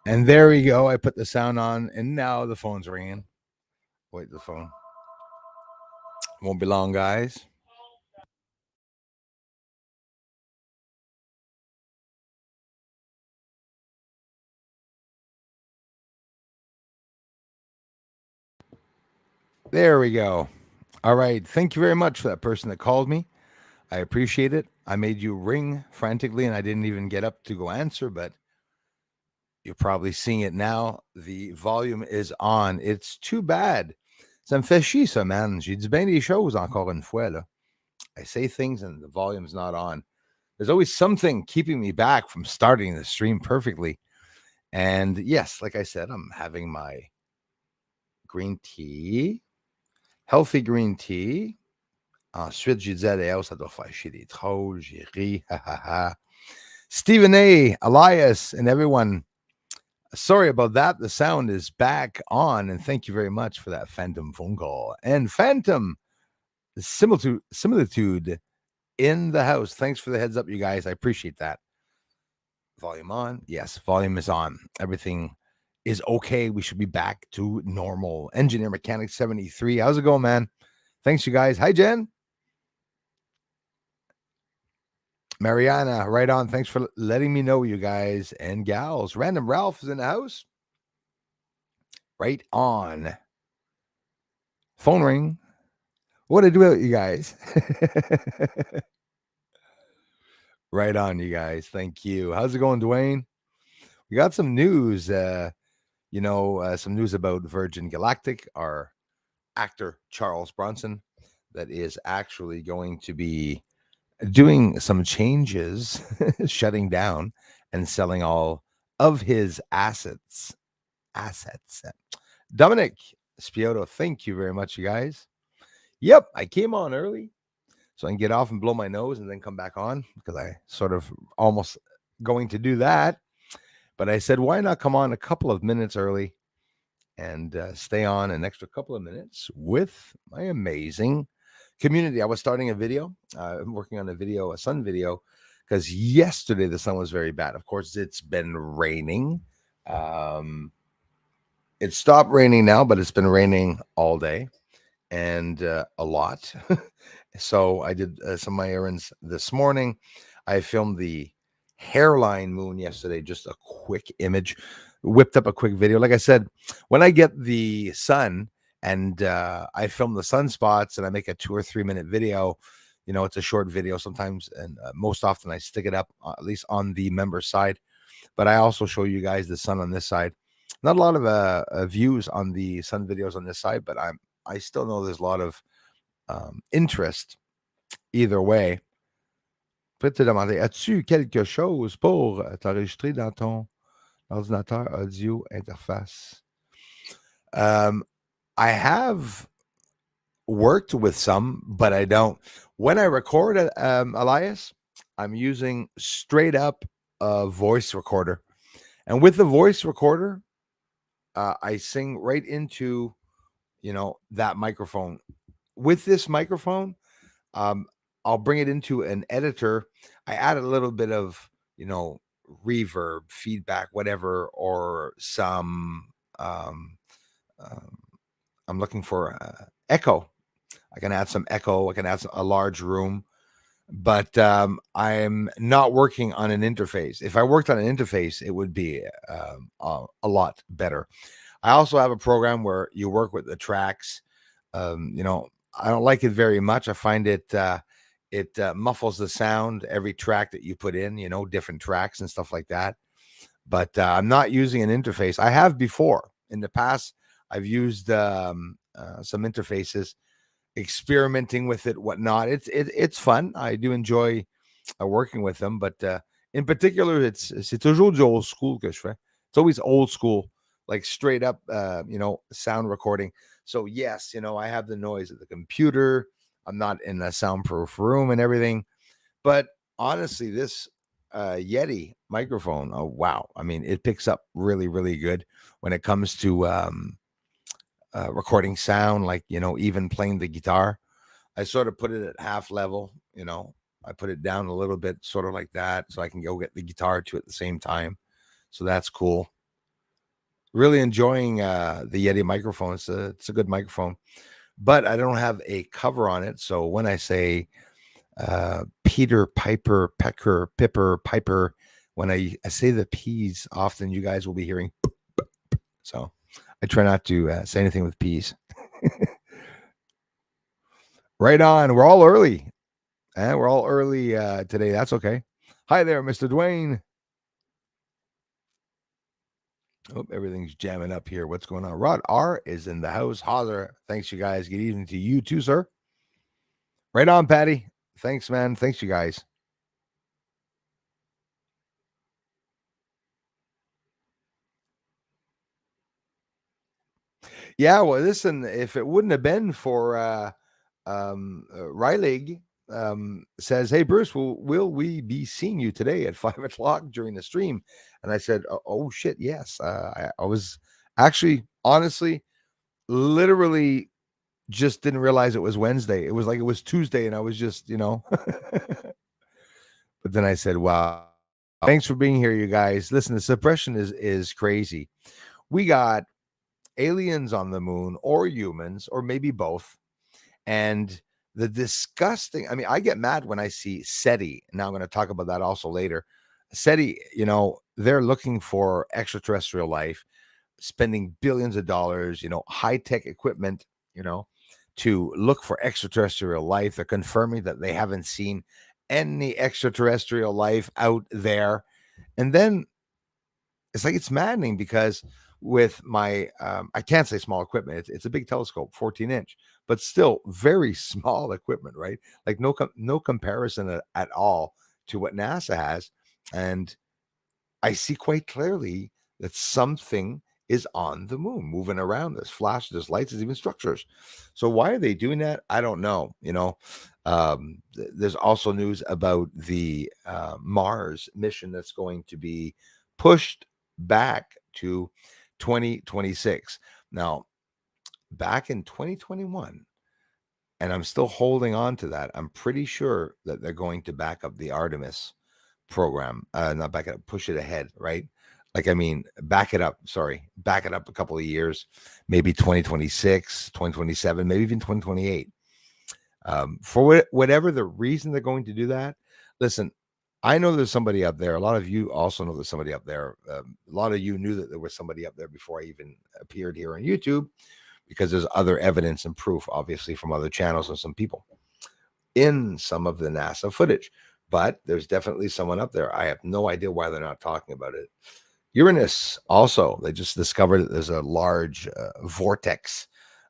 And there we go. I put the sound on, and now the phone's ringing. Wait, the phone. Won't be long, guys. There we go. All right. Thank you very much for that person that called me. I appreciate it. I made you ring frantically, and I didn't even get up to go answer, but you're probably seeing it now. The volume is on. It's too bad. Ça me fait chier, ça, man. J'ai dit bien des choses encore une fois, là. I say things and the volume's not on. There's always something keeping me back from starting the stream perfectly. And yes, like I said, I'm having my green tea, healthy green tea. Ensuite, j'ai dit à Léo, ça doit faire chier des trolls. J'ai ri, ha ha ha. Stephen A., Elias, and everyone. Sorry about that. The sound is back on, and thank you very much for that Phantom phone call. And Phantom, similitude in the house. Thanks for the heads up, you guys. I appreciate that. Volume on. Yes, volume is on. Everything is okay. We should be back to normal. Engineer Mechanic 73. How's it going, man? Thanks, you guys. Hi, Jen. Mariana, right on. Thanks for letting me know, you guys and gals. Random Ralph is in the house. Right on. Phone ring. What did I do with you guys? Right on, you guys. Thank you. How's it going, Dwayne? We got some news. Some news about Virgin Galactic, our actor Charles Bronson, that is actually going to be doing some changes, shutting down and selling all of his assets. Dominic Spioto, thank you very much, you guys. Yep, I came on early so I can get off and blow my nose and then come back on because I sort of almost going to do that. But I said, why not come on a couple of minutes early and stay on an extra couple of minutes with my amazing community. I was starting a video. I'm working on a sun video, because yesterday the sun was very bad. Of course, it's been raining. It stopped raining now, but it's been raining all day and a lot. So I did some of my errands this morning. I filmed the hairline moon yesterday, just a quick image, whipped up a quick video. Like I said, when I get the sun and I film the sunspots and I make a 2 or 3 minute video, it's a short video sometimes, and most often I stick it up at least on the member side. But I also show you guys the sun on this side. Not a lot of views on the sun videos on this side, but I still know there's a lot of interest either way. Peut te demander, as-tu quelque chose pour t'enregistrer dans ton ordinateur audio interface? I have worked with some, but I don't. When I record, Elias, I'm using straight up a voice recorder. And with the voice recorder, I sing right into, that microphone. With this microphone, I'll bring it into an editor. I add a little bit of, reverb, feedback, whatever, or some, I'm looking for echo. I can add some echo. I can add a large room, but I'm not working on an interface. If I worked on an interface, it would be a lot better. I also have a program where you work with the tracks. I don't like it very much. I find it muffles the sound every track that you put in, different tracks and stuff like that. But I'm not using an interface. I have before. In the past, I've used some interfaces, experimenting with it, whatnot. It's fun. I do enjoy working with them, but in particular, c'est toujours du old school que je fais. It's always old school, like straight up, sound recording. So yes, I have the noise of the computer. I'm not in a soundproof room and everything, but honestly, this Yeti microphone, oh wow! I mean, it picks up really, really good when it comes to recording sound. Like even playing the guitar, I sort of put it at half level. I put it down a little bit, sort of like that, so I can go get the guitar to at the same time. So that's cool. Really enjoying the Yeti microphone. It's a good microphone, but I don't have a cover on it. So when I say Peter, Piper, Pecker, Pipper, Piper, when I say the P's, often you guys will be hearing. So I try not to say anything with P's. Right on. We're all early. We're all early today. That's okay. Hi there, Mr. Dwayne. Hope everything's jamming up here. What's going on? Rod R is in the house. Hauser. Thanks, you guys. Good evening to you too, sir. Right on, Patty. Thanks, man. Thanks, you guys. Yeah, well, listen, if it wouldn't have been for Riley says, "Hey Bruce, will we be seeing you today at 5 o'clock during the stream?" And I said, "Oh shit, yes." I was actually, honestly, literally just didn't realize it was Wednesday. It was like it was Tuesday, and I was just, But then I said, "Wow, thanks for being here, you guys." Listen, the suppression is crazy. We got aliens on the moon, or humans, or maybe both. And the disgusting, I mean, I get mad when I see SETI. Now I'm going to talk about that also later. SETI, they're looking for extraterrestrial life, spending billions of dollars, high tech equipment, you know, to look for extraterrestrial life. They're confirming that they haven't seen any extraterrestrial life out there. And then it's like it's maddening because with my I can't say small equipment. It's a big telescope, 14-inch, but still very small equipment, right? Like no comparison at all to what NASA has. And I see quite clearly that something is on the moon, moving around. There's flashes, there's lights, there's even structures. So why are they doing that? I don't know. There's also news about the Mars mission that's going to be pushed back to 2026. Now, back in 2021, and I'm still holding on to that. I'm pretty sure that they're going to back up the Artemis program, not back it up, push it ahead, right? Like, I mean, back it up, sorry, back it up a couple of years, maybe 2026, 2027, maybe even 2028. For whatever the reason they're going to do that, listen, I know there's somebody up there. A lot of you also know there's somebody up there. A lot of you knew that there was somebody up there before I even appeared here on YouTube, because there's other evidence and proof, obviously, from other channels and some people in some of the NASA footage. But there's definitely someone up there. I have no idea why they're not talking about it. Uranus also, they just discovered that there's a large vortex,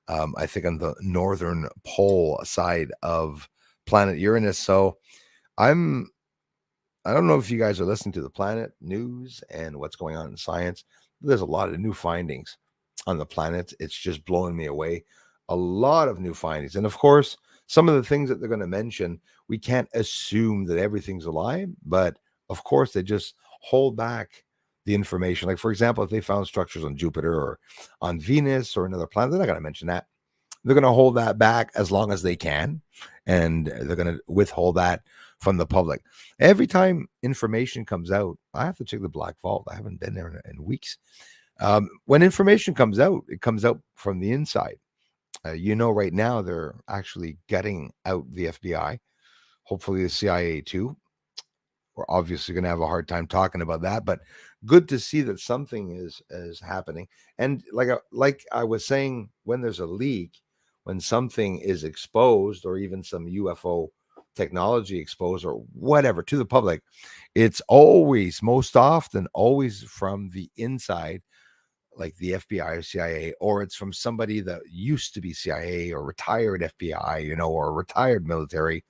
I think on the northern pole side of planet Uranus. So I'm I don't know if you guys are listening to the planet news and what's going on in science. There's a lot of new findings on the planet. It's just blowing me away. A lot of new findings. And of course, some of the things that they're going to mention, we can't assume that everything's a lie, but of course, they just hold back the information. Like, for example, if they found structures on Jupiter or on Venus or another planet, they're not going to mention that. They're going to hold that back as long as they can, and they're going to withhold that from the public. Every time information comes out, I have to check the Black Vault. I haven't been there in weeks. When information comes out, it comes out from the inside. Right now they're actually gutting out the FBI, hopefully the CIA too. We're obviously going to have a hard time talking about that, but good to see that something is happening. And like I was saying, when there's a leak, when something is exposed, or even some UFO technology exposed or whatever to the public, it's always, most often, always from the inside, like the FBI or CIA, or it's from somebody that used to be CIA or retired FBI, or retired military,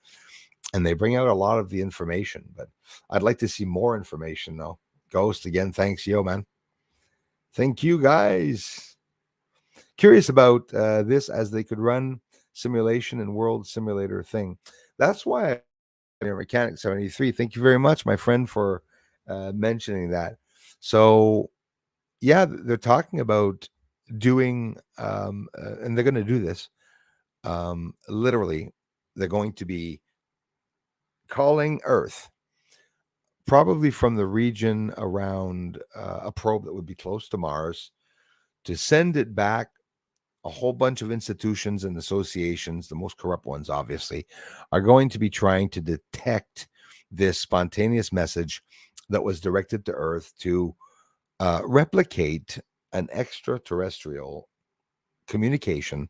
and they bring out a lot of the information. But I'd like to see more information, though. Ghost, again, thanks, yo, man. Thank you, guys. Curious about this, as they could run simulation and world simulator thing. That's why Mechanic 73. Thank you very much, my friend, for mentioning that. So, yeah, they're talking about doing, and they're going to do this. Literally, they're going to be calling Earth, probably from the region around a probe that would be close to Mars, to send it back. A whole bunch of institutions and associations, the most corrupt ones, obviously, are going to be trying to detect this spontaneous message that was directed to Earth to replicate an extraterrestrial communication,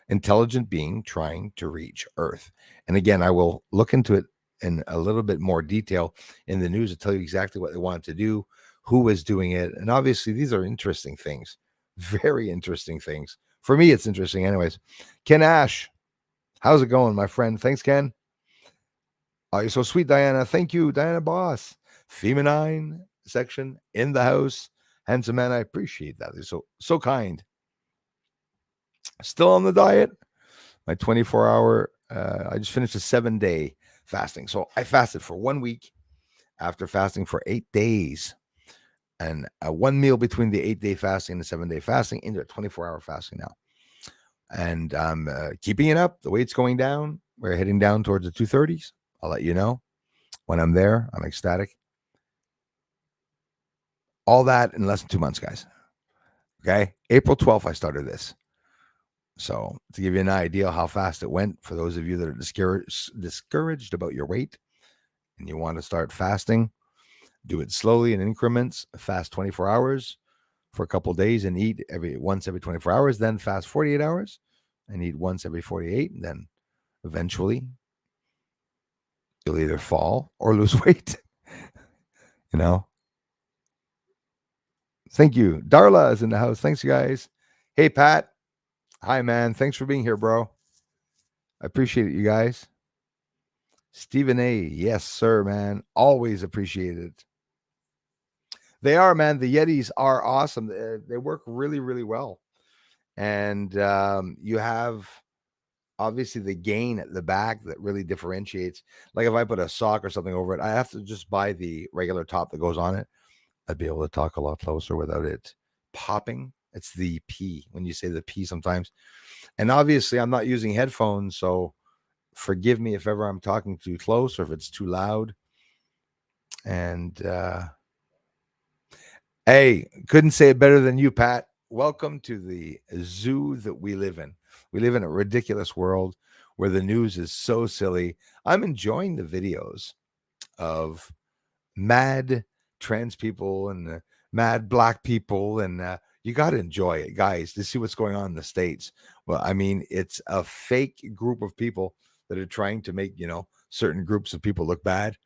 intelligent being trying to reach Earth. And again, I will look into it in a little bit more detail in the news to tell you exactly what they wanted to do, who was doing it. And obviously, these are interesting things, very interesting things. For me, it's interesting, anyways. Ken Ash, how's it going, my friend? Thanks, Ken. Oh, you're so sweet, Diana. Thank you, Diana Boss. Feminine section in the house. Handsome man, I appreciate that. You're so kind. Still on the diet. My 24-hour. I just finished a 7-day fasting. So I fasted for 1 week after fasting for 8 days, and one meal between the 8-day fasting and the 7-day fasting into a 24-hour fasting now. And I'm keeping it up. The weight's going down. We're heading down towards the 230s. I'll let you know when I'm there. I'm ecstatic. All that in less than 2 months, guys. Okay. April 12th, I started this. So to give you an idea how fast it went, for those of you that are discouraged about your weight and you want to start fasting, do it slowly in increments. Fast 24 hours for a couple of days and eat once every 24 hours. Then fast 48 hours and eat once every 48. And then eventually you'll either fall or lose weight. You know. Thank you. Darla is in the house. Thanks, you guys. Hey, Pat. Hi, man. Thanks for being here, bro. I appreciate it, you guys. Stephen A. Yes, sir, man. Always appreciate it. They are, man. The Yetis are awesome. They work really, really well. And you have obviously the gain at the back that really differentiates. Like if I put a sock or something over it, I have to just buy the regular top that goes on it. I'd be able to talk a lot closer without it popping. It's the P when you say the P sometimes. And obviously, I'm not using headphones, so forgive me if ever I'm talking too close or if it's too loud. And hey, couldn't say it better than you, Pat. Welcome to the zoo that we live in. We live in a ridiculous world where the news is so silly. I'm enjoying the videos of mad trans people and mad black people, and you got to enjoy it, guys, to see what's going on in the States. Well, I mean, it's a fake group of people that are trying to make certain groups of people look bad.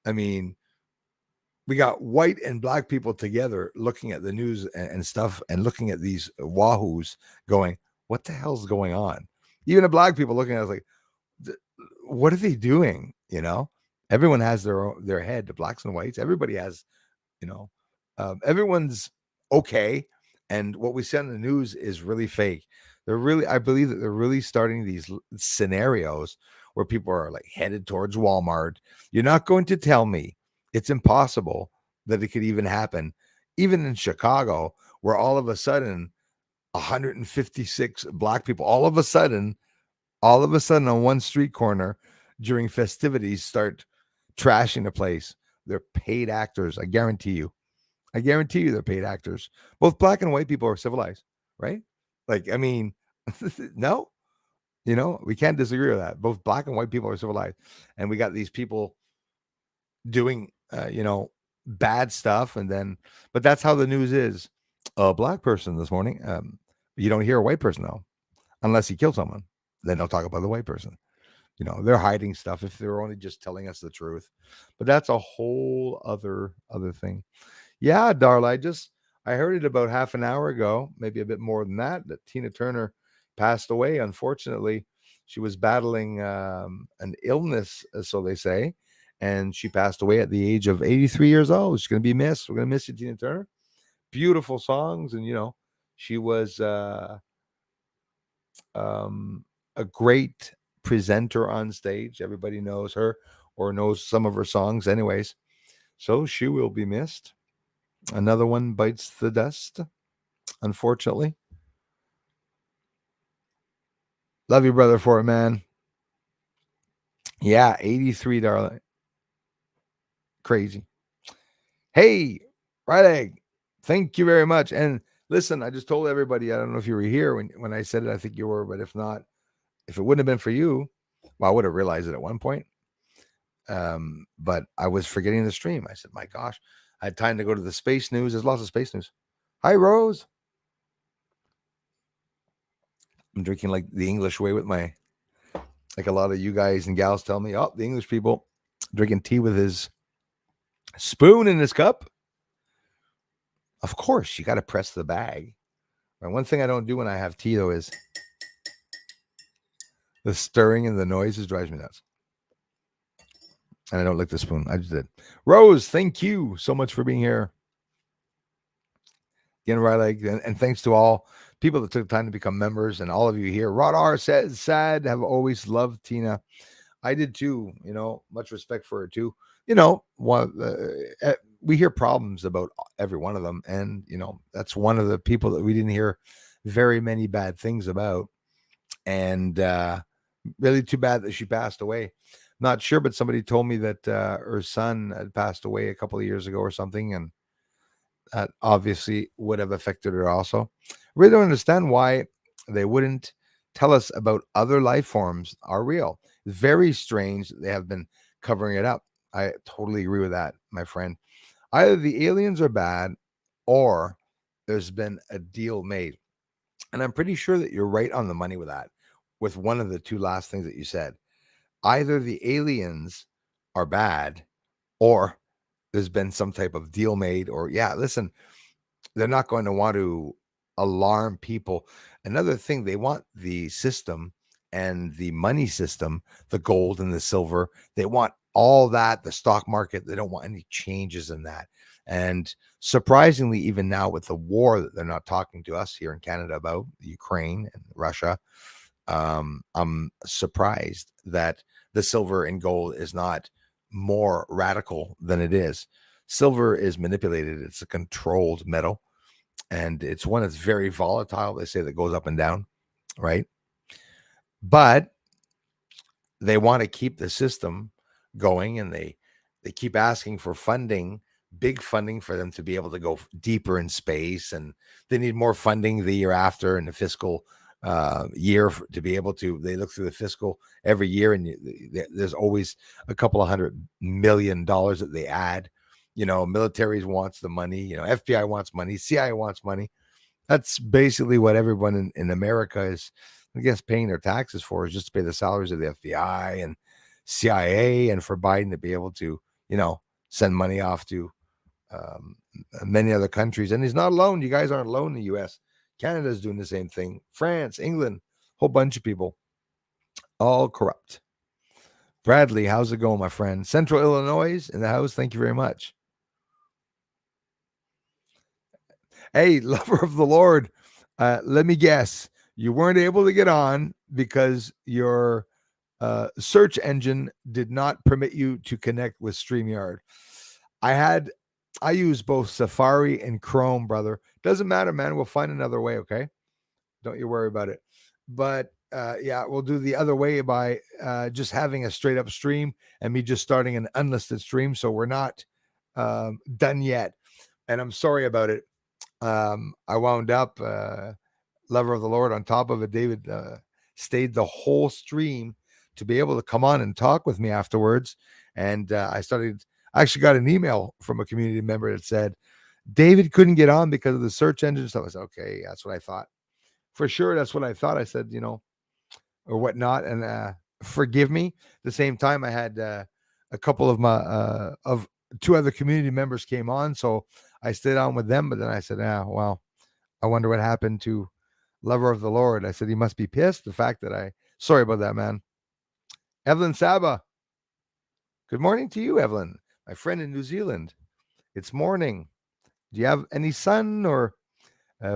I mean, we got white and black people together looking at the news and stuff and looking at these wahoos going, what the hell's going on? Even the black people looking at us like, what are they doing? Everyone has their head, the blacks and whites. Everybody has, everyone's okay. And what we see on the news is really fake. I believe that they're really starting these scenarios where people are like headed towards Walmart. You're not going to tell me it's impossible that it could even happen, even in Chicago, where all of a sudden 156 black people, all of a sudden on one street corner during festivities start trashing the place. They're paid actors. I guarantee you they're paid actors. Both black and white people are civilized, right? Like, I mean, no, we can't disagree with that. Both black and white people are civilized. And we got these people doing, bad stuff. But that's how the news is. A black person this morning, you don't hear a white person, though, unless he killed someone. Then they'll talk about the white person. They're hiding stuff if they're only just telling us the truth. But that's a whole other thing. Yeah, Darla, I heard it about half an hour ago, maybe a bit more than that Tina Turner passed away. Unfortunately, she was battling an illness, so they say, and she passed away at the age of 83 years old. She's going to be missed. We're going to miss you, Tina Turner. Beautiful songs, and she was a great presenter on stage. Everybody knows her or knows some of her songs, anyways. So she will be missed. Another one bites the dust, unfortunately. Love you, brother, for it, man. Yeah, 83, darling. Crazy. Hey, Right Egg, thank you very much. And Listen, I just told everybody, I don't know if you were here when I said it, I think you were, but if not, if it wouldn't have been for you, well, I would have realized it at one point. But I was forgetting the stream. I said, my gosh, I had time to go to the space news. There's lots of space news. Hi, Rose. I'm drinking like the English way with my, like a lot of you guys and gals tell me, oh, the English people drinking tea with his spoon in his cup. Of course, you got to press the bag. And one thing I don't do when I have tea, though, is the stirring and the noises drives me nuts. And I don't lick the spoon. I just did. Rose, thank you so much for being here. Again, Riley, and thanks to all people that took time to become members and all of you here. Rod R says, sad, have always loved Tina. I did too, much respect for her too. We hear problems about every one of them. And, that's one of the people that we didn't hear very many bad things about. And really too bad that she passed away. Not sure, but somebody told me that her son had passed away a couple of years ago or something. And that obviously would have affected her also. Really don't understand why they wouldn't tell us about other life forms are real. Very strange that they have been covering it up. I totally agree with that, my friend. Either the aliens are bad or there's been a deal made. And I'm pretty sure that you're right on the money with that, with one of the two last things that you said. Either the aliens are bad or there's been some type of deal made, or listen, they're not going to want to alarm people. Another thing, they want the system and the money system, the gold and the silver, they want all that, the stock market, they don't want any changes in that. And surprisingly, even now with the war that they're not talking to us here in Canada about, Ukraine and Russia, I'm surprised that the silver and gold is not more radical than it is. Silver is manipulated. It's a controlled metal, and it's one that's very volatile. They say that goes up and down, right? But they want to keep the system going, and they keep asking for funding, big funding for them to be able to go deeper in space, and they need more funding the year after in the fiscal year to be able to. They look through the fiscal every year, and there's always a couple of $100 million that they add. Militaries wants the money. FBI wants money. CIA wants money. That's basically what everyone in America is, I guess, paying their taxes for, is just to pay the salaries of the FBI and CIA, and for Biden to be able to, send money off to many other countries. And he's not alone. You guys aren't alone in the U.S. Canada's doing the same thing. France, England, whole bunch of people, all corrupt. Bradley, how's it going, my friend? Central Illinois in the house. Thank you very much. Hey, lover of the Lord, let me guess. You weren't able to get on because your search engine did not permit you to connect with StreamYard. I use both Safari and Chrome, brother. Doesn't matter, man. We'll find another way, okay? Don't you worry about it. But we'll do the other way by just having a straight up stream and me just starting an unlisted stream. So we're not done yet. And I'm sorry about it. I wound up, lover of the Lord, on top of it. David stayed the whole stream to be able to come on and talk with me afterwards. And I actually got an email from a community member that said, David couldn't get on because of the search engine. So I was okay. That's what I thought. For sure, that's what I thought. I said, or whatnot. And forgive me. At the same time, I had a couple of my of two other community members came on, so I stayed on with them. But then I said, well, I wonder what happened to lover of the Lord. I said, he must be pissed. The fact that sorry about that, man. Evelyn Saba. Good morning to you, Evelyn, my friend in New Zealand. It's morning. Do you have any sun, or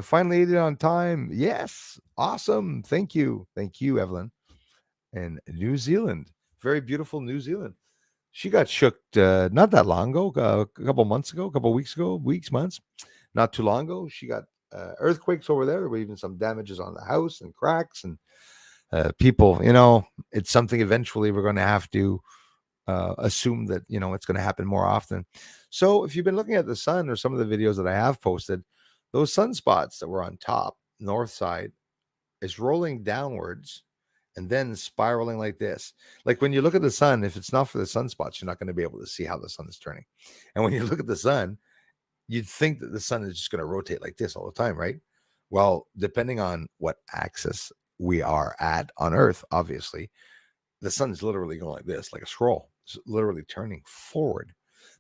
finally ate it on time? Yes. Awesome. Thank you. Thank you, Evelyn. And New Zealand. Very beautiful New Zealand. She got shook not that long ago, a couple months ago, a couple weeks ago, months, not too long ago. She got earthquakes over there. There were even some damages on the house and cracks, and people, it's something eventually we're going to have to assume that, it's going to happen more often. So if you've been looking at the sun or some of the videos that I have posted, those sunspots that were on top, north side, is rolling downwards and then spiraling like this. Like when you look at the sun, if it's not for the sunspots, you're not going to be able to see how the sun is turning. And when you look at the sun, you'd think that the sun is just going to rotate like this all the time, right? Well, depending on what axis we are at on Earth, obviously, the sun's literally going like this, like a scroll. It's literally turning forward.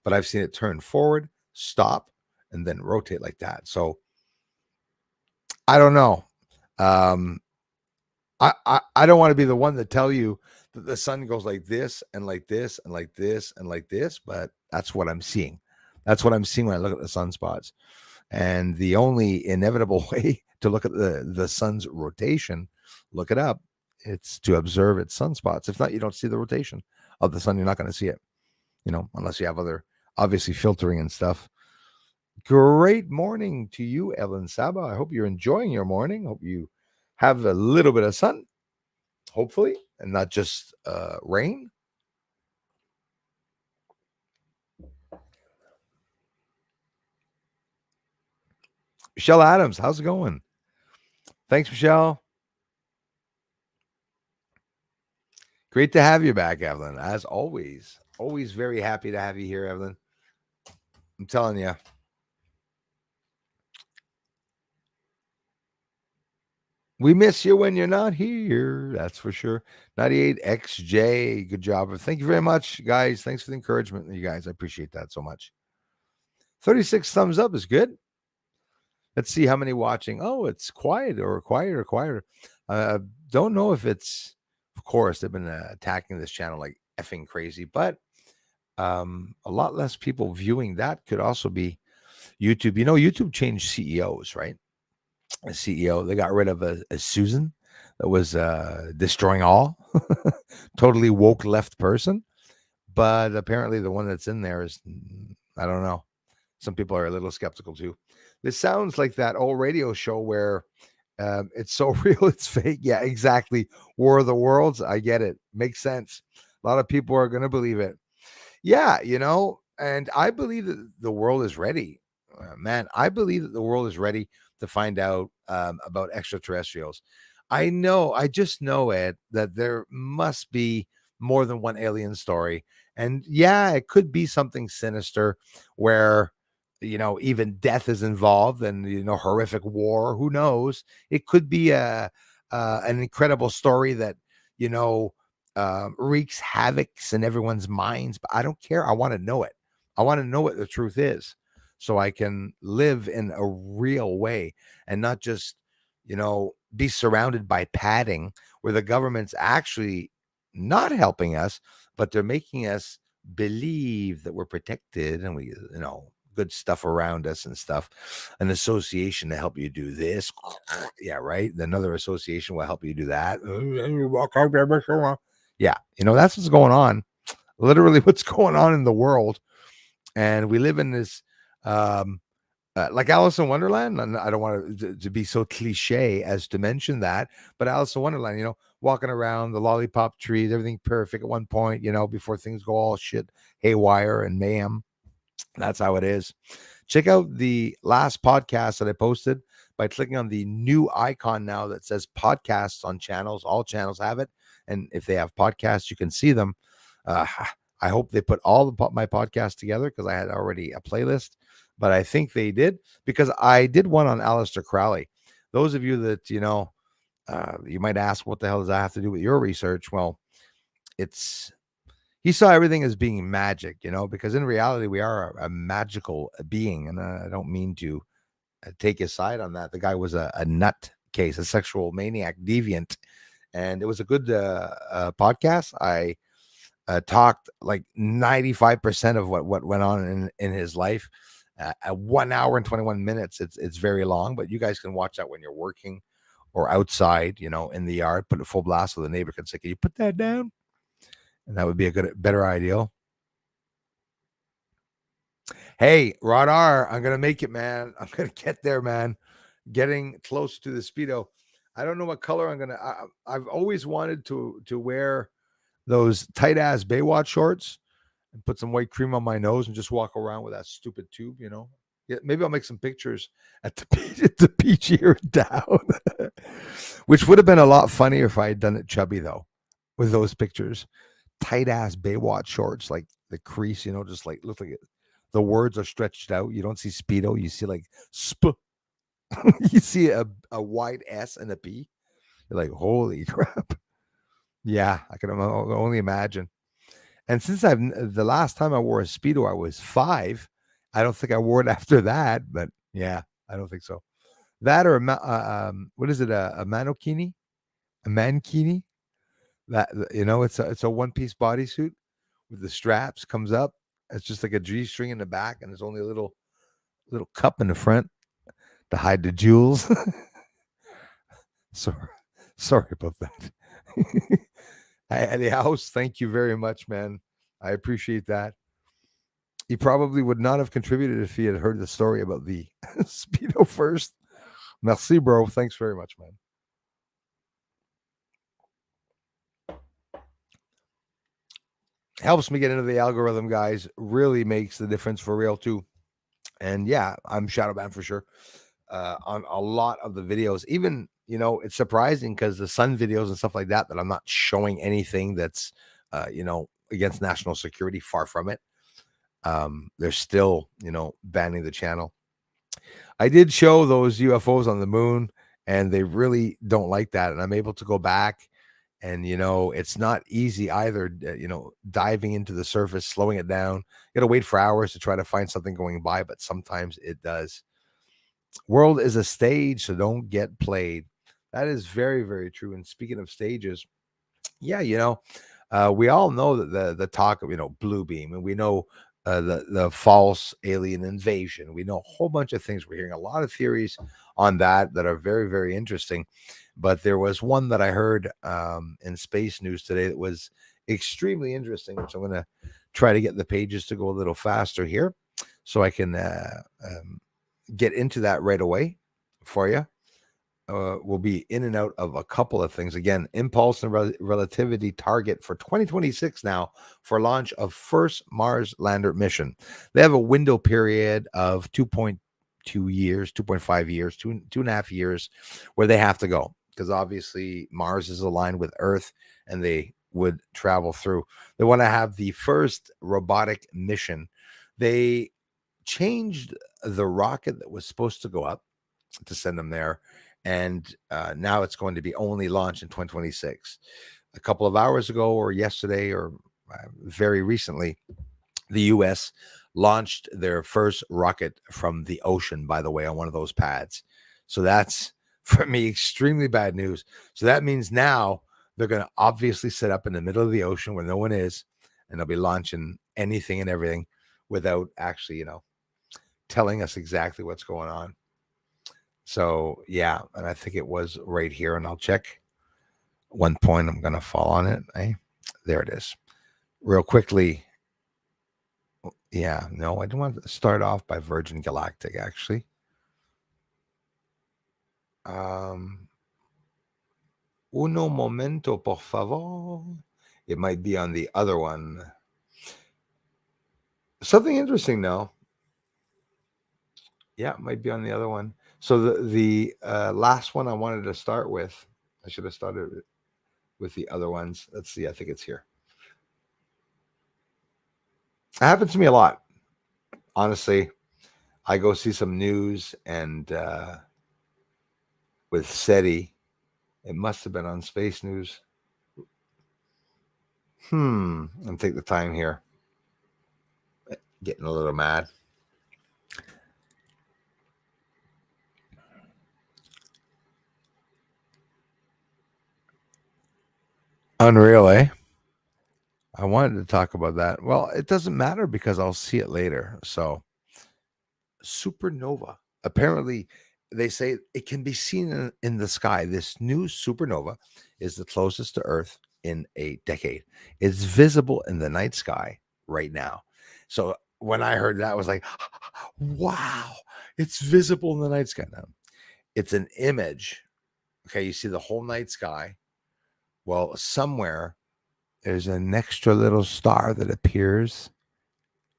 But I've seen it turn forward, stop, and then rotate like that. So I don't know. I don't want to be the one to tell you that the sun goes like this and like this and like this and like this, but that's what I'm seeing. That's what I'm seeing when I look at the sunspots. And the only inevitable way to look at the sun's rotation, look it up, it's to observe its sunspots. If not, you don't see the rotation of the sun. You're not going to see it, unless you have other, obviously, filtering and stuff. Great morning to you, Evelyn Saba. I hope you're enjoying your morning. Hope you have a little bit of sun, hopefully, and not just rain. Michelle Adams, how's it going? Thanks, Michelle. Great to have you back, Evelyn. As always, always very happy to have you here, Evelyn. I'm telling you. We miss you when you're not here. That's for sure. 98XJ. Good job. Thank you very much, guys. Thanks for the encouragement, you guys. I appreciate that so much. 36 thumbs up is good. Let's see how many watching. Oh, it's quiet or quieter, quieter. Don't know if it's, of course, they've been attacking this channel like effing crazy, but a lot less people viewing. That could also be YouTube. YouTube changed CEOs, right? A CEO, they got rid of a Susan that was destroying all, totally woke left person. But apparently the one that's in there is, I don't know. Some people are a little skeptical too. This sounds like that old radio show where it's so real, it's fake. Yeah, exactly. War of the Worlds. I get it. Makes sense. A lot of people are going to believe it. Yeah, and I believe that the world is ready. Man, I believe that the world is ready to find out about extraterrestrials. I just know, Ed, that there must be more than one alien story. And yeah, it could be something sinister where, even death is involved and, horrific war. Who knows? It could be an incredible story that, wreaks havocs in everyone's minds. But I don't care. I want to know it. I want to know what the truth is so I can live in a real way and not just, be surrounded by padding where the government's actually not helping us, but they're making us believe that we're protected and we, good stuff around us and stuff. An association to help you do this. Yeah, right. Another association will help you do that. Yeah, that's what's going on. Literally what's going on in the world. And we live in this like Alice in Wonderland, and I don't want to be so cliche as to mention that, but Alice in Wonderland, walking around the lollipop trees, everything perfect at one point, before things go all shit haywire and mayhem. That's how it is. Check out the last podcast that I posted by clicking on the new icon now that says podcasts on channels. All channels have it. And if they have podcasts, you can see them. I hope they put all my podcasts together because I had already a playlist, but I think they did because I did one on Aleister Crowley. Those of you that, you might ask, what the hell does that have to do with your research? Well, he saw everything as being magic, because in reality, we are a magical being. And I don't mean to take his side on that. The guy was a nut case, a sexual maniac, deviant. And it was a good podcast. I talked like 95% of what went on in his life. At 1 hour and 21 minutes, it's very long, but you guys can watch that when you're working or outside, in the yard. Put a full blast so the neighbor can say, "Can you put that down?" And that would be a better ideal. Hey, Rod R, I'm gonna make it, man. I'm gonna get there, man. Getting close to the Speedo. I don't know what color I'm gonna. I've always wanted to wear those tight ass Baywatch shorts and put some white cream on my nose and just walk around with that stupid tube, Yeah, maybe I'll make some pictures at the beach, at the beach here in town, which would have been a lot funnier if I had done it chubby though, with those pictures, tight ass Baywatch shorts, like the crease, just like look like it. The words are stretched out. You don't see speedo. You see like sp. You see a wide S and a P. You're like, holy crap. Yeah, I can only imagine. And since the last time I wore a speedo, I was 5. I don't think I wore it after that, but yeah, I don't think so. That or what is it? A manokini, a mankini. That it's a one piece bodysuit with the straps comes up. It's just like a G string in the back, and there's only a little cup in the front to hide the jewels. sorry, sorry about that. At the house, thank you very much, man. I appreciate that. He probably would not have contributed if he had heard the story about the speedo first. Merci, bro. Thanks very much, man. Helps me get into the algorithm, guys. Really makes the difference for real too. And yeah, I'm Shadowban for sure. On a lot of the videos, even it's surprising because the sun videos and stuff like that I'm not showing anything that's against national security. Far from it. They're still banning the channel. I did show those UFOs on the moon, and they really don't like that. And I'm able to go back, and it's not easy either. Diving into the surface, slowing it down. You got to wait for hours to try to find something going by, but sometimes it does. World is a stage, so don't get played. That is very, very true. And speaking of stages, yeah, we all know that the talk of blue beam, and we know the false alien invasion. We know a whole bunch of things. We're hearing a lot of theories on that are very, very interesting. But there was one that I heard in space news today that was extremely interesting, which I'm going to try to get the pages to go a little faster here so I can get into that right away for you. We'll be in and out of a couple of things. Again, impulse and relativity target for 2026 now for launch of first Mars lander mission. They have a window period of 2.2 years, 2.5 years, 2.5 years where they have to go, because obviously Mars is aligned with Earth and they would travel through. They want to have the first robotic mission. They changed the rocket that was supposed to go up to send them there, and now it's going to be only launched in 2026. A couple of hours ago, or yesterday, or very recently, the US launched their first rocket from the ocean, by the way, on one of those pads. So that's, for me, extremely bad news. So that means now they're going to obviously set up in the middle of the ocean where no one is, and they'll be launching anything and everything without actually, telling us exactly what's going on. So yeah, and I think it was right here, and I'll check. One point, I'm gonna fall on it. There it is. Real quickly. Yeah, no, I don't want to start off by Virgin Galactic, actually. Uno momento, por favor. It might be on the other one. Something interesting, though. Yeah, it might be on the other one. So the last one I wanted to start with, I should have started with the other ones. Let's see. I think it's here. It happens to me a lot. Honestly, I go see some news, and with SETI, it must have been on Space News. And take the time here. Getting a little mad. Unreal, eh? I wanted to talk about that. Well, it doesn't matter because I'll see it later. So, supernova. Apparently, they say it can be seen in the sky. This new supernova is the closest to Earth in a decade. It's visible in the night sky right now. So, when I heard that, I was like, wow, it's visible in the night sky now. It's an image. Okay, you see the whole night sky. Well, somewhere there's an extra little star that appears,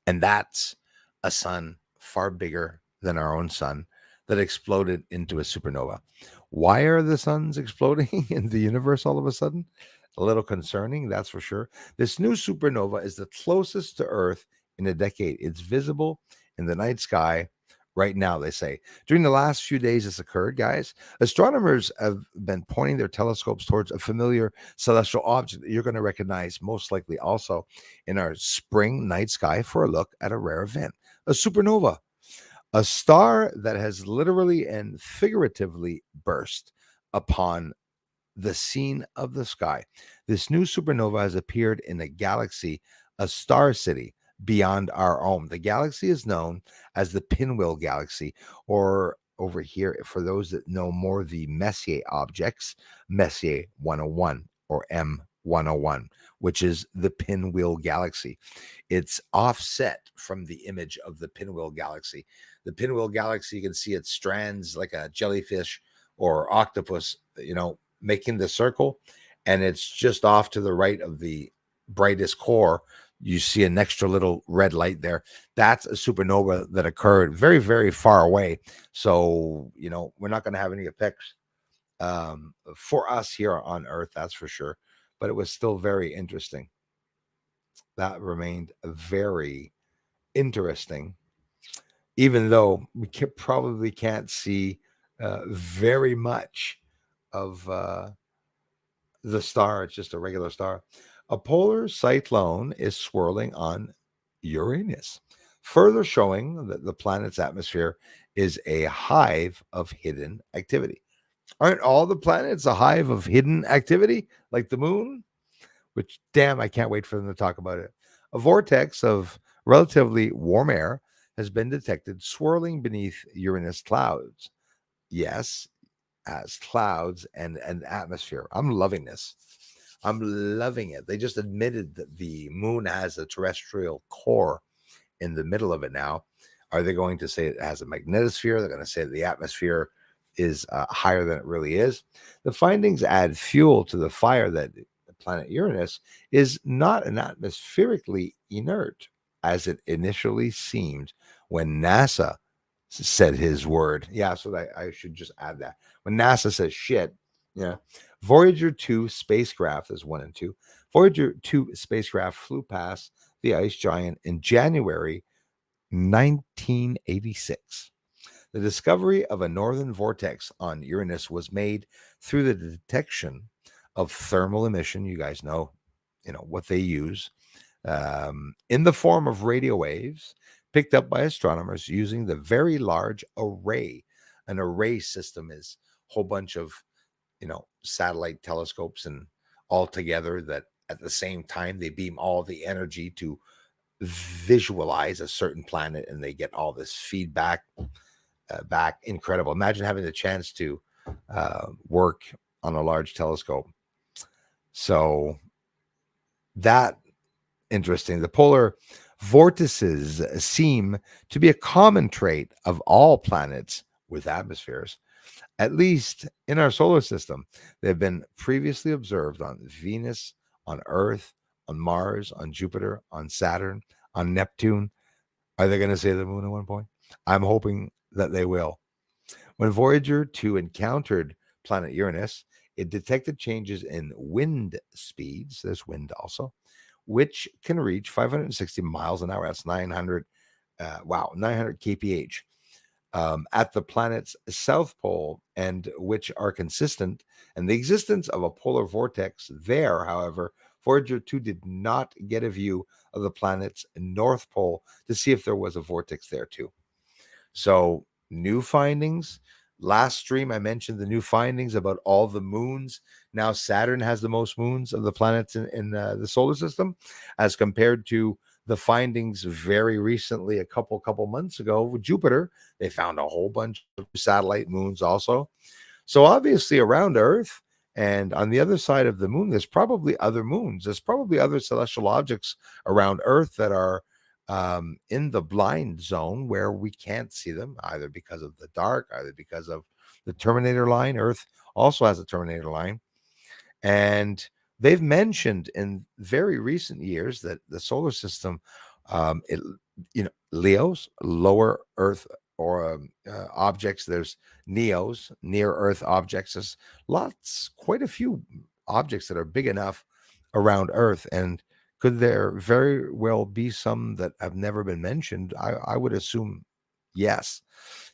and that's a sun far bigger than our own sun that exploded into a supernova. Why are the suns exploding in the universe all of a sudden? A little concerning, that's for sure. This new supernova is the closest to Earth in a decade. It's visible in the night sky right now, they say. During the last few days, this occurred, guys. Astronomers have been pointing their telescopes towards a familiar celestial object that you're going to recognize, most likely also in our spring night sky, for a look at a rare event, a supernova, a star that has literally and figuratively burst upon the scene of the sky. This new supernova has appeared in a galaxy, a star city beyond our own. The galaxy is known as the Pinwheel Galaxy, or over here, for those that know more, the Messier objects, Messier 101 or M101, which is the Pinwheel Galaxy. It's offset from the image of the Pinwheel Galaxy. The Pinwheel Galaxy, you can see its strands like a jellyfish or octopus, making the circle, and it's just off to the right of the brightest core. You see an extra little red light there. That's a supernova that occurred very, very far away. So, we're not going to have any effects for us here on Earth, that's for sure. But it was still very interesting. That remained very interesting, even though we probably can't see very much of the star. It's just a regular star. A polar cyclone is swirling on Uranus, further showing that the planet's atmosphere is a hive of hidden activity. Aren't all the planets a hive of hidden activity, like the moon? Which, damn, I can't wait for them to talk about it. A vortex of relatively warm air has been detected swirling beneath Uranus clouds. Yes, as clouds and an atmosphere. I'm loving this. I'm loving it. They just admitted that the moon has a terrestrial core in the middle of it now. Are they going to say it has a magnetosphere? They're going to say that the atmosphere is higher than it really is. The findings add fuel to the fire that the planet Uranus is not an atmospherically inert as it initially seemed when NASA said his word. Yeah, so I should just add that. When NASA says shit, yeah. Voyager 2 spacecraft is 1 and 2. Voyager 2 spacecraft flew past the ice giant in January 1986. The discovery of a northern vortex on Uranus was made through the detection of thermal emission. You guys know, what they use in the form of radio waves picked up by astronomers using the Very Large Array. An array system is a whole bunch of, satellite telescopes and all together that at the same time they beam all the energy to visualize a certain planet, and they get all this feedback back. Incredible. Imagine having the chance to work on a large telescope. So that interesting. The polar vortices seem to be a common trait of all planets with atmospheres, at least in our solar system. They've been previously observed on Venus, on Earth, on Mars, on Jupiter, on Saturn, on Neptune. Are they going to say the moon at one point? I'm hoping that they will. When Voyager 2 encountered planet Uranus, it detected changes in wind speeds. There's wind also, which can reach 560 miles an hour. That's 900, 900 kph at the planet's south pole, and which are consistent. And the existence of a polar vortex there, however, Voyager 2 did not get a view of the planet's north pole to see if there was a vortex there too. So, new findings. Last stream, I mentioned the new findings about all the moons. Now, Saturn has the most moons of the planets in the solar system, as compared to the findings very recently, a couple months ago, with Jupiter. They found a whole bunch of satellite moons also. So, obviously, around Earth and on the other side of the moon, there's probably other moons. There's probably other celestial objects around Earth that are in the blind zone where we can't see them, either because of the dark, either because of the Terminator line. Earth also has a Terminator line. And they've mentioned in very recent years that the solar system, Leo's lower Earth or objects. There's NEOs, near Earth objects. There's quite a few objects that are big enough around Earth. And could there very well be some that have never been mentioned? I would assume yes.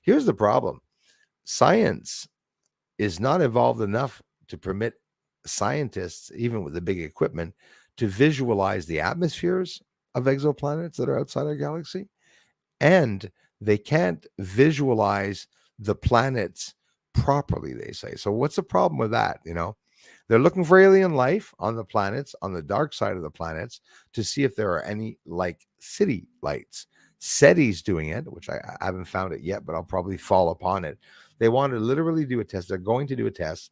Here's the problem: science is not evolved enough to permit scientists, even with the big equipment, to visualize the atmospheres of exoplanets that are outside our galaxy. And they can't visualize the planets properly, they say. So, what's the problem with that? They're looking for alien life on the planets, on the dark side of the planets, to see if there are any like city lights. SETI's doing it, which I haven't found it yet, but I'll probably fall upon it. They want to literally do a test. They're going to do a test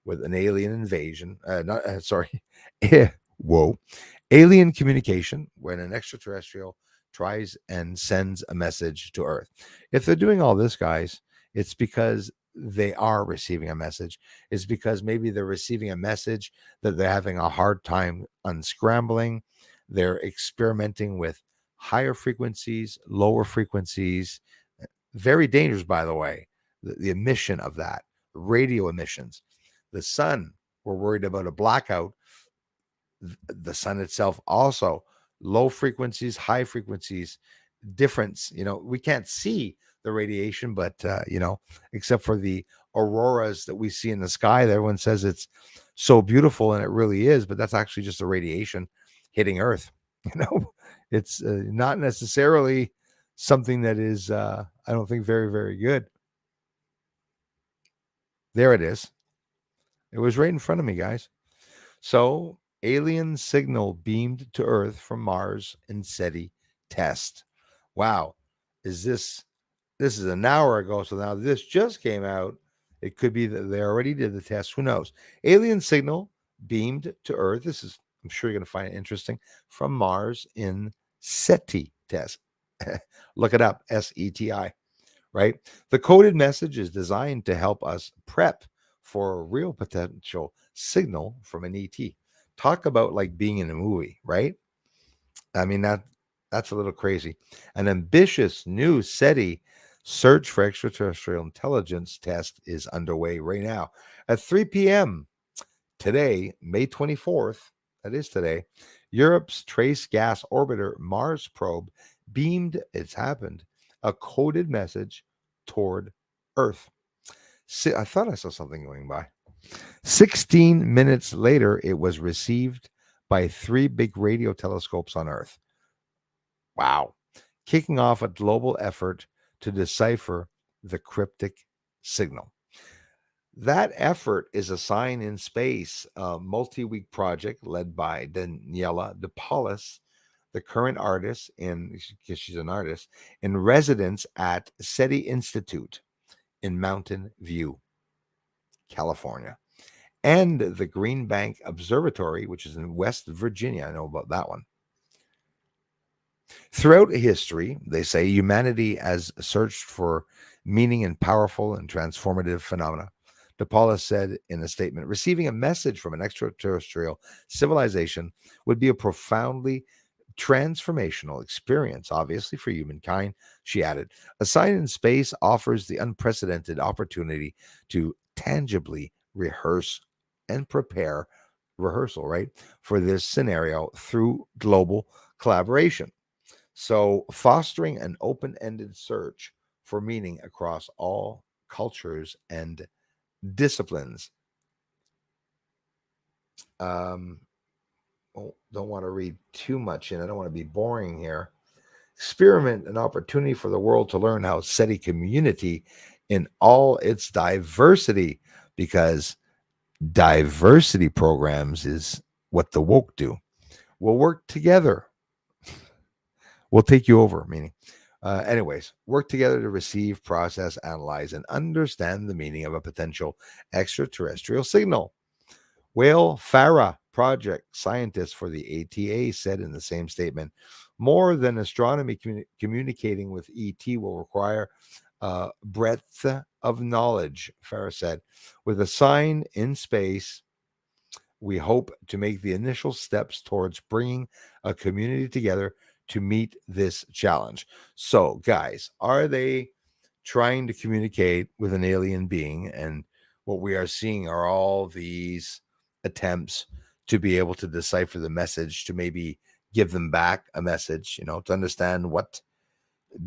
with an alien invasion. Not sorry, whoa, alien communication when an extraterrestrial tries and sends a message to Earth. If they're doing all this, guys, it's because they are receiving a message. It's because maybe they're receiving a message that they're having a hard time unscrambling. They're experimenting with higher frequencies, lower frequencies. Very dangerous, by the way, the emission of that, radio emissions. The sun, we're worried about a blackout. The sun itself also, low frequencies, high frequencies, difference. We can't see the radiation, but except for the auroras that we see in the sky, everyone says it's so beautiful, and it really is, but that's actually just the radiation hitting Earth. It's not necessarily something that is I don't think very, very good. There it is. It was right in front of me, guys. So, alien signal beamed to Earth from Mars in SETI test. Wow. This is an hour ago, so now this just came out. It could be that they already did the test. Who knows? Alien signal beamed to Earth. This is, I'm sure you're going to find it interesting, from Mars in SETI test. Look it up, SETI, right? The coded message is designed to help us prep for a real potential signal from an ET. Talk about like being in a movie, right? I mean, that's a little crazy. An ambitious new SETI search for extraterrestrial intelligence test is underway right now. At 3 p.m. today, May 24th, that is today, Europe's Trace Gas Orbiter Mars probe beamed, it's happened, a coded message toward Earth. I thought I saw something going by. 16 minutes later, it was received by 3 big radio telescopes on Earth. Wow. Kicking off a global effort to decipher the cryptic signal. That effort is a Sign in Space, a multi-week project led by Daniela De Paulus, the current artist, because she's an artist, in residence at SETI Institute in Mountain View, California, and the Green Bank Observatory, which is in West Virginia. I know about that one. Throughout history, they say humanity has searched for meaning in powerful and transformative phenomena. DePaula said in a statement, receiving a message from an extraterrestrial civilization would be a profoundly transformational experience, obviously, for humankind. She added, a Sign in Space offers the unprecedented opportunity to tangibly rehearse and prepare rehearsal, right, for this scenario through global collaboration. So, fostering an open ended search for meaning across all cultures and disciplines. Don't want to read too much in. I don't want to be boring here. Experiment, an opportunity for the world to learn how SETI community in all its diversity, because diversity programs is what the woke do. We'll work together. We'll take you over, meaning. Anyways, work together to receive, process, analyze, and understand the meaning of a potential extraterrestrial signal. Whale Farah project scientist for the ATA said in the same statement, more than astronomy communicating with ET will require breadth of knowledge, Farah said. With a Sign in Space, we hope to make the initial steps towards bringing a community together to meet this challenge. So, guys, are they trying to communicate with an alien being. And what we are seeing are all these attempts to be able to decipher the message, to maybe give them back a message, to understand what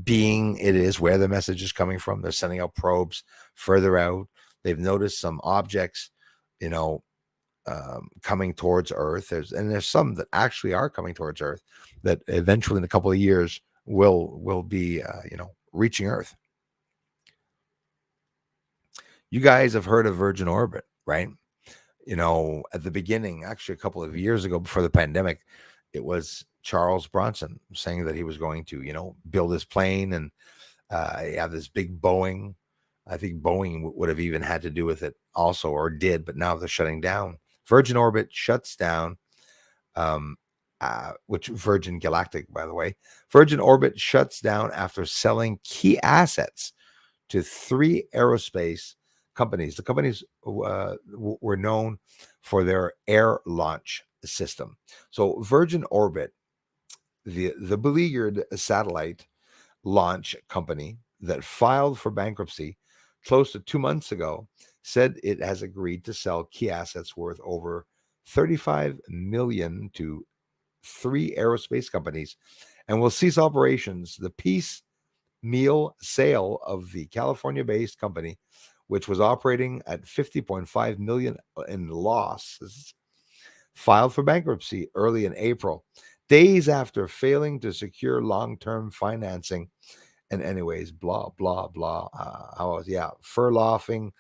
being it is, where the message is coming from. They're sending out probes further out. They've noticed some objects, you know, coming towards Earth. There's some that actually are coming towards Earth that eventually in a couple of years will be reaching Earth. You guys have heard of Virgin Orbit, right? At the beginning, actually a couple of years ago before the pandemic, it was Charles Bronson saying that he was going to, build this plane and have this big Boeing. I think Boeing would have even had to do with it also, or did, but now they're shutting down. Virgin Orbit shuts down, which Virgin Galactic, by the way. Virgin Orbit shuts down after selling key assets to 3 aerospace companies. The companies were known for their air launch system. So Virgin Orbit, the beleaguered satellite launch company that filed for bankruptcy close to 2 months ago, said it has agreed to sell key assets worth over $35 million to 3 aerospace companies and will cease operations. The piecemeal sale of the California-based company, which was operating at $50.5 million in losses, filed for bankruptcy early in April, days after failing to secure long-term financing. And anyways, blah, blah, blah. Furloughing,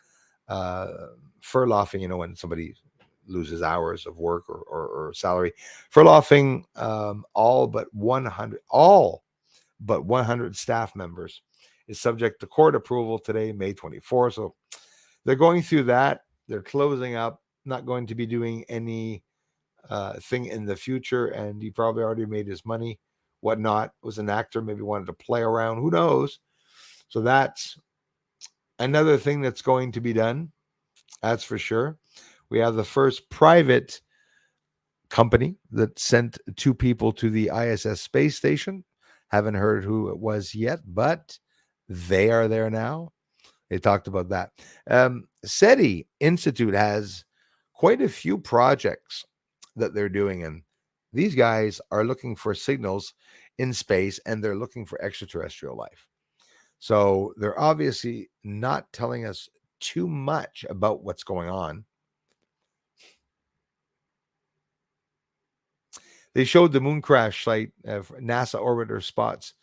when somebody loses hours of work or salary. Furloughing all but 100 staff members is subject to court approval today, May 24th. So they're going through that. They're closing up, not going to be doing any thing in the future. And he probably already made his money, whatnot. Was an actor, maybe wanted to play around. Who knows? So that's another thing that's going to be done. That's for sure. We have the first private company that sent 2 people to the ISS space station. Haven't heard who it was yet, but they are there now. They talked about that. SETI Institute has quite a few projects that they're doing, and these guys are looking for signals in space, and they're looking for extraterrestrial life. So they're obviously not telling us too much about what's going on. They showed the moon crash site of NASA orbiter spots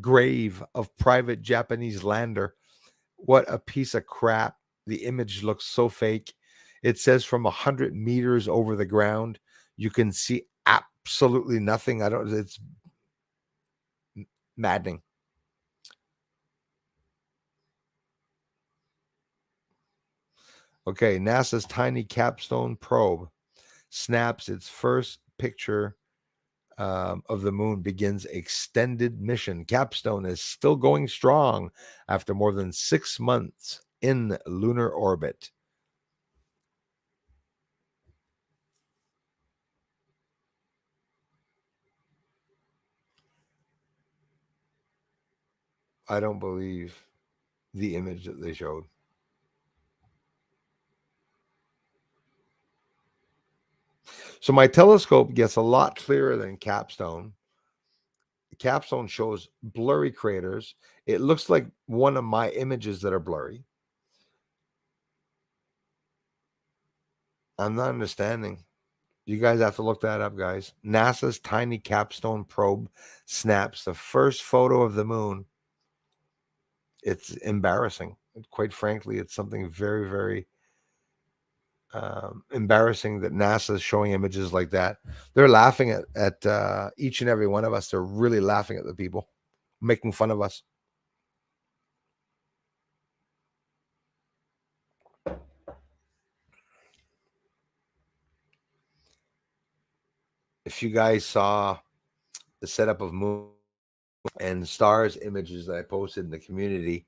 grave of private Japanese lander. What a piece of crap. The image looks so fake. It says from 100 meters over the ground, you can see absolutely nothing. It's maddening. Okay, NASA's tiny capstone probe snaps its first picture of the moon, begins extended mission. Capstone is still going strong after more than 6 months in lunar orbit. I don't believe the image that they showed. So my telescope gets a lot clearer than Capstone. Capstone shows blurry craters. It looks like one of my images that are blurry. I'm not understanding. You guys have to look that up, guys. NASA's tiny capstone probe snaps the first photo of the moon. It's embarrassing. Quite frankly, it's something very, very embarrassing that NASA is showing images like that. They're laughing at each and every one of us. They're really laughing at the people, making fun of us. If you guys saw the setup of moon and stars images that I posted in the community,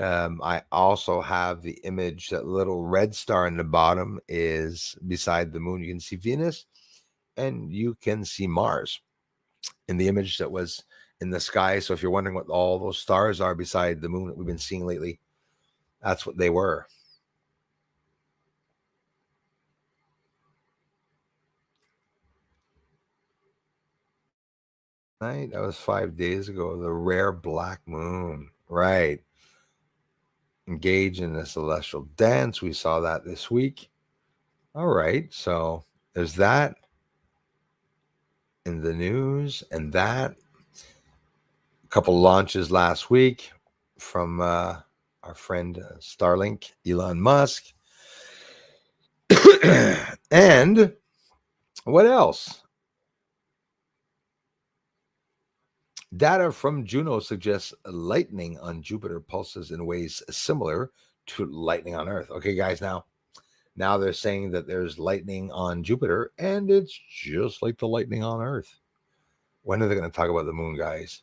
I also have the image. That little red star in the bottom is beside the moon. You can see Venus and you can see Mars in the image that was in the sky. So if you're wondering what all those stars are beside the moon that we've been seeing lately, that's what they were. Right? That was 5 days ago. The rare black moon. Right. Engage in the celestial dance. We saw that this week. All right. So there's that in the news, and that a couple launches last week from our friend Starlink, Elon Musk. And what else? Data from Juno suggests lightning on Jupiter pulses in ways similar to lightning on Earth. Okay, guys, now they're saying that there's lightning on Jupiter and it's just like the lightning on Earth. When are they going to talk about the moon, guys?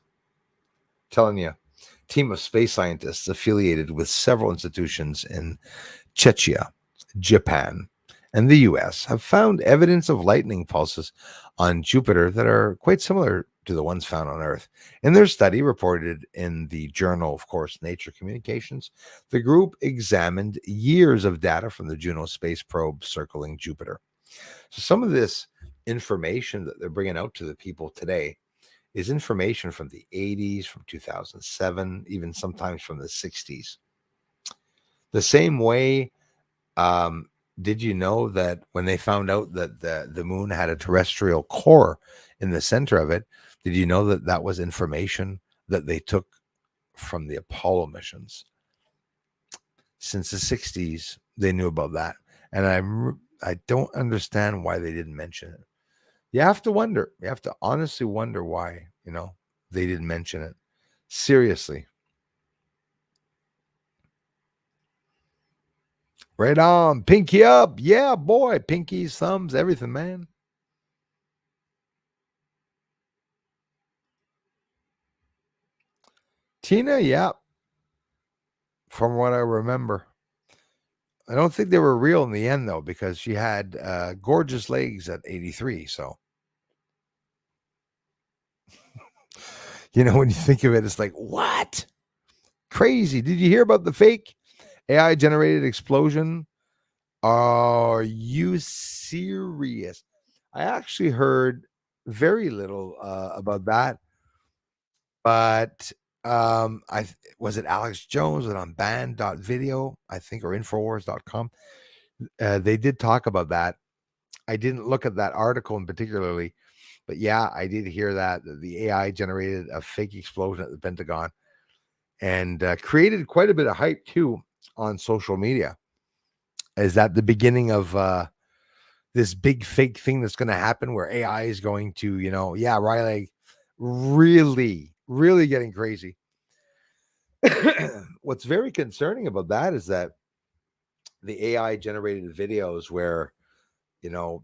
Telling you, team of space scientists affiliated with several institutions in Czechia, Japan, and the US have found evidence of lightning pulses on Jupiter that are quite similar to the ones found on Earth. In their study, reported in the journal, of course, Nature Communications, the group examined years of data from the Juno space probe circling Jupiter. So some of this information that they're bringing out to the people today is information from the 80s, from 2007, even sometimes from the 60s. The same way, did you know that when they found out that the moon had a terrestrial core in the center of it, did you know that that was information that they took from the Apollo missions? Since the 60s, they knew about that. And I don't understand why they didn't mention it. You have to wonder. You have to honestly wonder why, they didn't mention it. Seriously. Right on. Pinky up. Yeah, boy. Pinkies, thumbs, everything, man. Tina, yeah. From what I remember. I don't think they were real in the end, though, because she had gorgeous legs at 83. So, when you think of it, it's like, what? Crazy. Did you hear about the fake AI generated explosion? Are you serious? I actually heard very little about that, but was it Alex Jones? Was it on band.video, I think, or infowars.com? They did talk about that. I didn't look at that article in particularly, but yeah, I did hear that the AI generated a fake explosion at the Pentagon and created quite a bit of hype too on social media. Is that the beginning of this big fake thing that's going to happen where AI is going to, yeah, Riley, really, really getting crazy. What's very concerning about that is that the AI generated videos where,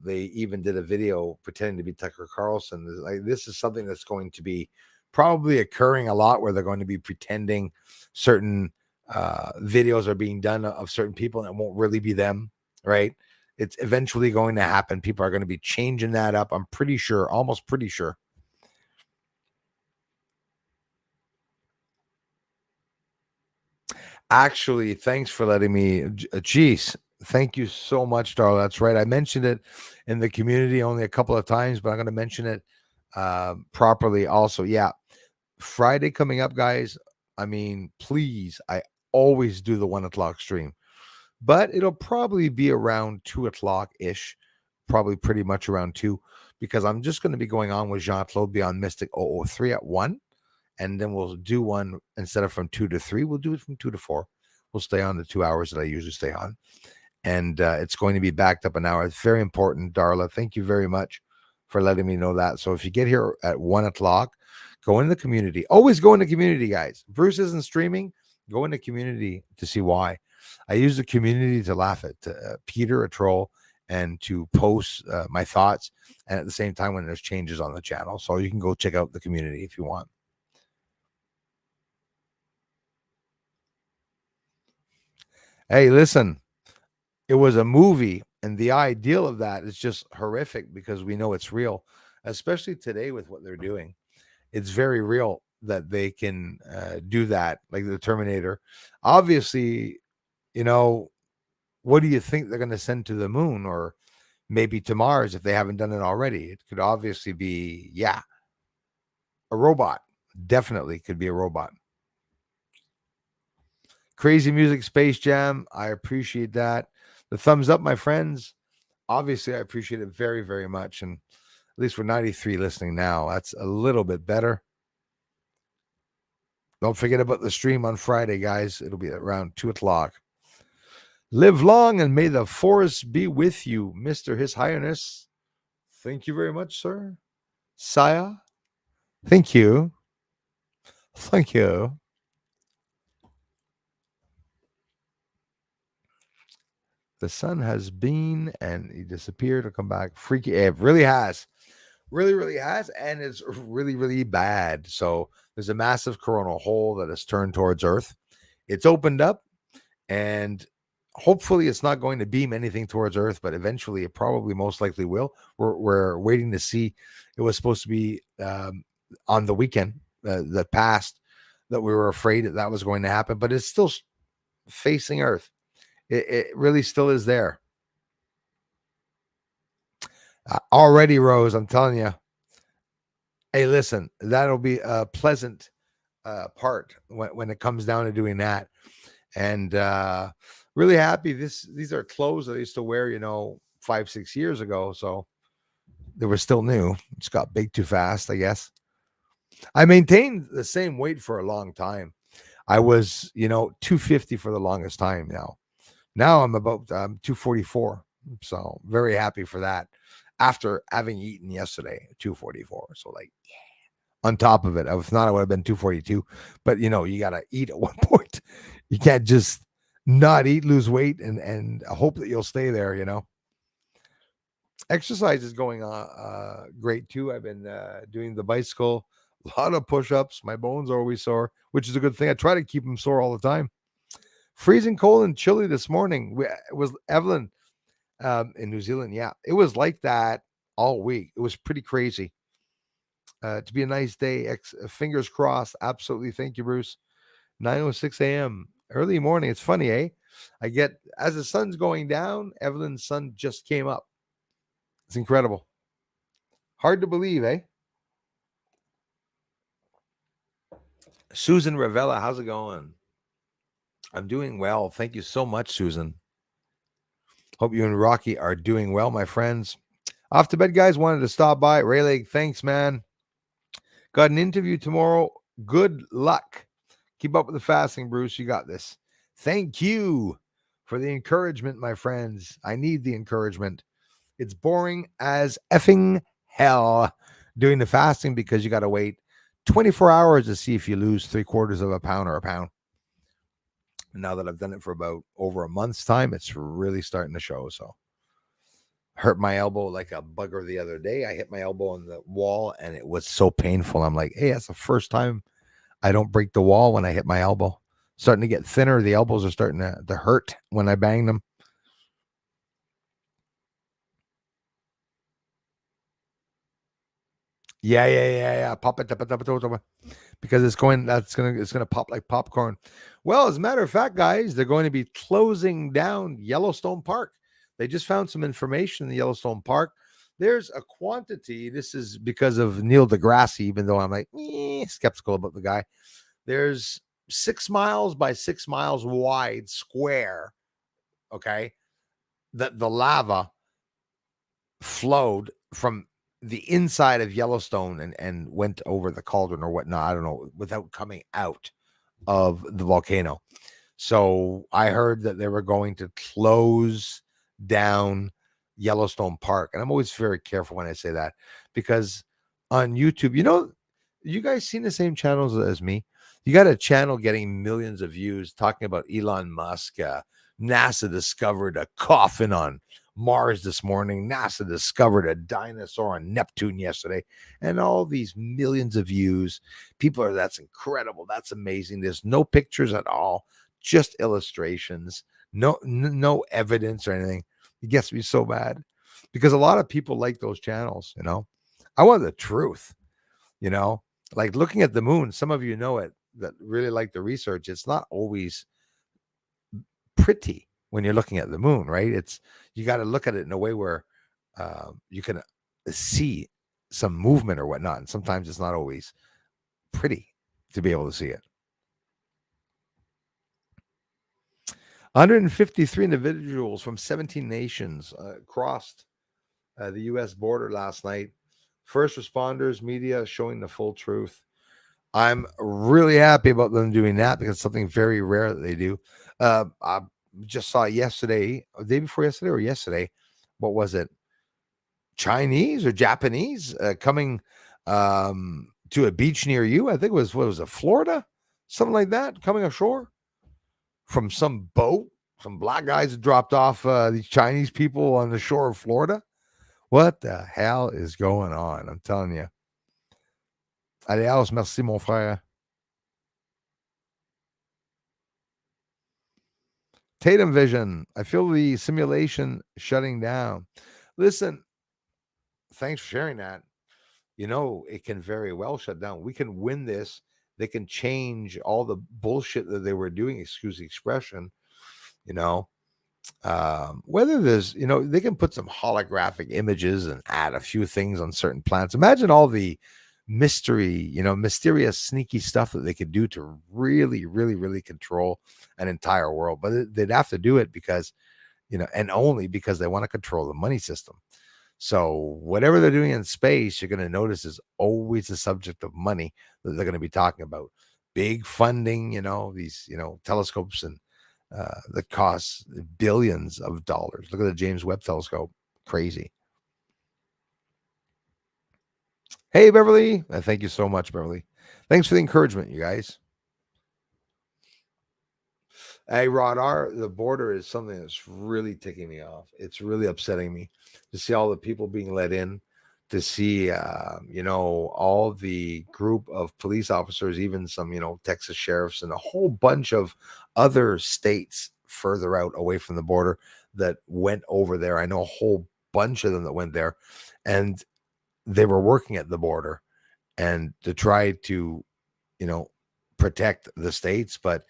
they even did a video pretending to be Tucker Carlson. Like, this is something that's going to be probably occurring a lot where they're going to be pretending certain videos are being done of certain people and it won't really be them, right? It's eventually going to happen. People are going to be changing that up. I'm pretty sure, almost pretty sure. Actually, thanks for letting me. Geez, thank you so much, Darla. That's right. I mentioned it in the community only a couple of times, but I'm going to mention it properly also. Yeah. Friday coming up, guys. I mean, please, I always do the 1 o'clock stream, but it'll probably be around 2 o'clock ish, probably pretty much around 2, because I'm just going to be going on with Jean Claude Beyond Mystic 003 at 1. And then we'll do one instead of from 2 to 3, we'll do it from 2 to 4. We'll stay on the 2 hours that I usually stay on. And it's going to be backed up an hour. It's very important, Darla. Thank you very much for letting me know that. So if you get here at 1 o'clock, go in the community. Always go in the community, guys. Bruce isn't streaming. Go in the community to see why. I use the community to laugh at Peter, a troll, and to post my thoughts. And at the same time, when there's changes on the channel. So you can go check out the community if you want. Hey, listen, it was a movie, and the ideal of that is just horrific because we know it's real, especially today with what they're doing. it's very real that they can do that, like the Terminator. Obviously, you know, what do you think they're going to send to the moon or maybe to Mars if they haven't done it already? It could obviously be, yeah, a robot. Definitely could be a robot. Crazy Music Space Jam. I appreciate that. The thumbs up, my friends. Obviously, I appreciate it very, very much. And at least we're 93 listening now. That's a little bit better. Don't forget about the stream on Friday, guys. It'll be around 2 o'clock. Live long and may the force be with you, Mr. His Highness. Thank you very much, sir. Saya, thank you. Thank you. The sun has been and he disappeared or come back. Freaky. It really has. Really, really has. And it's really, really bad. So there's a massive coronal hole that has turned towards Earth. It's opened up and hopefully it's not going to beam anything towards Earth, but eventually it probably most likely will. We're waiting to see. It was supposed to be on the weekend that passed that we were afraid that was going to happen, but it's still facing Earth. It really still is there. Already, Rose, I'm telling you. Hey, listen, that'll be a pleasant part when it comes down to doing that. And really happy. These are clothes that I used to wear, 5-6 years ago. So they were still new. Just got big too fast, I guess. I maintained the same weight for a long time. I was, 250 for the longest time now. Now I'm about 244. So very happy for that. After having eaten yesterday, 244. So like, yeah. On top of it, if not, I would have been 242. But you gotta eat at one point. You can't just not eat, lose weight, and hope that you'll stay there. Exercise is going on great too. I've been doing the bicycle, a lot of push-ups. My bones are always sore, which is a good thing. I try to keep them sore all the time. Freezing cold and chilly this morning. It was Evelyn in New Zealand. Yeah, it was like that all week. It was pretty crazy. To be a nice day. Fingers crossed. Absolutely. Thank you, Bruce. 9:06 a.m. Early morning. It's funny, eh? I get as the sun's going down, Evelyn's sun just came up. It's incredible. Hard to believe, eh? Susan Ravella, how's it going? I'm doing well. Thank you so much, Susan. Hope you and Rocky are doing well, my friends. Off to bed, guys. Wanted to stop by. Rayleigh, thanks, man. Got an interview tomorrow. Good luck. Keep up with the fasting, Bruce. You got this. Thank you for the encouragement, my friends. I need the encouragement. It's boring as effing hell doing the fasting because you got to wait 24 hours to see if you lose 3/4 of a pound or a pound. Now that I've done it for about over a month's time, it's really starting to show. So hurt my elbow like a bugger the other day. I hit my elbow on the wall and it was so painful. I'm like, hey, that's the first time I don't break the wall when I hit my elbow. Starting to get thinner. The elbows are starting to hurt when I bang them. Yeah. Pop it, because it's gonna pop like popcorn. Well, as a matter of fact, guys, they're going to be closing down Yellowstone Park. They just found some information in the Yellowstone Park. There's a quantity. This is because of Neil deGrasse, even though I'm like skeptical about the guy. There's 6 miles by 6 miles wide square. Okay, that the lava flowed from the inside of Yellowstone and went over the cauldron or whatnot. I don't know, without coming out of the volcano. So I heard that they were going to close down Yellowstone Park. And I'm always very careful when I say that because on YouTube, you guys seen the same channels as me. You got a channel getting millions of views talking about Elon Musk. NASA discovered a coffin on Mars this morning. NASA discovered a dinosaur on Neptune yesterday, and all these millions of views. People are, that's incredible. That's amazing. There's no pictures at all, just illustrations, no evidence or anything. It gets me so bad because a lot of people like those channels. I want the truth. Like looking at the moon, some of you know it that really like the research. It's not always pretty when you're looking at the moon, right? You got to look at it in a way where you can see some movement or whatnot. And sometimes it's not always pretty to be able to see it. 153 individuals from 17 nations crossed the U.S. border last night. First responders, media showing the full truth. I'm really happy about them doing that because it's something very rare that they do. I just saw yesterday, the day before yesterday or yesterday, what was it? Chinese or Japanese coming to a beach near you. I think it was, what was it, Florida? Something like that, coming ashore from some boat. Some black guys had dropped off these Chinese people on the shore of Florida. What the hell is going on? I'm telling you. Adios, merci, mon frère. Tatum vision. I feel the simulation shutting down. Listen, thanks for sharing that. It can very well shut down. We can win this. They can change all the bullshit that they were doing, excuse the expression, you know. Whether there's, they can put some holographic images and add a few things on certain planets. Imagine all the mystery, mysterious, sneaky stuff that they could do to really, really, really control an entire world. But they'd have to do it because, and only because they want to control the money system. So whatever they're doing in space, you're going to notice is always the subject of money that they're going to be talking about. Big funding, these, telescopes and that costs billions of dollars. Look at the James Webb telescope. Crazy. Hey, Beverly. Thank you so much, Beverly. Thanks for the encouragement, you guys. Hey, Rod, the border is something that's really ticking me off. It's really upsetting me to see all the people being let in, to see, all the group of police officers, even some, Texas sheriffs and a whole bunch of other states further out away from the border that went over there. I know a whole bunch of them that went there, and they were working at the border and to try to, protect the states, but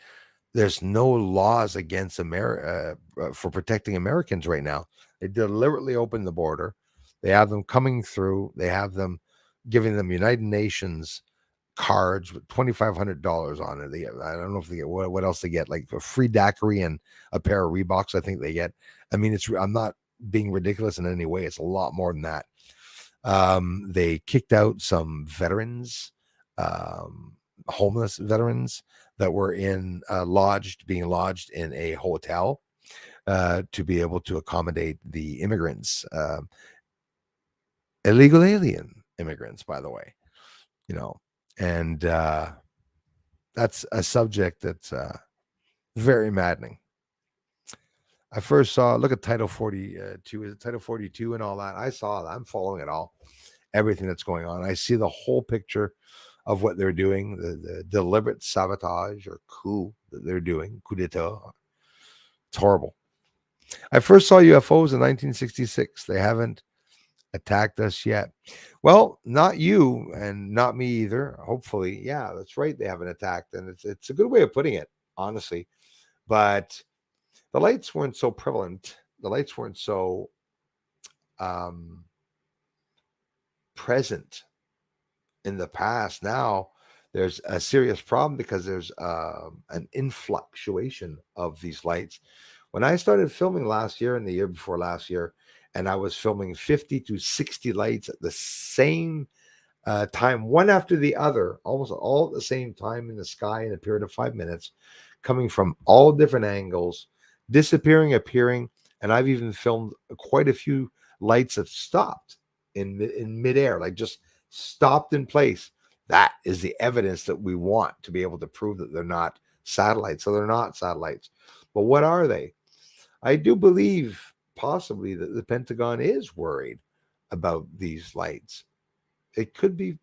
there's no laws against America for protecting Americans right now. They deliberately opened the border. They have them coming through. They have them giving them United Nations cards with $2,500 on it. I don't know if they get what else they get, like a free daiquiri and a pair of Reeboks. I think they get. I mean, I'm not being ridiculous in any way. It's a lot more than that. They kicked out some veterans, homeless veterans that were being lodged in a hotel to be able to accommodate the immigrants, illegal alien immigrants, by the way, and that's a subject that's very maddening. I first saw, look at Title 42, is it Title 42 and all that? I saw that. I'm following it all, everything that's going on. I see the whole picture of what they're doing, the deliberate sabotage or coup that they're doing, coup d'etat. It's horrible. I first saw UFOs in 1966. They haven't attacked us yet. Well, not you and not me either. Hopefully, yeah, that's right. They haven't attacked, and it's a good way of putting it, honestly. But the lights weren't so prevalent. The lights weren't so present in the past. Now there's a serious problem because there's an influctuation of these lights. When I started filming last year and the year before last year, and I was filming 50 to 60 lights at the same time, one after the other, almost all at the same time in the sky in a period of 5 minutes, coming from all different angles, disappearing, appearing, and I've even filmed quite a few lights that stopped in midair, like just stopped in place. That is the evidence that we want to be able to prove that they're not satellites. So they're not satellites. But what are they? I do believe possibly that the Pentagon is worried about these lights. It could be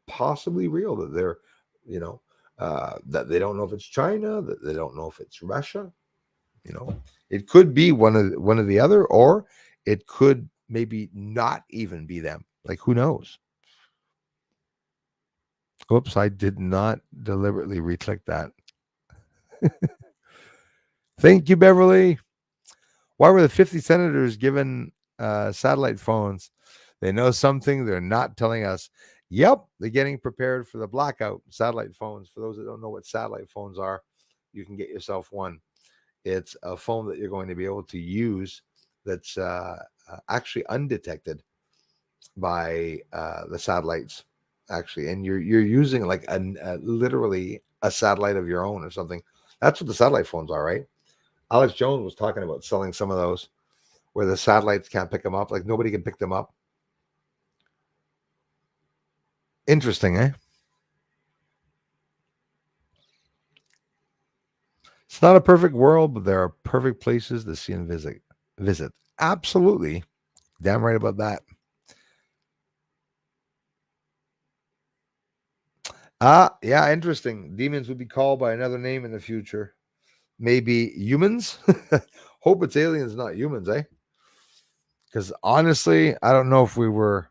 possibly real that they're, that they don't know if it's China, that they don't know if it's Russia. It could be one of the other, or it could maybe not even be them. Like, who knows? Oops, I did not deliberately re-click that. Thank you, Beverly. Why were the 50 senators given satellite phones? They know something they're not telling us. Yep, they're getting prepared for the blackout. Satellite phones. For those that don't know what satellite phones are, you can get yourself one. It's a phone that you're going to be able to use that's actually undetected by the satellites, actually, and you're using like literally a satellite of your own or something. That's what the satellite phones are, right? Alex Jones was talking about selling some of those where the satellites can't pick them up, like nobody can pick them up. Interesting, eh? It's not a perfect world, but there are perfect places to see and visit. Absolutely. Damn right about that. Ah, yeah, interesting. Demons would be called by another name in the future. Maybe humans? Hope it's aliens, not humans, eh? Because honestly, I don't know if we were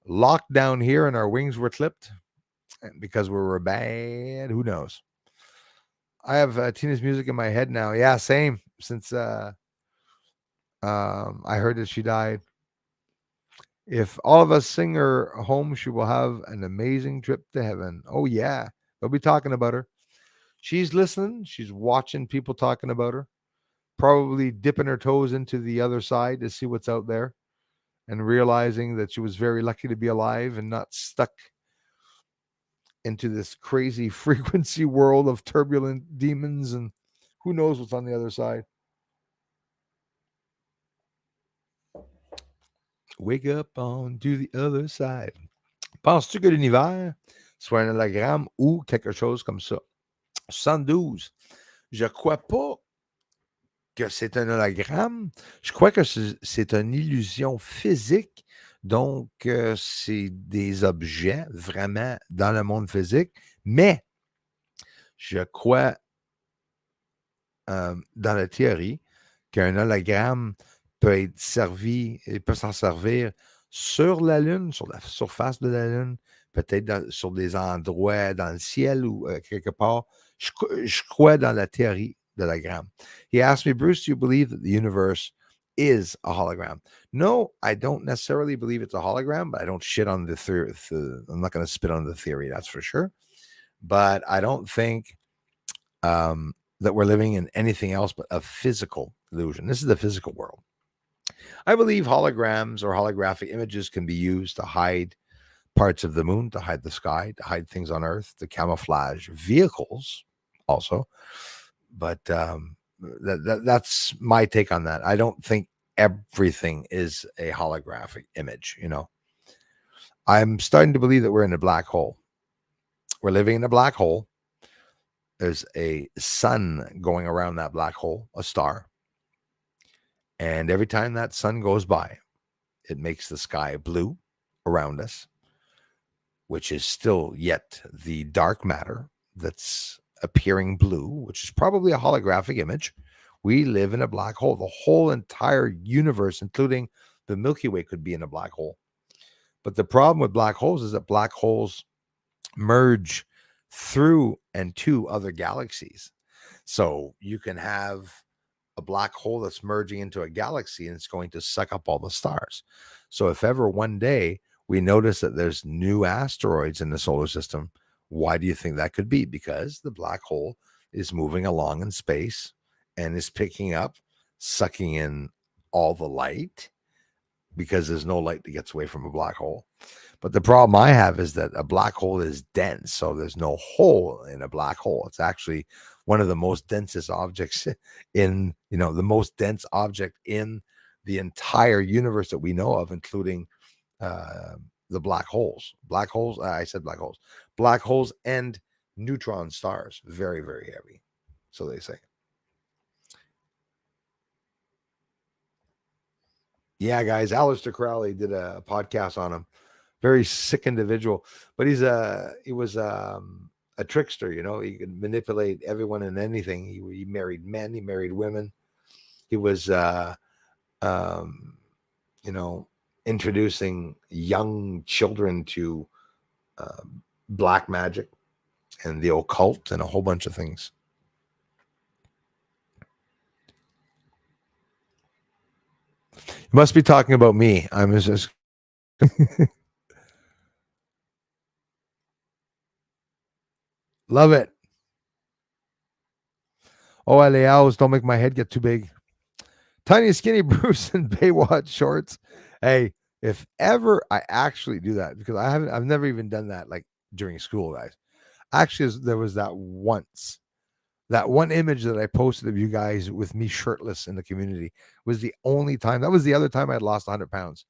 locked down here and our wings were clipped because we were bad. Who knows? I have Tina's music in my head now. Yeah, same. Since I heard that she died. If all of us sing her home, she will have an amazing trip to heaven. Oh yeah, they'll be talking about her. She's listening. She's watching people talking about her. Probably dipping her toes into the other side to see what's out there, and realizing that she was very lucky to be alive and not stuck into this crazy frequency world of turbulent demons and who knows what's on the other side. Wake up on to the other side. Penses-tu que l'univers soit un hologramme ou quelque chose comme ça? 72. Je crois pas que c'est un hologramme. Je crois que c'est une illusion physique. Donc, c'est des objets vraiment dans le monde physique. Mais je crois dans la théorie qu'un hologramme peut être servi, et peut s'en servir sur la Lune, sur la surface de la Lune, peut-être sur des endroits dans le ciel ou quelque part. Je crois dans la théorie de l'hologramme. He asked me, Bruce, do you believe that the universe is a hologram? No, I don't necessarily believe it's a hologram, but I don't shit on the theory. I'm not going to spit on the theory, that's for sure. But I don't think that we're living in anything else but a physical illusion. This is the physical world. I believe holograms or holographic images can be used to hide parts of the moon, to hide the sky, to hide things on Earth, to camouflage vehicles also. But that's my take on that. I don't think everything is a holographic image, you know. I'm starting to believe that we're in a black hole. We're living in a black hole. There's a sun going around that black hole, a star. And every time that sun goes by, it makes the sky blue around us, which is still yet the dark matter that's appearing blue, which is probably a holographic image. We live in a black hole. The whole entire universe, including the Milky Way, could be in a black hole. But the problem with black holes is that black holes merge through and to other galaxies. So you can have a black hole that's merging into a galaxy and it's going to suck up all the stars. So if ever one day we notice that there's new asteroids in the solar system, why do you think that could be? Because the black hole is moving along in space and is picking up, sucking in all the light because there's no light that gets away from a black hole. But the problem I have is that a black hole is dense, so there's no hole in a black hole. It's actually one of the most densest objects in, the most dense object in the entire universe that we know of, including the black holes. Black holes, I said black holes. Black holes and neutron stars, very, very heavy, so they say. Yeah, guys, Aleister Crowley did a podcast on him. Very sick individual, but he was a trickster. He could manipulate everyone and anything. He married men, he married women. He was um, you know introducing young children to uh, black magic and the occult and a whole bunch of things. You must be talking about me. I'm just love it. Oh, Aleaos, don't make my head get too big. Tiny skinny Bruce in Baywatch shorts. Hey, if ever I actually do that, because I've never even done that like during school, guys. Actually, there was that once. That one image that I posted of you guys with me shirtless in the community was the only time. That was the other time I had lost 100 pounds.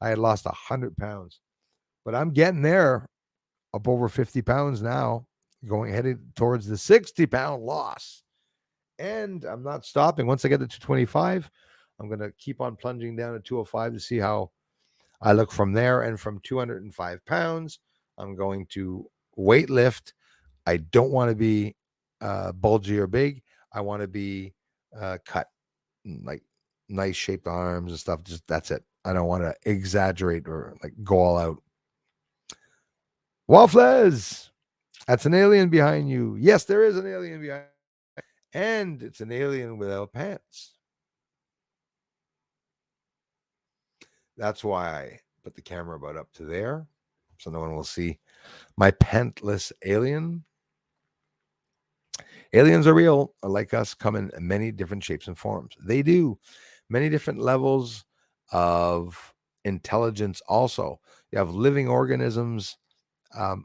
I had lost 100 pounds, but I'm getting there, up over 50 pounds now, going headed towards the 60-pound loss. And I'm not stopping. Once I get to 225, I'm going to keep on plunging down to 205 to see how I look from there. And from 205 pounds, I'm going to weight lift. I don't want to be bulgy or big. I want to be cut, like nice shaped arms and stuff. Just that's it. I don't want to exaggerate or like go all out. Waffles, that's an alien behind you. Yes, there is an alien behind you. And it's an alien without pants. That's why I put the camera about up to there so no one will see my pantless alien. Aliens are real, like us, come in many different shapes and forms. They do. Many different levels of intelligence also. You have living organisms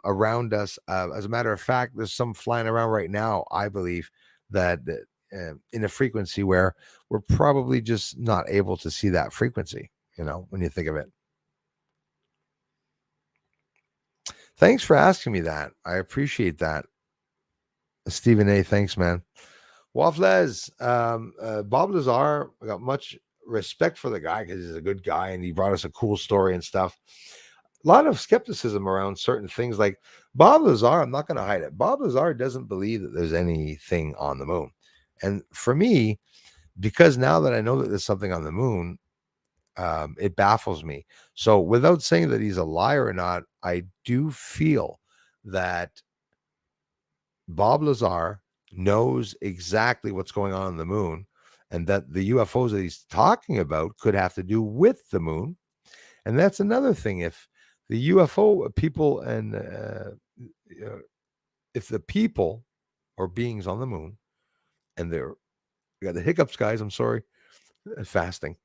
around us. As a matter of fact, there's some flying around right now, I believe, that in a frequency where we're probably just not able to see that frequency, when you think of it. Thanks for asking me that. I appreciate that. Stephen A., thanks, man. Waffles, Bob Lazar, I got much respect for the guy because he's a good guy and he brought us a cool story and stuff. A lot of skepticism around certain things. Like Bob Lazar, I'm not going to hide it. Bob Lazar doesn't believe that there's anything on the moon. And for me, because now that I know that there's something on the moon, it baffles me. So without saying that he's a liar or not, I do feel that Bob Lazar knows exactly what's going on the moon and that the UFOs that he's talking about could have to do with the moon. And that's another thing. If the UFO people and if the people or beings on the moon and they're you got the hiccups, guys, I'm sorry, fasting,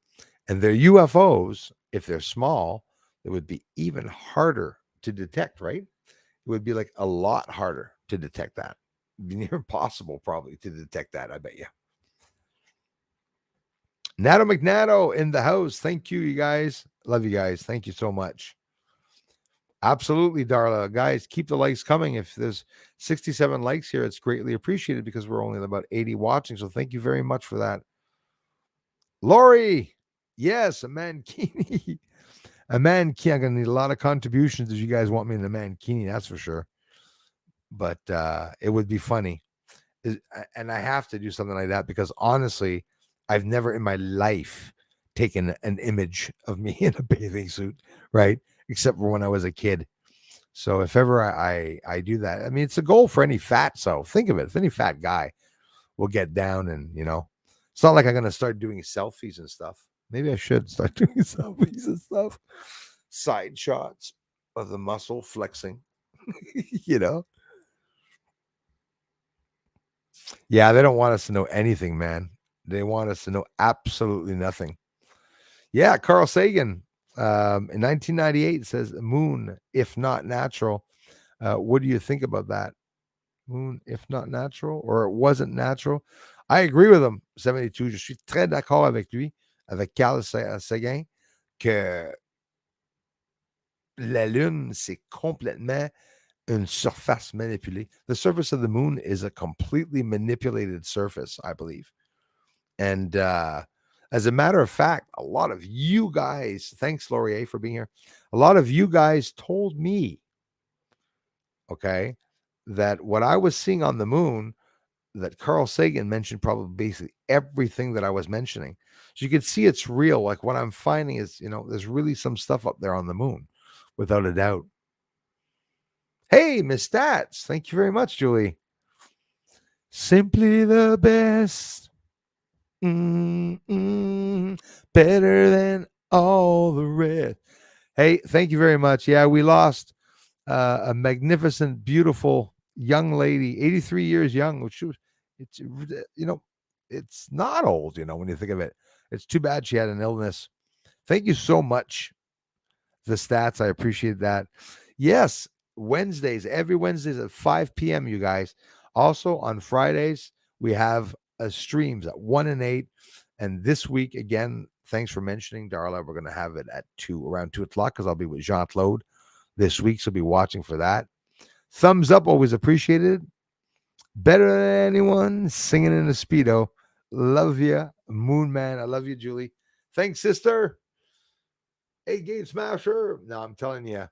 and they're UFOs, if they're small, it would be even harder to detect, right? It would be like a lot harder to detect that. It'd be near impossible probably to detect that, I bet you. Nato McNato in the house. Thank you, you guys. Love you guys. Thank you so much. Absolutely, Darla. Guys, keep the likes coming. If there's 67 likes here, it's greatly appreciated because we're only about 80 watching. So thank you very much for that. Lori, yes, a mankini. A mankini. I'm going to need a lot of contributions if you guys want me in the mankini, that's for sure. But it would be funny. And I have to do something like that because honestly, I've never in my life taken an image of me in a bathing suit, right? Except for when I was a kid. So if ever I do that, I mean, it's a goal for any fat. So think of it. If any fat guy will get down and, it's not like I'm going to start doing selfies and stuff. Maybe I should start doing selfies and stuff. Side shots of the muscle flexing, Yeah, they don't want us to know anything, man. They want us to know absolutely nothing. Yeah, Carl Sagan in 1998 says moon, if not natural. What do you think about that? Moon, if not natural, or it wasn't natural? I agree with him. 72. Je suis très d'accord avec lui, avec Carl Sagan, que la Lune, c'est complètement une surface manipulée. The surface of the moon is a completely manipulated surface, I believe. And as a matter of fact, a lot of you guys, thanks, Laurier, for being here. A lot of you guys told me, okay, that what I was seeing on the moon, that Carl Sagan mentioned probably basically everything that I was mentioning. So you can see it's real. Like what I'm finding is, there's really some stuff up there on the moon, without a doubt. Hey, Miss Stats. Thank you very much, Julie. Simply the best. Better than all the rest. Hey, thank you very much. Yeah, we lost a magnificent, beautiful young lady, 83 years young, which was, it's, it's not old, when you think of it. It's too bad she had an illness. Thank you so much. The stats, I appreciate that. Yes, Wednesdays, every Wednesdays at 5 p.m., you guys. Also on Fridays, we have streams at 1 and 8. And this week, again, thanks for mentioning, Darla. We're going to have it at around 2 o'clock, because I'll be with Jean Claude this week. So be watching for that. Thumbs up, always appreciated. Better than anyone, singing in a Speedo. Love you, Moon Man. I love you, Julie. Thanks, sister. Hey, Game Smasher. No, I'm telling you,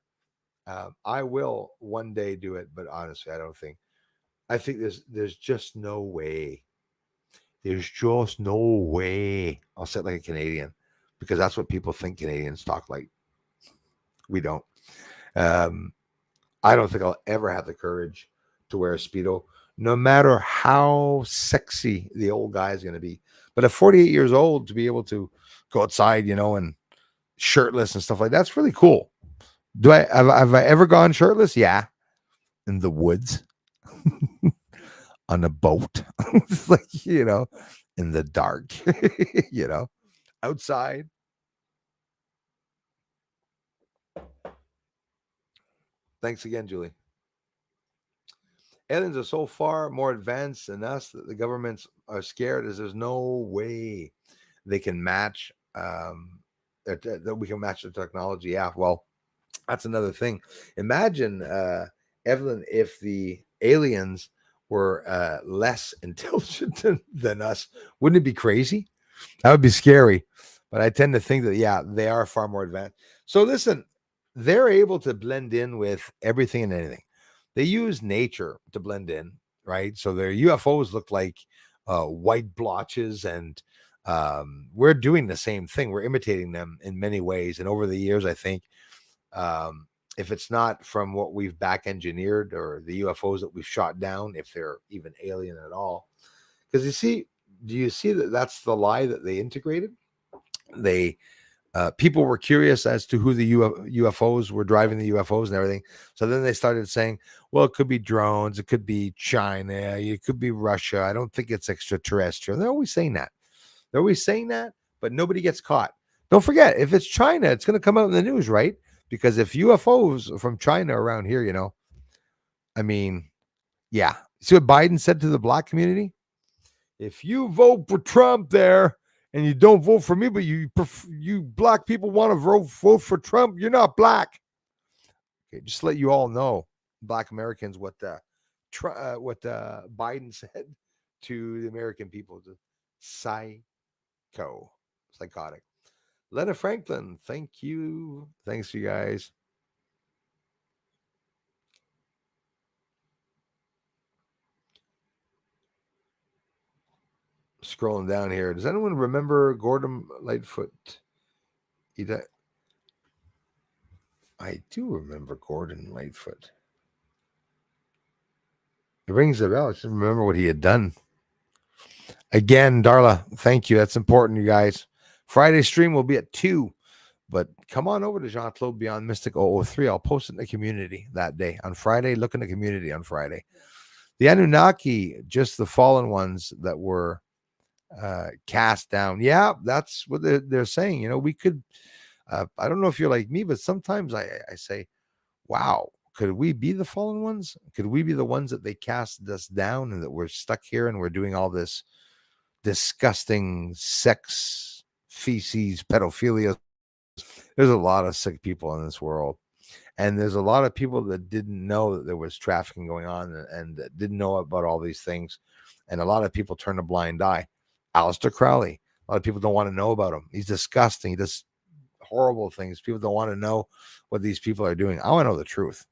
I will one day do it, but honestly, I think there's just no way. There's just no way. I'll say it like a Canadian, because that's what people think Canadians talk like. We don't. Um, I don't think I'll ever have the courage to wear a Speedo, no matter how sexy the old guy is going to be. But at 48 years old, to be able to go outside, and shirtless and stuff like that's really cool. Have I ever gone shirtless? Yeah, in the woods, on a boat, like in the dark, outside. Thanks again, Julie. Aliens are so far more advanced than us that the governments are scared, as there's no way they can match that we can match the technology. Yeah, well, that's another thing. Imagine, Evelyn, if the aliens were less intelligent than us. Wouldn't it be crazy? That would be scary. But I tend to think that, yeah, they are far more advanced. So listen, they're able to blend in with everything and anything. They use nature to blend in, right? So their UFOs look like white blotches, and we're doing the same thing. We're imitating them in many ways. And over the years, I think, if it's not from what we've back engineered or the UFOs that we've shot down, if they're even alien at all, because do you see that that's the lie that they integrated? They People were curious as to who the UFOs were driving the UFOs and everything. So then they started saying, well, it could be drones, it could be China, it could be Russia. I don't think it's extraterrestrial. They're always saying that. They're always saying that, but nobody gets caught. Don't forget, if it's China, it's going to come out in the news, right? Because if UFOs from China around here, I mean, yeah. See what Biden said to the black community? If you vote for Trump there and you don't vote for me, but you black people want to vote for Trump, you're not black. Okay, just to let you all know, black Americans, what Biden said to the American people. Psychotic. Lena Franklin, thank you. Thanks, you guys. Scrolling down here. Does anyone remember Gordon Lightfoot? I do remember Gordon Lightfoot. It rings a bell. I just remember what he had done. Again, Darla, thank you. That's important, you guys. Friday stream will be at 2, but come on over to Jean Claude Beyond Mystic 003. I'll post it in the community that day. On Friday, look in the community on Friday. The Anunnaki, just the fallen ones that were cast down. Yeah, that's what they're saying. We could, I don't know if you're like me, but sometimes I say, wow, could we be the fallen ones? Could we be the ones that they cast us down and that we're stuck here and we're doing all this disgusting sex, feces, pedophilia? There's a lot of sick people in this world. And there's a lot of people that didn't know that there was trafficking going on and that didn't know about all these things. And a lot of people turn a blind eye. Aleister Crowley, a lot of people don't want to know about him. He's disgusting. He does horrible things. People don't want to know what these people are doing. I want to know the truth.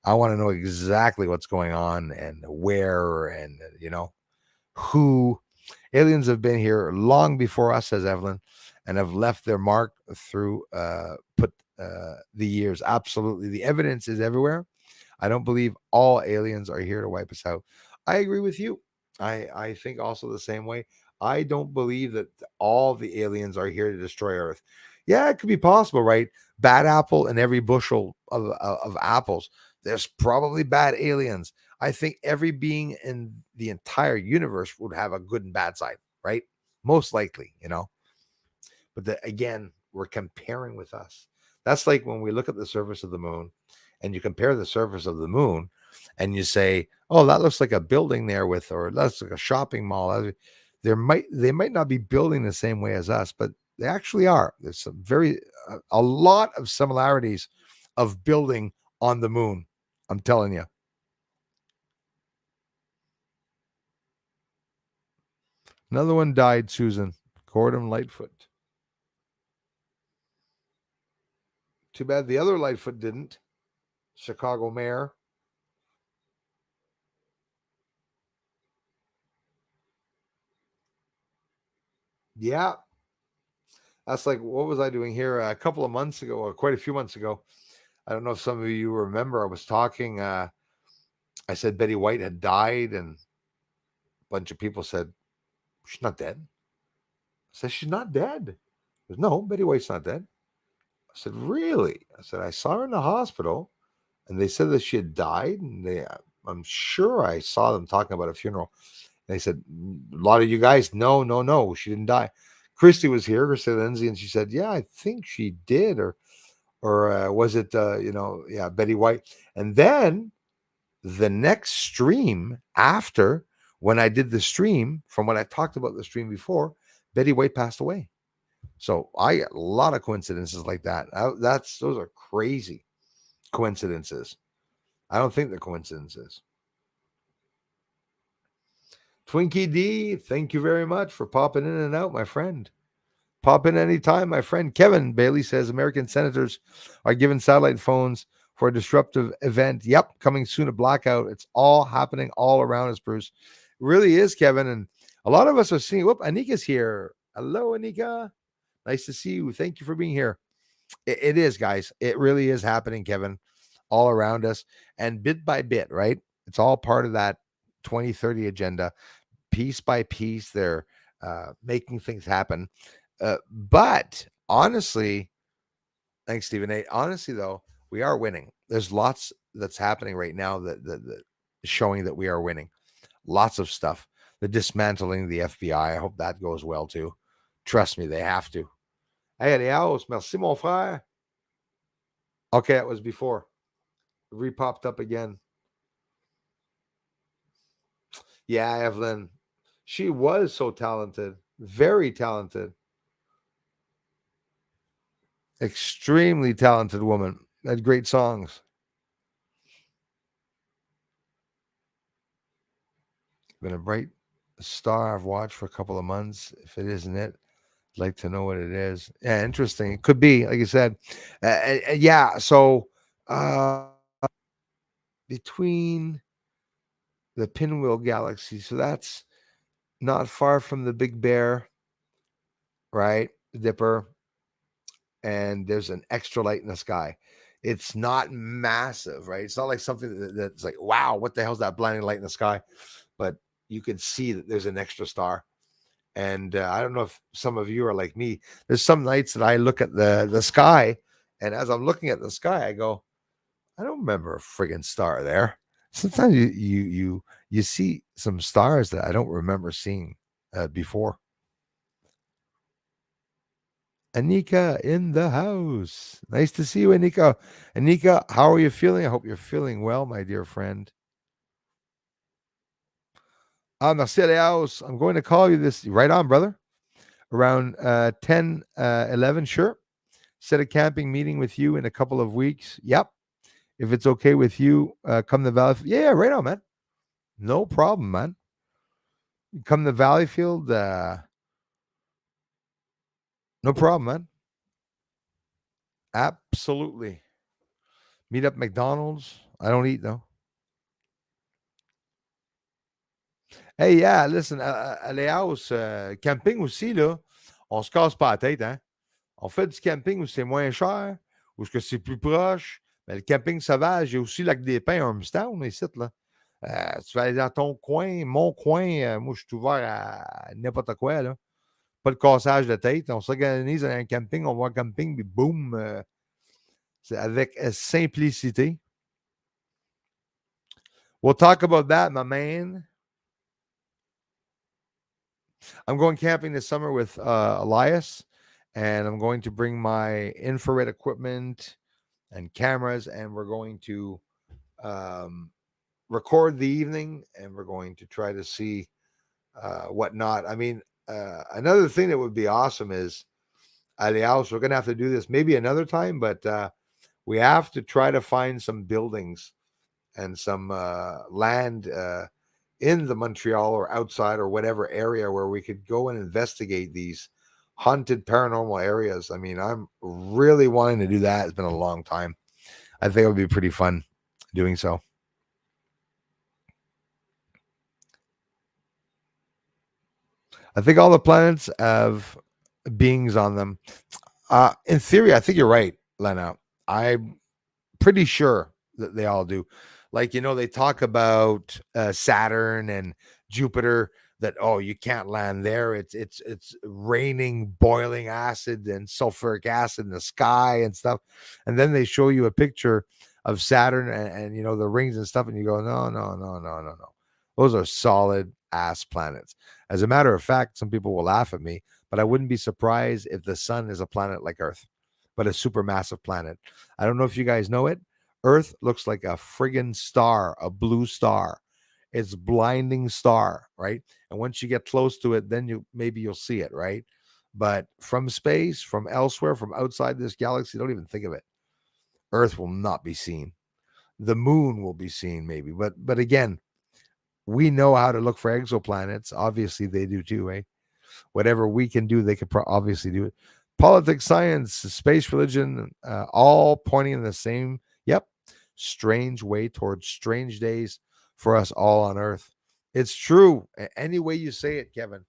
I want to know exactly what's going on and where and, who. Aliens have been here long before us, says Evelyn, and have left their mark through the years. Absolutely. The evidence is everywhere. I don't believe all aliens are here to wipe us out. I agree with you. I think also the same way. I don't believe that all the aliens are here to destroy Earth. Yeah, it could be possible, right? Bad apple in every bushel of apples. There's probably bad aliens. I think every being in the entire universe would have a good and bad side, right? Most likely, But again, we're comparing with us. That's like when we look at the surface of the moon and you compare the surface of the moon and you say, oh, that looks like a building there with, or that's like a shopping mall. They might not be building the same way as us, but they actually are. There's a lot of similarities of building on the moon. I'm telling you. Another one died, Susan. Gordon Lightfoot. Too bad the other Lightfoot didn't. Chicago mayor. Yeah. That's like, what was I doing here a couple of months ago, or quite a few months ago? I don't know if some of you remember. I was talking. I said Betty White had died, and a bunch of people said, she's not dead. I said, she's not dead. Goes, no, Betty White's not dead. I said, really? I said, I saw her in the hospital, and they said that she had died, and I'm sure I saw them talking about a funeral. And they said, a lot of you guys, no, no, no, she didn't die. Christy was here, Christy Lindsay, and she said, yeah, I think she did, or was it, yeah, Betty White. And then the next stream after, when I did the stream, from what I talked about the stream before, Betty White passed away. So I get a lot of coincidences like that. Those are crazy coincidences. I don't think they're coincidences. Twinkie D, thank you very much for popping in and out, my friend. Pop in anytime, my friend. Kevin Bailey says American senators are given satellite phones for a disruptive event. Yep, coming soon, a blackout. It's all happening all around us, Bruce. It really is, Kevin. And a lot of us are seeing, whoop, Anika's here. Hello, Anika. Nice to see you. Thank you for being here. It is, guys. It really is happening, Kevin, all around us. And bit by bit, right? It's all part of that 2030 agenda. Piece by piece, they're making things happen. But honestly, thanks, Stephen A. Honestly, though, we are winning. There's lots that's happening right now that showing that we are winning. Lots of stuff. The dismantling of the FBI. I hope that goes well too. Trust me, they have to. Hey, adios. Merci, mon frère. Okay, that was before. Repopped up again. Yeah, Evelyn. She was so talented. Very talented. Extremely talented woman. Had great songs. Been a bright star I've watched for a couple of months. If it isn't it, I'd like to know what it is. Yeah, interesting. It could be, like you said. Yeah. So between the Pinwheel Galaxy, so that's not far from the Big Bear, right? The Dipper, and there's an extra light in the sky. It's not massive, right? It's not like something that's like, wow, what the hell's that blinding light in the sky? But you can see that there's an extra star. And I don't know if some of you are like me. There's some nights that I look at the sky, and as I'm looking at the sky, I go, I don't remember a friggin' star there. Sometimes you see some stars that I don't remember seeing before. Anika in the house. Nice to see you, Anika. Anika, how are you feeling? I hope you're feeling well, my dear friend. Merci, Aleos. I'm going to call you this right on, brother. Around 10, 11, sure. Set a camping meeting with you in a couple of weeks. Yep. If it's okay with you, come to Valley. Yeah, right on, man. No problem, man. Come to Valleyfield. No problem, man. Absolutely. Meet up McDonald's. I don't eat though. Hey, yeah, listen, à Léaus, camping aussi, là, on se casse pas la tête, hein. On fait du camping où c'est moins cher, où est-ce que c'est plus proche, Mais le camping sauvage, il y a aussi Lac des Pins, Ormstown, ici, là. Tu vas aller dans ton coin, mon coin, moi, je suis ouvert à n'importe quoi, là. Pas de cassage de tête. On s'organise à un camping, on va un camping, puis boum, c'est avec simplicité. We'll talk about that, my man. I'm going camping this summer with Elias, and I'm going to bring my infrared equipment and cameras, and we're going to um, record the evening, and we're going to try to see whatnot. I mean, another thing that would be awesome is, Aliaus, we're going to have to do this maybe another time, but we have to try to find some buildings and some land in the Montreal or outside or whatever area where we could go and investigate these haunted paranormal areas. I mean, I'm really wanting to do that. It's been a long time. I think it would be pretty fun doing so. I think all the planets have beings on them. In theory, I think you're right, Lena. I'm pretty sure that they all do. Like, they talk about Saturn and Jupiter, that, oh, you can't land there. It's raining boiling acid and sulfuric acid in the sky and stuff. And then they show you a picture of Saturn and the rings and stuff, and you go, no, no, no, no, no, no. Those are solid ass planets. As a matter of fact, some people will laugh at me, but I wouldn't be surprised if the sun is a planet like Earth, but a supermassive planet. I don't know if you guys know it. Earth looks like a friggin' star, a blue star. It's blinding star, right? And once you get close to it, then you'll see it, right? But from space, from elsewhere, from outside this galaxy, don't even think of it. Earth will not be seen. The moon will be seen, maybe. But again, we know how to look for exoplanets. Obviously, they do too, eh? Whatever we can do, they could obviously do it. Politics, science, space, religion, all pointing in the same, strange way towards strange days for us all on Earth. It's true. Any way you say it, Kevin,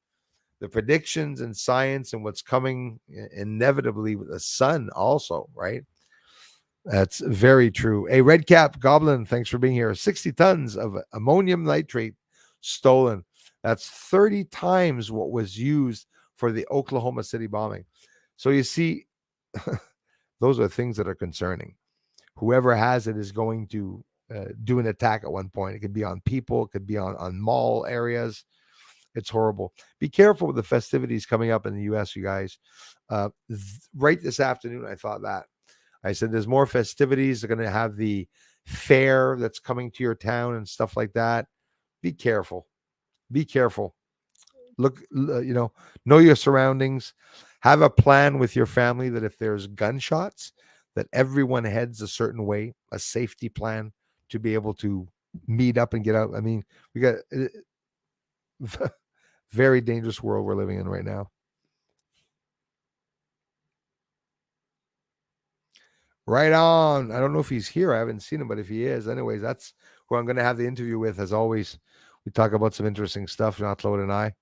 the predictions and science and what's coming inevitably with the sun also, right? That's very true. A red cap goblin, thanks for being here. 60 tons of ammonium nitrate stolen. That's 30 times what was used for the Oklahoma City bombing. So you see, those are things that are concerning. Whoever has it is going to do an attack at one point. It could be on people, it could be on mall areas. It's horrible. Be careful with the festivities coming up in the U.S., you guys. Right this afternoon, I thought that. I said, there's more festivities. They're going to have the fair that's coming to your town and stuff like that. Be careful. Be careful. Look, know your surroundings. Have a plan with your family that if there's gunshots, that everyone heads a certain way, a safety plan to be able to meet up and get out. I mean, we got a very dangerous world we're living in right now. Right on. I don't know if he's here. I haven't seen him, but if he is, anyways, that's who I'm going to have the interview with. As always, we talk about some interesting stuff, Jean-Claude and I.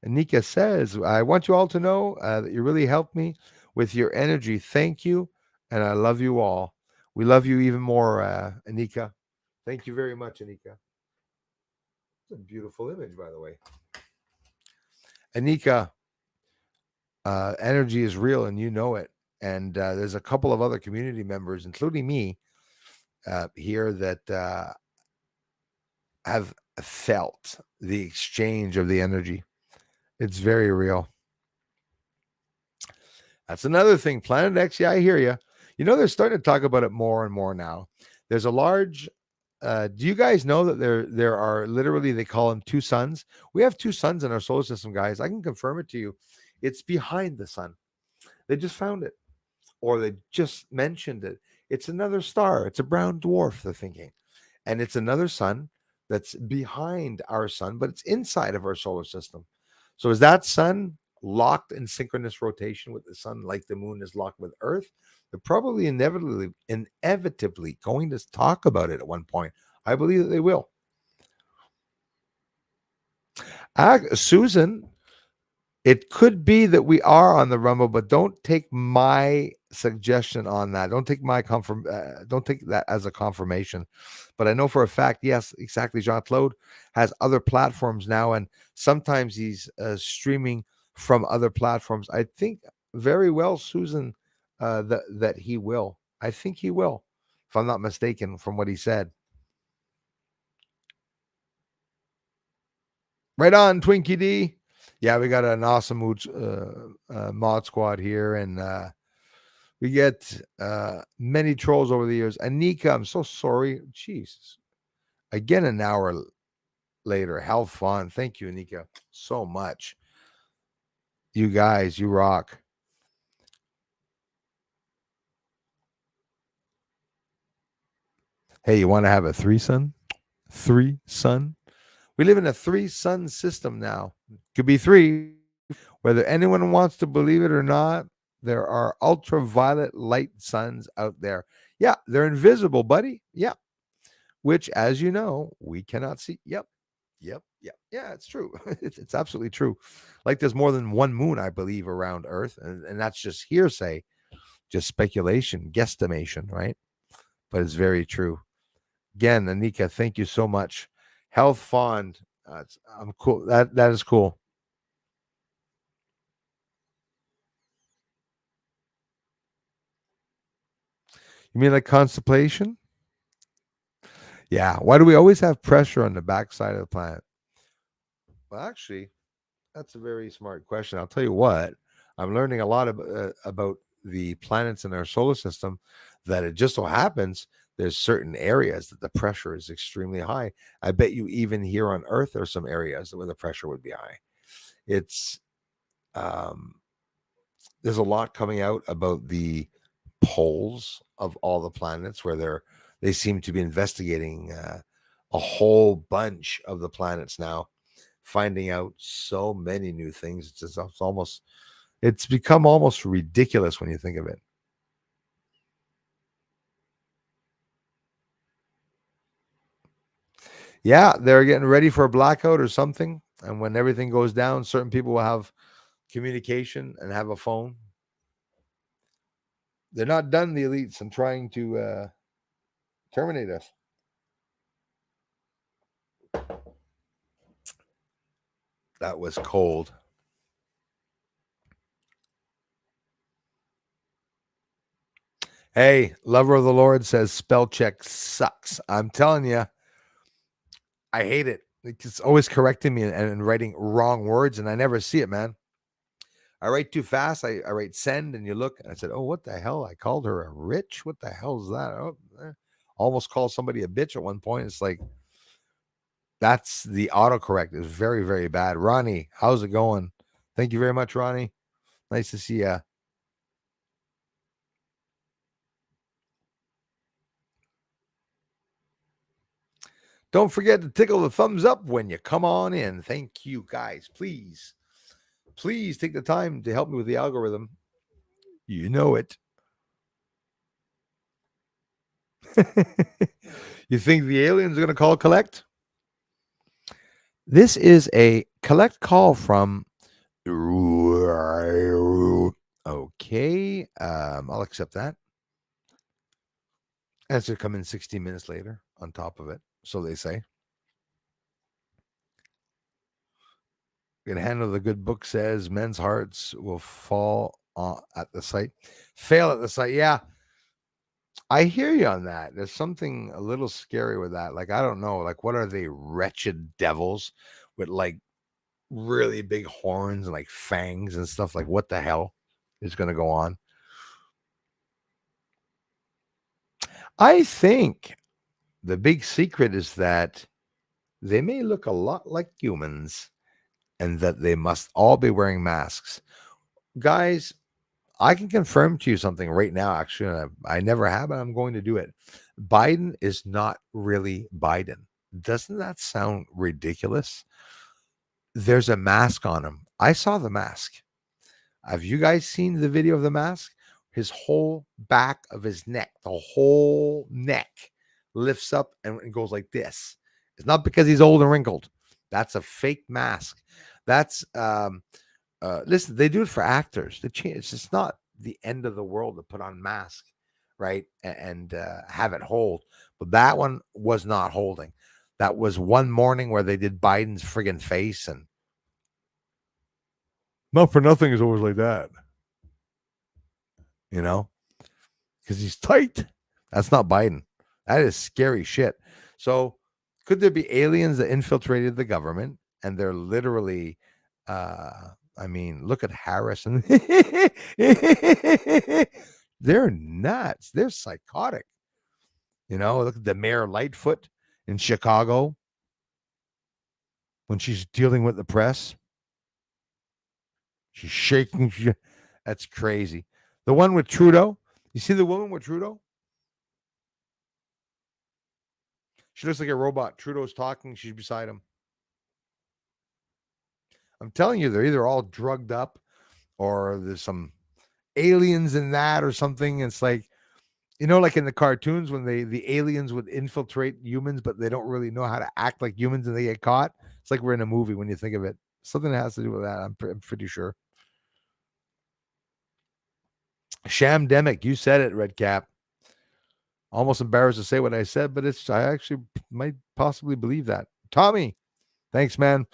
And Nika says, I want you all to know that you really helped me with your energy. Thank you. And I love you all. We love you even more, Anika. Thank you very much, Anika. It's a beautiful image, by the way. Anika, energy is real and you know it. And there's a couple of other community members, including me, here that have felt the exchange of the energy. It's very real. That's another thing. Planet X, yeah, I hear you. They're starting to talk about it more and more now. There's a large. Do you guys know that there are literally, they call them two suns? We have two suns in our solar system, guys. I can confirm it to you. It's behind the sun. They just found it, or they just mentioned it. It's another star. It's a brown dwarf, they're thinking. And it's another sun that's behind our sun, but it's inside of our solar system. So is that sun locked in synchronous rotation with the sun like the moon is locked with Earth? They're probably inevitably going to talk about it at one point. I believe that they will. Susan, it could be that we are on the Rumble, but don't take my suggestion on that. Don't take my don't take that as a confirmation, but I know for a fact, yes, exactly. Jean Claude has other platforms now, and sometimes he's streaming from other platforms. I think very well, Susan, that he will. I think he will, if I'm not mistaken, from what he said. Right on, Twinkie D. Yeah, we got an awesome mod squad here, and we get many trolls over the years. Anika, I'm so sorry. Jesus. Again, an hour later. How fun. Thank you, Anika, so much. You guys, you rock. Hey, you want to have a threesome? Three son? We live in a three-sun system now. Could be three. Whether anyone wants to believe it or not, there are ultraviolet light suns out there. Yeah, they're invisible, buddy. Yeah. Which, as you know, we cannot see. Yep. Yep. Yep. Yeah, it's true. It's absolutely true. Like there's more than one moon, I believe, around Earth. And that's just hearsay, just speculation, guesstimation, right? But it's very true. Again, Anika, thank you so much. Health Fond. I'm cool. That is cool. You mean like constipation? Yeah. Why do we always have pressure on the backside of the planet? Well, actually, that's a very smart question. I'll tell you what, I'm learning a lot about the planets in our solar system that it just so happens there's certain areas that the pressure is extremely high. I bet you even here on Earth, there are some areas where the pressure would be high. It's, um, there's a lot coming out about the poles of all the planets where they seem to be investigating a whole bunch of the planets now, finding out so many new things. It's become almost ridiculous when you think of it. Yeah, they're getting ready for a blackout or something, and when everything goes down, certain people will have communication and have a phone. They're not done, the elites, and trying to terminate us. That was cold. Hey, lover of the Lord says spell check sucks. I'm telling you, I hate it. It's always correcting me and writing wrong words, and I never see it, man. I write too fast. I write send, and you look, and I said, "Oh, what the hell? I called her a rich. What the hell is that?" Oh, almost called somebody a bitch at one point. It's like that's the autocorrect is very, very bad. Ronnie, how's it going? Thank you very much, Ronnie. Nice to see you. Don't forget to tickle the thumbs up when you come on in. Thank you, guys. Please take the time to help me with the algorithm. You know it. You think the aliens are going to call collect? This is a collect call from. Okay, I'll accept that. Answer come in 16 minutes later on top of it. So they say. Can handle the good book says men's hearts will fall at the sight, fail at the sight. Yeah, I hear you on that. There's something a little scary with that. Like, I don't know. Like, what are they, wretched devils with like really big horns and like fangs and stuff? Like, what the hell is going to go on? I think the big secret is that they may look a lot like humans and that they must all be wearing masks. Guys, I can confirm to you something right now. Actually, I never have, and I'm going to do it. Biden is not really Biden. Doesn't that sound ridiculous? There's a mask on him. I saw the mask. Have you guys seen the video of the mask? His whole back of his neck, the whole neck lifts up and goes like this. It's not because he's old and wrinkled. That's a fake mask. That's listen, they do it for actors. They change. It's not the end of the world to put on masks, right? And have it hold. But that one was not holding. That was one morning where they did Biden's friggin' face, and not for nothing is always like that, you know, because he's tight. That's not Biden. That is scary shit. So, could there be aliens that infiltrated the government and they're literally, I mean, look at Harris and they're nuts. They're psychotic. You know, look at the Mayor Lightfoot in Chicago when she's dealing with the press. She's shaking. That's crazy. The one with Trudeau. You see the woman with Trudeau? She looks like a robot. Trudeau's talking. She's beside him. I'm telling you, they're either all drugged up or there's some aliens in that or something. It's like, you know, like in the cartoons when the aliens would infiltrate humans, but they don't really know how to act like humans and they get caught. It's like we're in a movie when you think of it. Something that has to do with that. I'm pretty sure. Shamdemic, you said it, Red Cap. Almost embarrassed to say what I said, but I actually might possibly believe that. Tommy, thanks, man.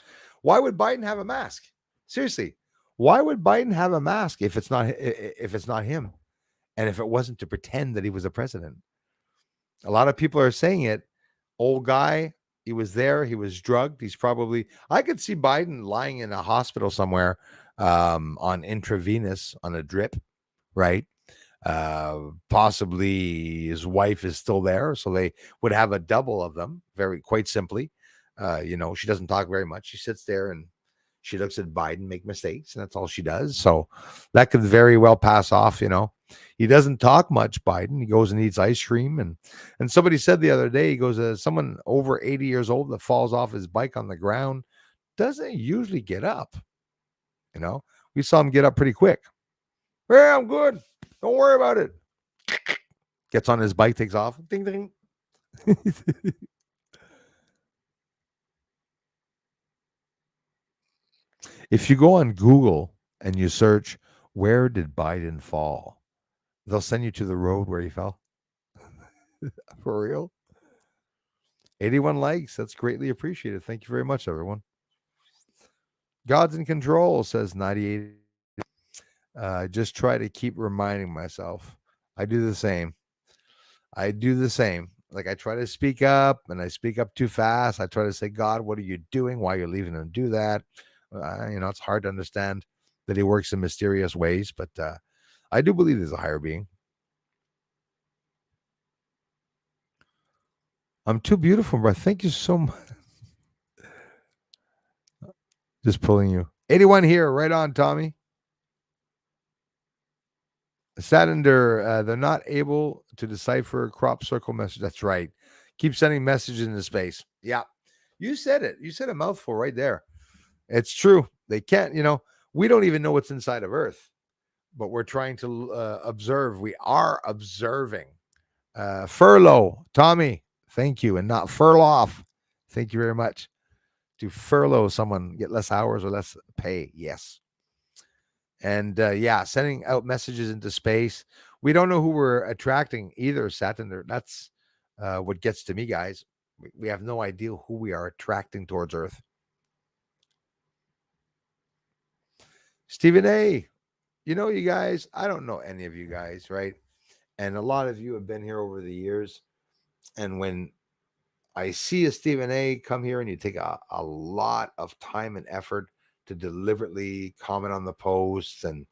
Why would Biden have a mask? Seriously, why would Biden have a mask if it's not him, and if it wasn't to pretend that he was a president? A lot of people are saying it. Old guy, he was there. He was drugged. He's probably. I could see Biden lying in a hospital somewhere on intravenous on a drip, right? Possibly his wife is still there, so they would have a double of them. Quite simply. You know, she doesn't talk very much. She sits there and she looks at Biden make mistakes, and that's all she does. So that could very well pass off. You know, he doesn't talk much. Biden. He goes and eats ice cream, and somebody said the other day, he goes, someone over 80 years old that falls off his bike on the ground doesn't usually get up. You know, we saw him get up pretty quick. Hey, I'm good. Don't worry about it. Gets on his bike, takes off. Ding, ding. If you go on Google and you search, where did Biden fall? They'll send you to the road where he fell. For real? 81 likes. That's greatly appreciated. Thank you very much, everyone. God's in control, says 98. Just try to keep reminding myself. I do the same. Like I try to speak up and I speak up too fast. I try to say, God, what are you doing? Why are you leaving him do that? You know, it's hard to understand that he works in mysterious ways, but I do believe there's a higher being. I'm too beautiful, bro. Thank you so much. Just pulling you. 81 here. Right on, Tommy. Satander, they're not able to decipher crop circle message. That's right. Keep sending messages into space. Yeah. You said it. You said a mouthful right there. It's true. They can't, you know, we don't even know what's inside of Earth, but we're trying to observe. We are observing. Furlough, Tommy, thank you. And not furlough off. Thank you very much. To furlough someone, get less hours or less pay. Yes. And yeah, sending out messages into space. We don't know who we're attracting either, Saturn. That's what gets to me, guys. We have no idea who we are attracting towards Earth. Stephen A., you know, you guys, I don't know any of you guys, right? And a lot of you have been here over the years. And when I see a Stephen A. come here and you take a lot of time and effort to deliberately comment on the posts and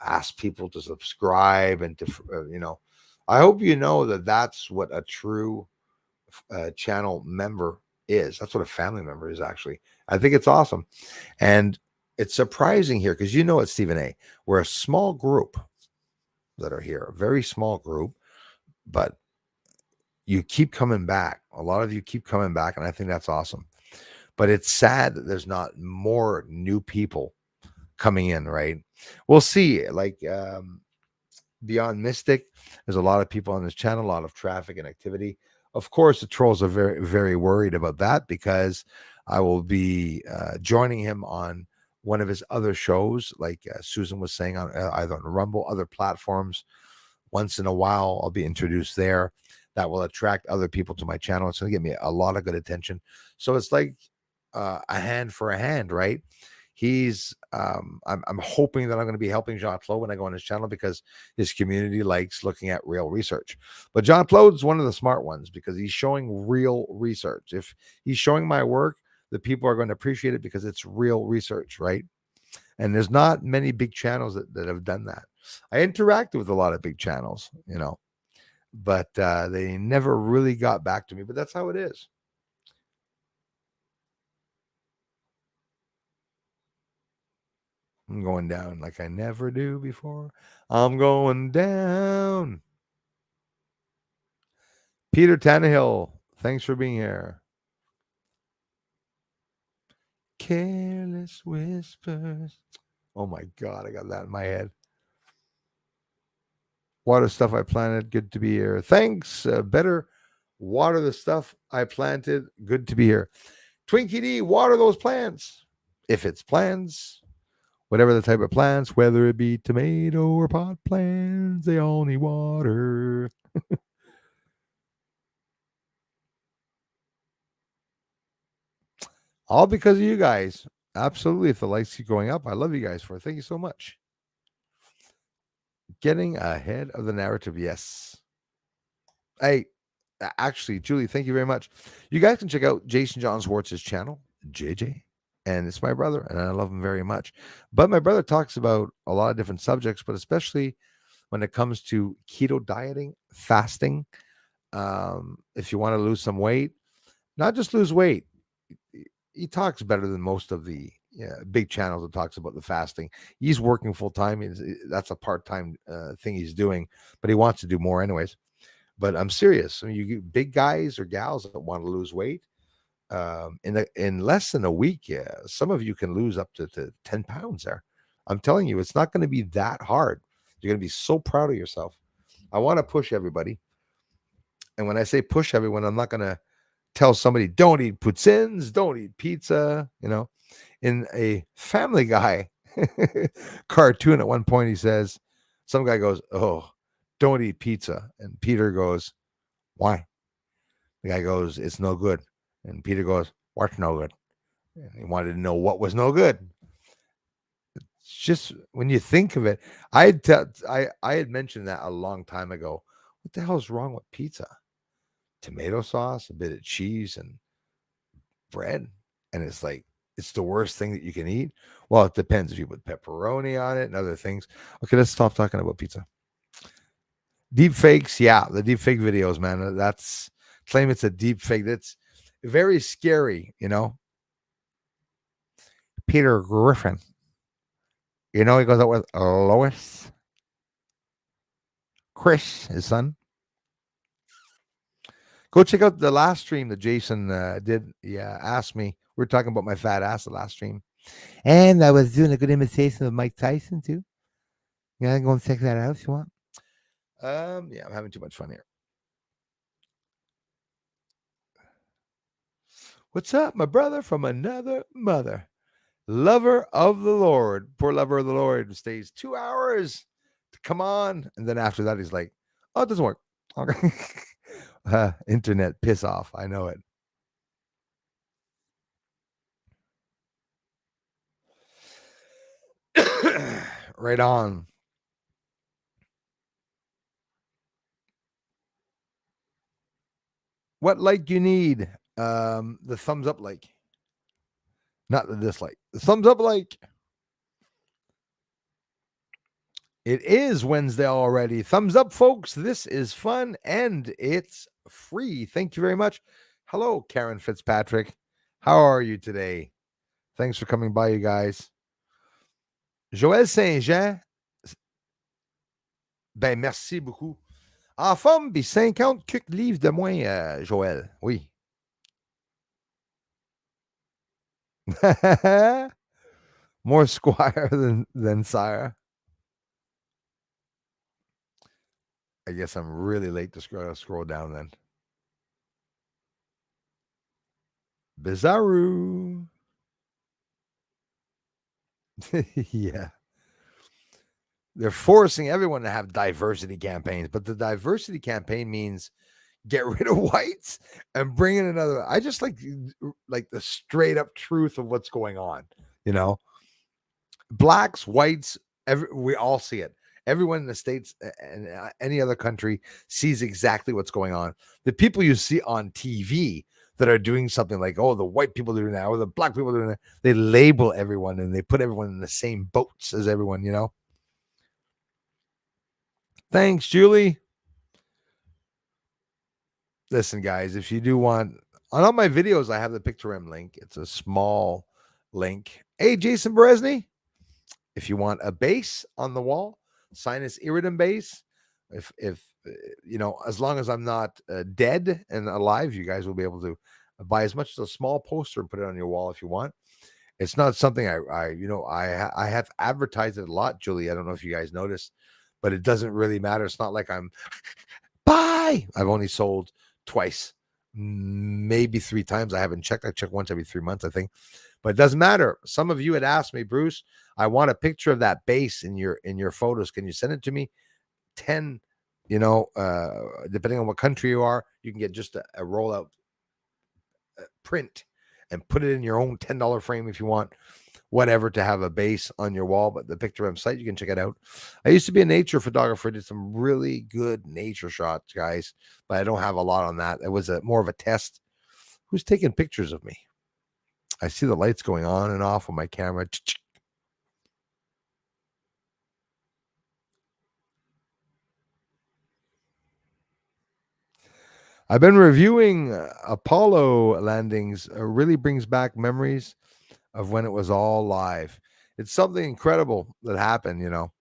ask people to subscribe and to, you know, I hope you know that that's what a true channel member is. That's what a family member is, actually. I think it's awesome. And it's surprising here because you know it's Stephen A. We're a small group that are here, a very small group, but you keep coming back. A lot of you keep coming back, and I think that's awesome. But it's sad that there's not more new people coming in, right? We'll see. Like Beyond Mystic, there's a lot of people on this channel, a lot of traffic and activity. Of course, the trolls are very, very worried about that because I will be joining him on one of his other shows, like Susan was saying, on either on Rumble, other platforms. Once in a while, I'll be introduced there. That will attract other people to my channel. It's going to get me a lot of good attention. So it's like a hand for a hand, right? I'm hoping that I'm going to be helping Jean-Claude when I go on his channel, because his community likes looking at real research. But Jean-Claude's one of the smart ones, because he's showing real research. If he's showing my work, the people are going to appreciate it because it's real research, right? And there's not many big channels that have done that. I interacted with a lot of big channels, but they never really got back to me. But that's how it is. I'm going down like I never do before. I'm going down. Peter Tannehill, thanks for being here. Careless whispers. Oh my God, I got that in my head. Water stuff I planted. Good to be here. Thanks. Better water the stuff I planted. Good to be here. Twinkie D, water those plants. If it's plants, whatever the type of plants, whether it be tomato or pot plants, they all need water. All because of you guys. Absolutely. If the lights keep going up, I love you guys for it. Thank you so much. Getting ahead of the narrative. Yes. Hey, actually, Julie, thank you very much. You guys can check out Jason John Schwartz's channel, JJ. And it's my brother, and I love him very much. But my brother talks about a lot of different subjects, but especially when it comes to keto dieting, fasting. If you want to lose some weight, not just lose weight, he talks better than most of the big channels that talks about the fasting. He's working full time. That's a part time thing he's doing, but he wants to do more anyways. But I'm serious. I mean, you get big guys or gals that want to lose weight. In less than a week, some of you can lose up to 10 pounds there. I'm telling you, it's not going to be that hard. You're going to be so proud of yourself. I want to push everybody. And when I say push everyone, I'm not going to tell somebody, don't eat poutines, don't eat pizza. In a Family Guy cartoon, at one point, he says, some guy goes, oh, don't eat pizza. And Peter goes, why? The guy goes, it's no good. And Peter goes, what's no good? And he wanted to know what was no good. It's just when you think of it, I had mentioned that a long time ago. What the hell is wrong with pizza? Tomato sauce, a bit of cheese, and bread. And it's like, it's the worst thing that you can eat. Well, it depends if you put pepperoni on it and other things. Okay, let's stop talking about pizza. Deep fakes, yeah, the deep fake videos, man. That's claim it's a deep fake. That's very scary, Peter Griffin. He goes out with Lois, Chris, his son. Go check out the last stream that Jason did. Yeah, asked me. We were talking about my fat ass the last stream. And I was doing a good imitation of Mike Tyson, too. Yeah, go and check that out if you want. Yeah, I'm having too much fun here. What's up, my brother from another mother? Lover of the Lord. Poor lover of the Lord stays 2 hours to come on. And then after that, he's like, oh, it doesn't work. Okay. Internet piss off. I know it. Right on. What like you need? The thumbs up like. Not the dislike. The thumbs up like. It is Wednesday already. Thumbs up, folks. This is fun and it's free. Thank you very much. Hello, Karen Fitzpatrick. How are you today? Thanks for coming by, you guys. Joël Saint-Jean. Ben, merci beaucoup. En forme, puis 50 quelques livres de moins, Joël. Oui. More squire than sire. I guess I'm really late to scroll down then. Bizarro. Yeah. They're forcing everyone to have diversity campaigns, but the diversity campaign means get rid of whites and bring in another. I just like the straight up truth of what's going on. You know, blacks, whites, we all see it. Everyone in the States and any other country sees exactly what's going on. The people you see on TV that are doing something like, oh, the white people are doing that, or the black people are doing that, they label everyone and they put everyone in the same boats as everyone, you know? Thanks, Julie. Listen, guys, if you do want, on all my videos, I have the Pictogram link. It's a small link. Hey, Jason Beresny, if you want a base on the wall, sinus iridum base, if you know, as long as I'm not dead and alive, you guys will be able to buy as much as a small poster and put it on your wall if you want. It's not something I have advertised it a lot, Julie. I don't know if you guys noticed, but it doesn't really matter. It's not like I'm buy. I've only sold twice, maybe 3 times. I haven't checked. I check once every 3 months, I think. But it doesn't matter. Some of you had asked me, Bruce, I want a picture of that base in your photos. Can you send it to me? 10, depending on what country you are, you can get just a rollout print and put it in your own $10 frame if you want, whatever, to have a base on your wall. But the Pictogram site, you can check it out. I used to be a nature photographer, did some really good nature shots, guys, but I don't have a lot on that. It was more of a test. Who's taking pictures of me? I see the lights going on and off on my camera. I've been reviewing Apollo landings. Really brings back memories of when it was all live. It's something incredible that happened, you know.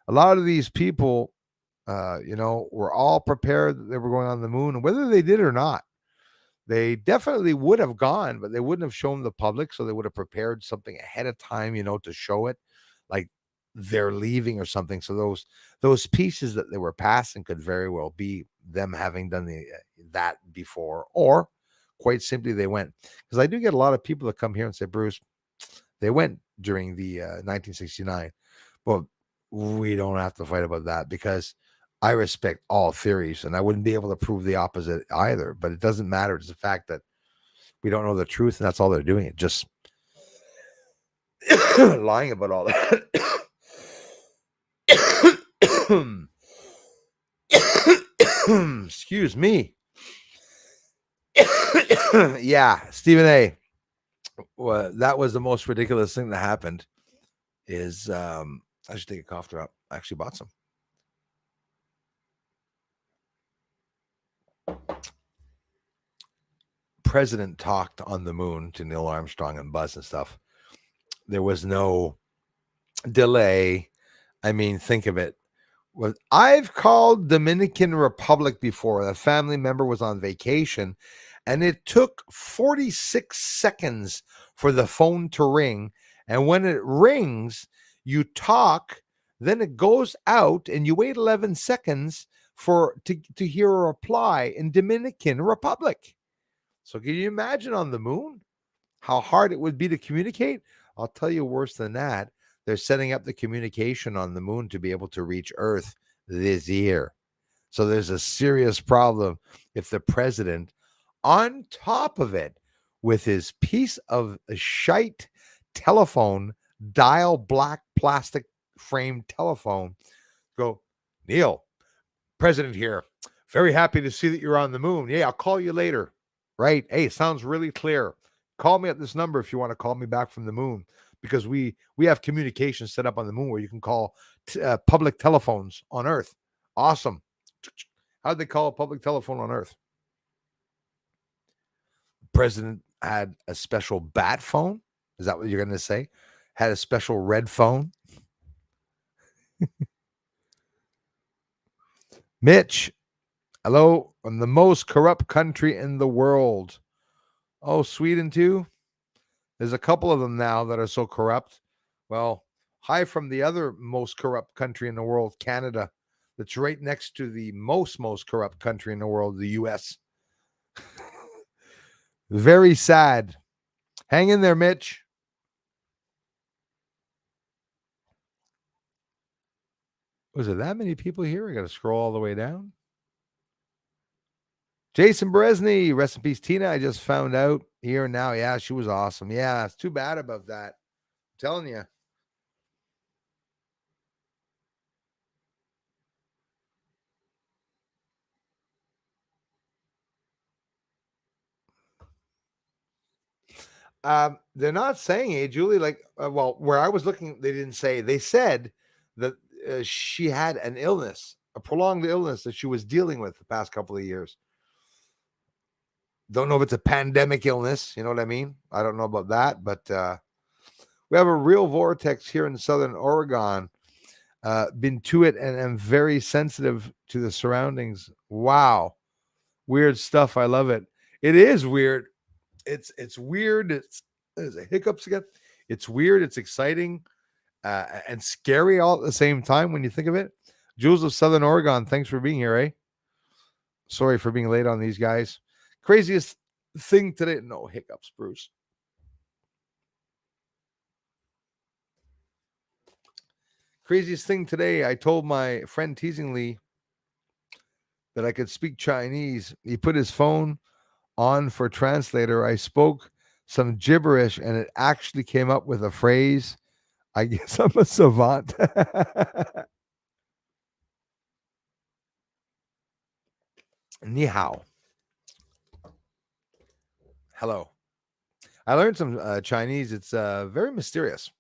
A lot of these people, were all prepared that they were going on the moon, and whether they did or not, they definitely would have gone, but they wouldn't have shown the public. So they would have prepared something ahead of time, to show it, like they're leaving or something. So those pieces that they were passing could very well be them having done that before, or quite simply they went. Because I do get a lot of people that come here and say, Bruce, they went during the 1969. Well, we don't have to fight about that because I respect all theories and I wouldn't be able to prove the opposite either. But it doesn't matter. It's the fact that we don't know the truth and that's all they're doing. It just lying about all that. Excuse me. Yeah, Stephen A. Well, that was the most ridiculous thing that happened. Is I should take a cough drop. I actually bought some. President talked on the moon to Neil Armstrong and Buzz and stuff. There was no delay. I mean, think of it. I've called Dominican Republic before. A family member was on vacation, and it took 46 seconds for the phone to ring. And when it rings, you talk, then it goes out, and you wait 11 seconds to hear a reply in Dominican Republic. So can you imagine on the moon how hard it would be to communicate? I'll tell you worse than that. They're setting up the communication on the moon to be able to reach Earth this year. So there's a serious problem if the president, on top of it, with his piece of shite telephone, dial black plastic frame telephone, go, Neil, president here. Very happy to see that you're on the moon. Yeah, I'll call you later. Right? Hey, sounds really clear. Call me at this number if you want to call me back from the moon, because we have communication set up on the moon where you can call public telephones on Earth. Awesome. How'd they call a public telephone on Earth? President had a special bat phone. Is that what you're going to say? Had a special red phone. Mitch, hello, from the most corrupt country in the world. Oh, Sweden too? There's a couple of them now that are so corrupt. Well, hi from the other most corrupt country in the world, Canada, that's right next to the most corrupt country in the world, the US. Very sad. Hang in there, Mitch. Was there that many people here? I got to scroll all the way down. Jason Beresny, rest in peace. Tina, I just found out here and now. Yeah, she was awesome. Yeah, it's too bad about that. I'm telling you. They're not saying it, Julie. Like, well, where I was looking, they didn't say. They said that she had an illness, a prolonged illness that she was dealing with the past couple of years. Don't know if it's a pandemic illness. You know what I mean? I don't know about that, but we have a real vortex here in Southern Oregon. Been to it and am very sensitive to the surroundings. Wow, weird stuff. I love it. It is weird. It's weird. There's a hiccups again. It's weird. It's exciting and scary all at the same time when you think of it. Jules of Southern Oregon, thanks for being here, eh? Sorry for being late on these guys. Craziest thing today. No hiccups, Bruce. Craziest thing today. I told my friend teasingly that I could speak Chinese. He put his phone on for translator. I spoke some gibberish and it actually came up with a phrase. I guess I'm a savant. Ni hao. Hello. I learned some Chinese. It's very mysterious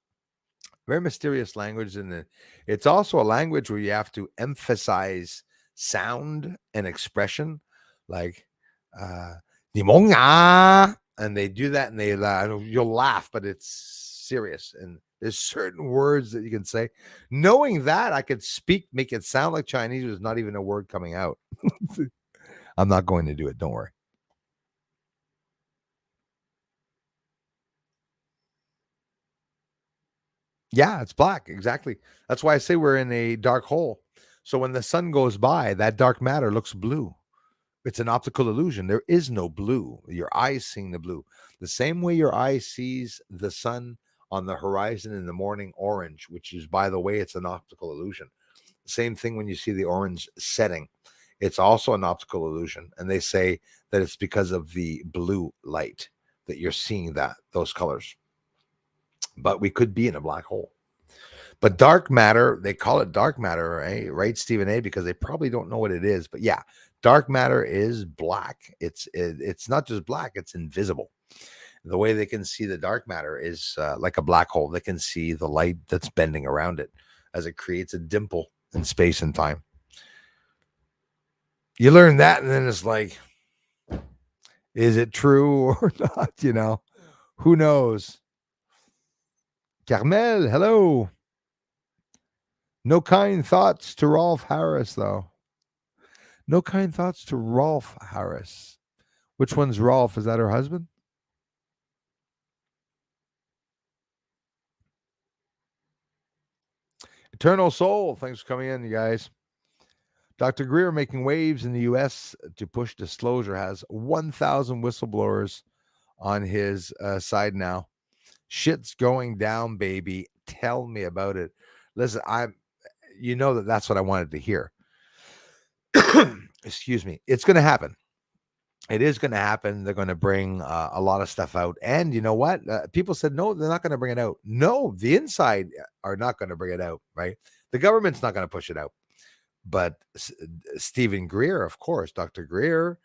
language, and it's also a language where you have to emphasize sound and expression, like uh, and they do that, and you'll laugh, but it's serious. And there's certain words that you can say. Knowing that, I could make it sound like Chinese was not even a word coming out. I'm not going to do it. Don't worry. Yeah, it's black. Exactly. That's why I say we're in a dark hole. So when the sun goes by, that dark matter looks blue. It's an optical illusion. There is no blue. Your eyes seeing the blue. The same way your eye sees the sun on the horizon in the morning orange, which is, by the way, it's an optical illusion. Same thing when you see the orange setting. It's also an optical illusion. And they say that it's because of the blue light that you're seeing those colors. But we could be in a black hole. But dark matter, they call it dark matter, right, Stephen A, because they probably don't know what it is. But yeah, dark matter is black. It's not just black, it's invisible. The way they can see the dark matter is like a black hole. They can see the light that's bending around it as it creates a dimple in space and time. You learn that, and then it's like, is it true or not? Who knows? Carmel, hello. No kind thoughts to Rolf Harris, though. No kind thoughts to Rolf Harris. Which one's Rolf? Is that her husband? Eternal Soul. Thanks for coming in, you guys. Dr. Greer making waves in the U.S. to push disclosure has 1,000 whistleblowers on his side now. Shit's going down, baby. Tell me about it. Listen, that's what I wanted to hear. Excuse me. It's going to happen. It is going to happen. They're going to bring a lot of stuff out. And you know what? People said, no, they're not going to bring it out. No, the inside are not going to bring it out, right? The government's not going to push it out. But Stephen Greer, of course, Dr. Greer,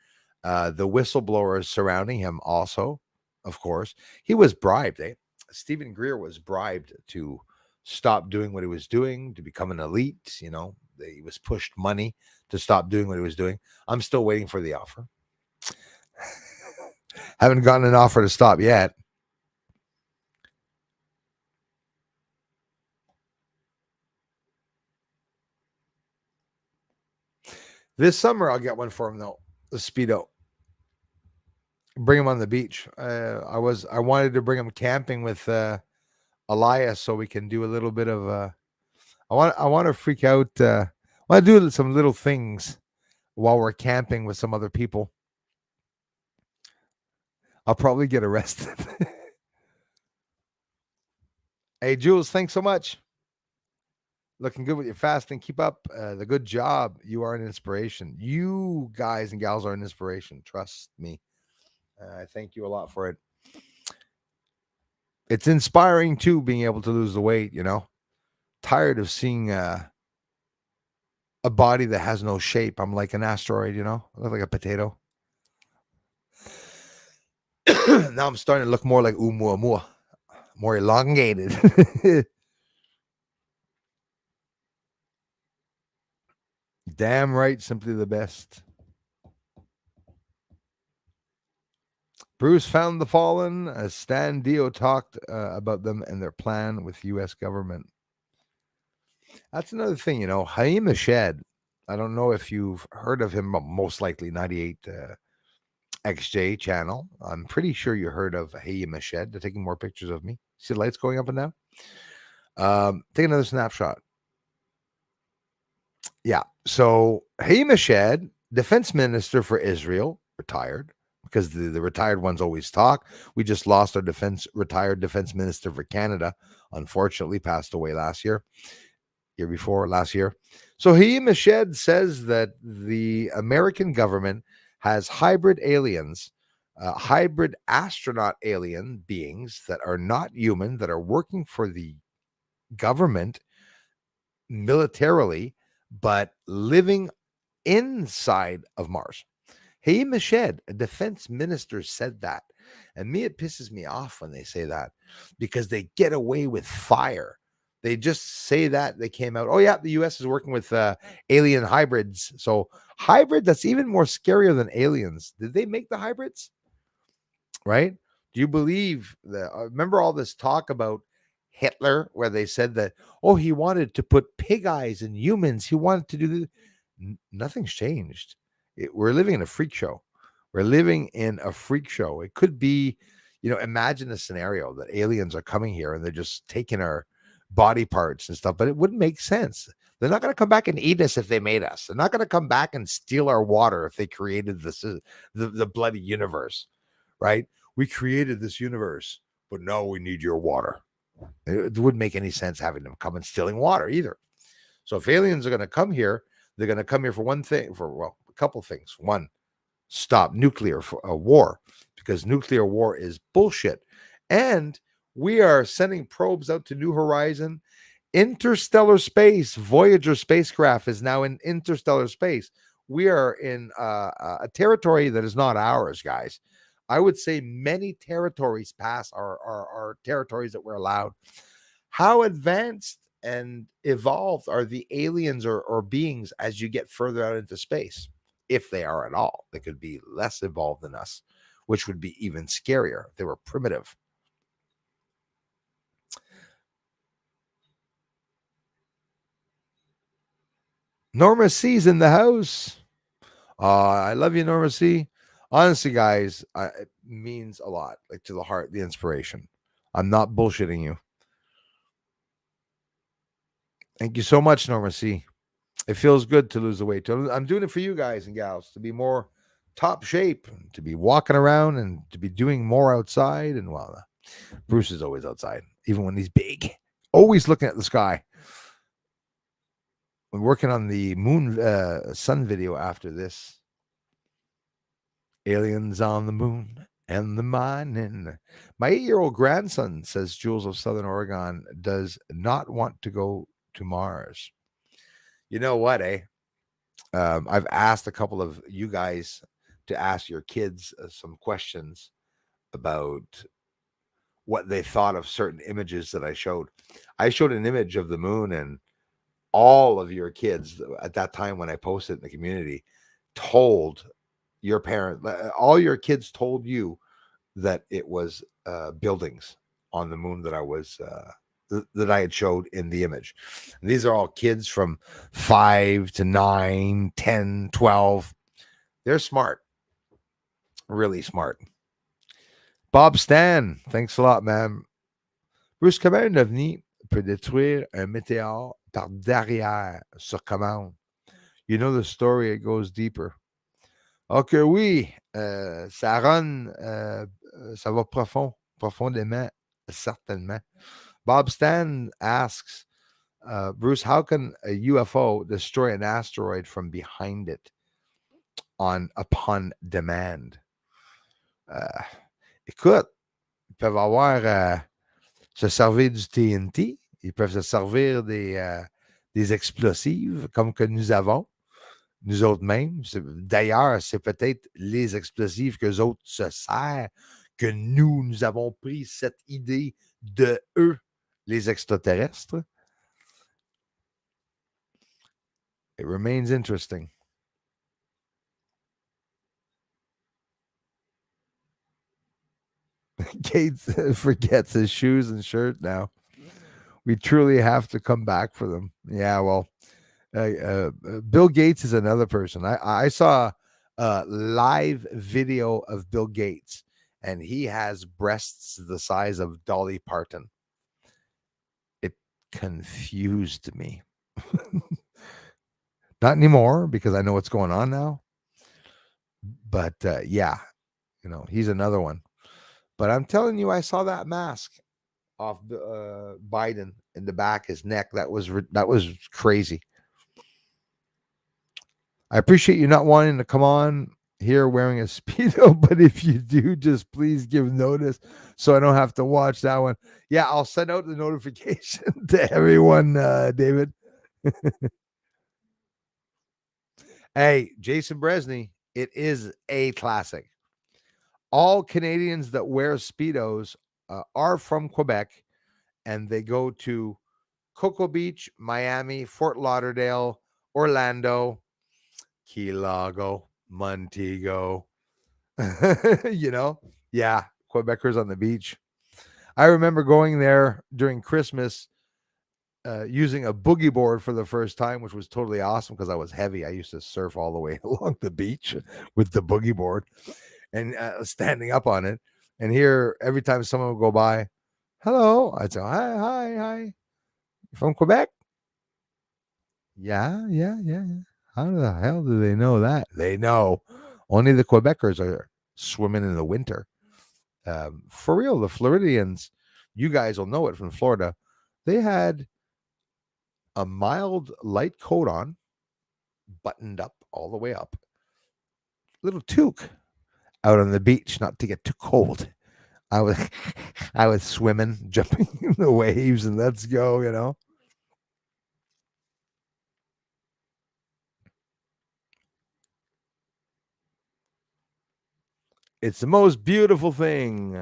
the whistleblowers surrounding him also, of course. He was bribed. Stephen Greer was bribed to stop doing what he was doing, to become an elite. He was pushed money to stop doing what he was doing. I'm still waiting for the offer. Haven't gotten an offer to stop yet. This summer, I'll get one for him though. The Speedo. Bring him on the beach. I wanted to bring him camping with Elias so we can do a little bit of. I want to freak out. I want to do some little things while we're camping with some other people. I'll probably get arrested. Hey, Jules, thanks so much. Looking good with your fasting. Keep up the good job. You are an inspiration. You guys and gals are an inspiration. Trust me. I thank you a lot for it. It's inspiring too, being able to lose the weight. Tired of seeing a body that has no shape. I'm like an asteroid. I look like a potato. Now I'm starting to look more like Oumuamua, more elongated. Damn right, simply the best. Bruce found the fallen. Stan Dio talked about them and their plan with U.S. government. That's another thing, Haim Ashed. I don't know if you've heard of him, but most likely 98 XJ channel. I'm pretty sure you heard of Haim Ashed. They're taking more pictures of me. See the lights going up and down? Take another snapshot. Yeah. So Haim Ashed, defense minister for Israel, retired, because the retired ones always talk. We just lost our retired defense minister for Canada. Unfortunately, passed away last year before. So Haim Ashed says that the American government has hybrid aliens, hybrid astronaut alien beings that are not human, that are working for the government militarily, but living inside of Mars. Haim Ashed, a defense minister, said that. And me, it pisses me off when they say that, because they get away with fire. They just say that. They came out, oh yeah, the US is working with alien hybrids. So hybrid, that's even more scarier than aliens. Did they make the hybrids? Right? Do you believe that? Remember all this talk about Hitler, where they said that, oh, he wanted to put pig eyes in humans. He wanted to do this. Nothing's changed. We're living in a freak show. It could be, imagine a scenario that aliens are coming here and they're just taking our body parts and stuff, but it wouldn't make sense. They're not going to come back and eat us if they made us. They're not going to come back and steal our water if they created the bloody universe, right? We created this universe, but now we need your water. It wouldn't make any sense having them come and stealing water either. So if aliens are going to come here, they're going to come here for one thing, a couple things. One, stop nuclear war, because nuclear war is bullshit. And we are sending probes out to New Horizon. Interstellar space. Voyager spacecraft is now in interstellar space. We are in a territory that is not ours, guys. I would say many territories pass our territories that we're allowed. How advanced and evolved are the aliens or beings as you get further out into space? If they are at all, they could be less evolved than us, which would be even scarier. They were primitive. Norma C's in the house. I love you, Norma C. Honestly, guys, it means a lot, like to the heart, the inspiration. I'm not bullshitting you. Thank you so much, Norma C. It feels good to lose the weight. I'm doing it for you guys and gals to be more top shape, to be walking around and to be doing more outside. And well, Bruce is always outside, even when he's big, always looking at the sky. I'm working on the moon sun video after this. Aliens on the moon and the mining. My 8-year-old grandson, says Jules of Southern Oregon, does not want to go to Mars. You know what, eh? I've asked a couple of you guys to ask your kids some questions about what they thought of certain images that I showed. I showed an image of the moon, and all of your kids at that time when I posted in the community told your parent, all your kids told you that it was buildings on the moon that I was that I had showed in the image. And these are all kids from 5 to 9, 10, 12. They're smart, really smart. Bob Stan, thanks a lot, man. Bruce, comment un ovni peut détruire un météore par derrière sur commande? You know the story, it goes deeper. Ok, oui, ça run, ça va profondément, certainement. Bob Stan asks, Bruce, how can a UFO destroy an asteroid from behind it on upon demand? Euh, Écoute, ils peuvent avoir se servir du TNT, ils peuvent se servir des explosifs comme que nous avons, nous autres mêmes. D'ailleurs, c'est peut-être les explosifs que les autres se servent, que nous avons pris cette idée de eux, les extraterrestres. It remains interesting. Gates forgets his shoes and shirt now. We truly have to come back for them. Yeah, well, Bill Gates is another person. I saw a live video of Bill Gates, and he has breasts the size of Dolly Parton. It confused me. Not anymore because I know what's going on now. But yeah, he's another one. But I'm telling you, I saw that mask off Biden in the back, his neck. That was crazy. I appreciate you not wanting to come on here wearing a Speedo, but if you do, just please give notice so I don't have to watch that one. Yeah, I'll send out the notification to everyone, David. Hey, Jason Bresney, it is a classic. All Canadians that wear Speedos are from Quebec, and they go to Cocoa Beach, Miami, Fort Lauderdale, Orlando, Key Largo, Montego. Yeah, Quebecers on the beach. I remember going there during Christmas using a boogie board for the first time, which was totally awesome because I was heavy. I used to surf all the way along the beach with the boogie board and standing up on it. And here, every time someone would go by, hello, I'd say, hi, hi, hi. You from Quebec? Yeah, yeah, yeah, yeah. How the hell do they know that? They know only the Quebecers are swimming in the winter. For real, the Floridians, you guys will know it from Florida. They had a mild light coat on, buttoned up all the way up, little toque out on the beach, not to get too cold. I was I was swimming, jumping in the waves, and let's go. It's the most beautiful thing.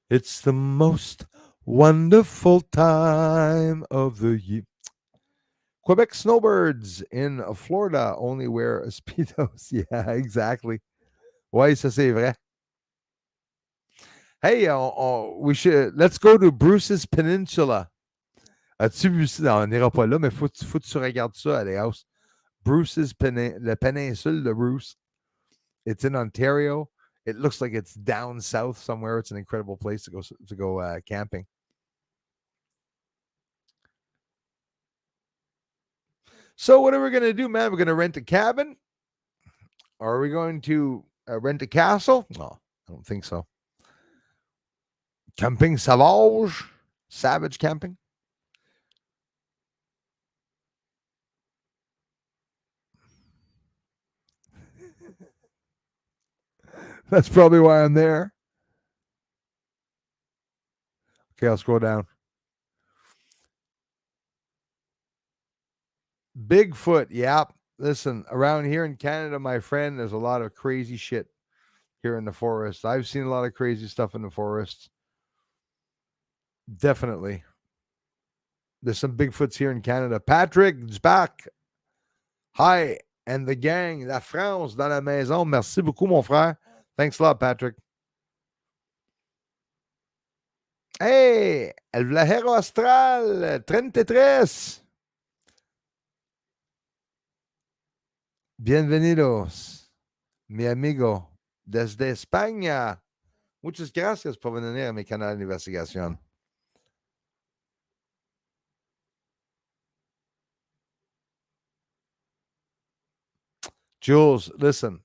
It's the most wonderful time of the year. Quebec snowbirds in Florida only wear Speedos. Yeah, exactly. Ouais, ça c'est vrai. Hey, we should let's go to Bruce's Peninsula. As-tu vu ça? Non, on n'ira pas là, mais faut que tu regardes ça, Aleos. La péninsule de Bruce. It's in Ontario. It looks like it's down south somewhere. It's an incredible place to go camping. So what are we going to do, man? We're going to rent a cabin? Or are we going to rent a castle? No, I don't think so. Camping sauvage? Savage camping? That's probably why I'm there. Okay, I'll scroll down. Bigfoot, yeah. Listen, around here in Canada, my friend, there's a lot of crazy shit here in the forest. I've seen a lot of crazy stuff in the forests. Definitely. There's some Bigfoots here in Canada. Patrick is back. Hi, and the gang, la France dans la maison. Merci beaucoup, mon frère. Thanks a lot, Patrick. Hey, el viajero astral, 33. Bienvenidos, mi amigo, desde España. Muchas gracias por venir a mi canal de investigación. Jules, listen.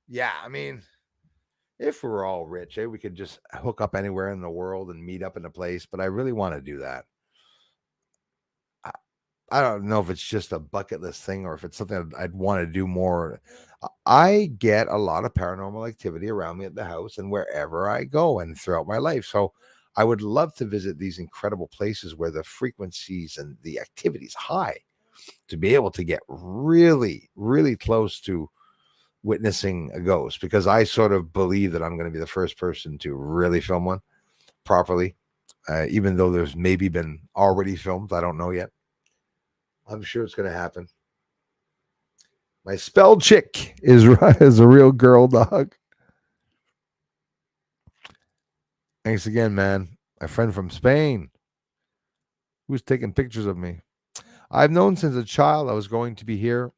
Yeah, I mean, if we're all rich, we could just hook up anywhere in the world and meet up in a place, but I really want to do that. I don't know if it's just a bucket list thing or if it's something I'd want to do more. I get a lot of paranormal activity around me at the house and wherever I go and throughout my life. So I would love to visit these incredible places where the frequencies and the activity is high to be able to get really, really close to witnessing a ghost, because I sort of believe that I'm going to be the first person to really film one properly. Even though there's maybe been already filmed, I don't know yet. I'm sure it's going to happen. My spell chick is a real girl dog. Thanks again, man. My friend from Spain who's taking pictures of me. I've known since a child I was going to be here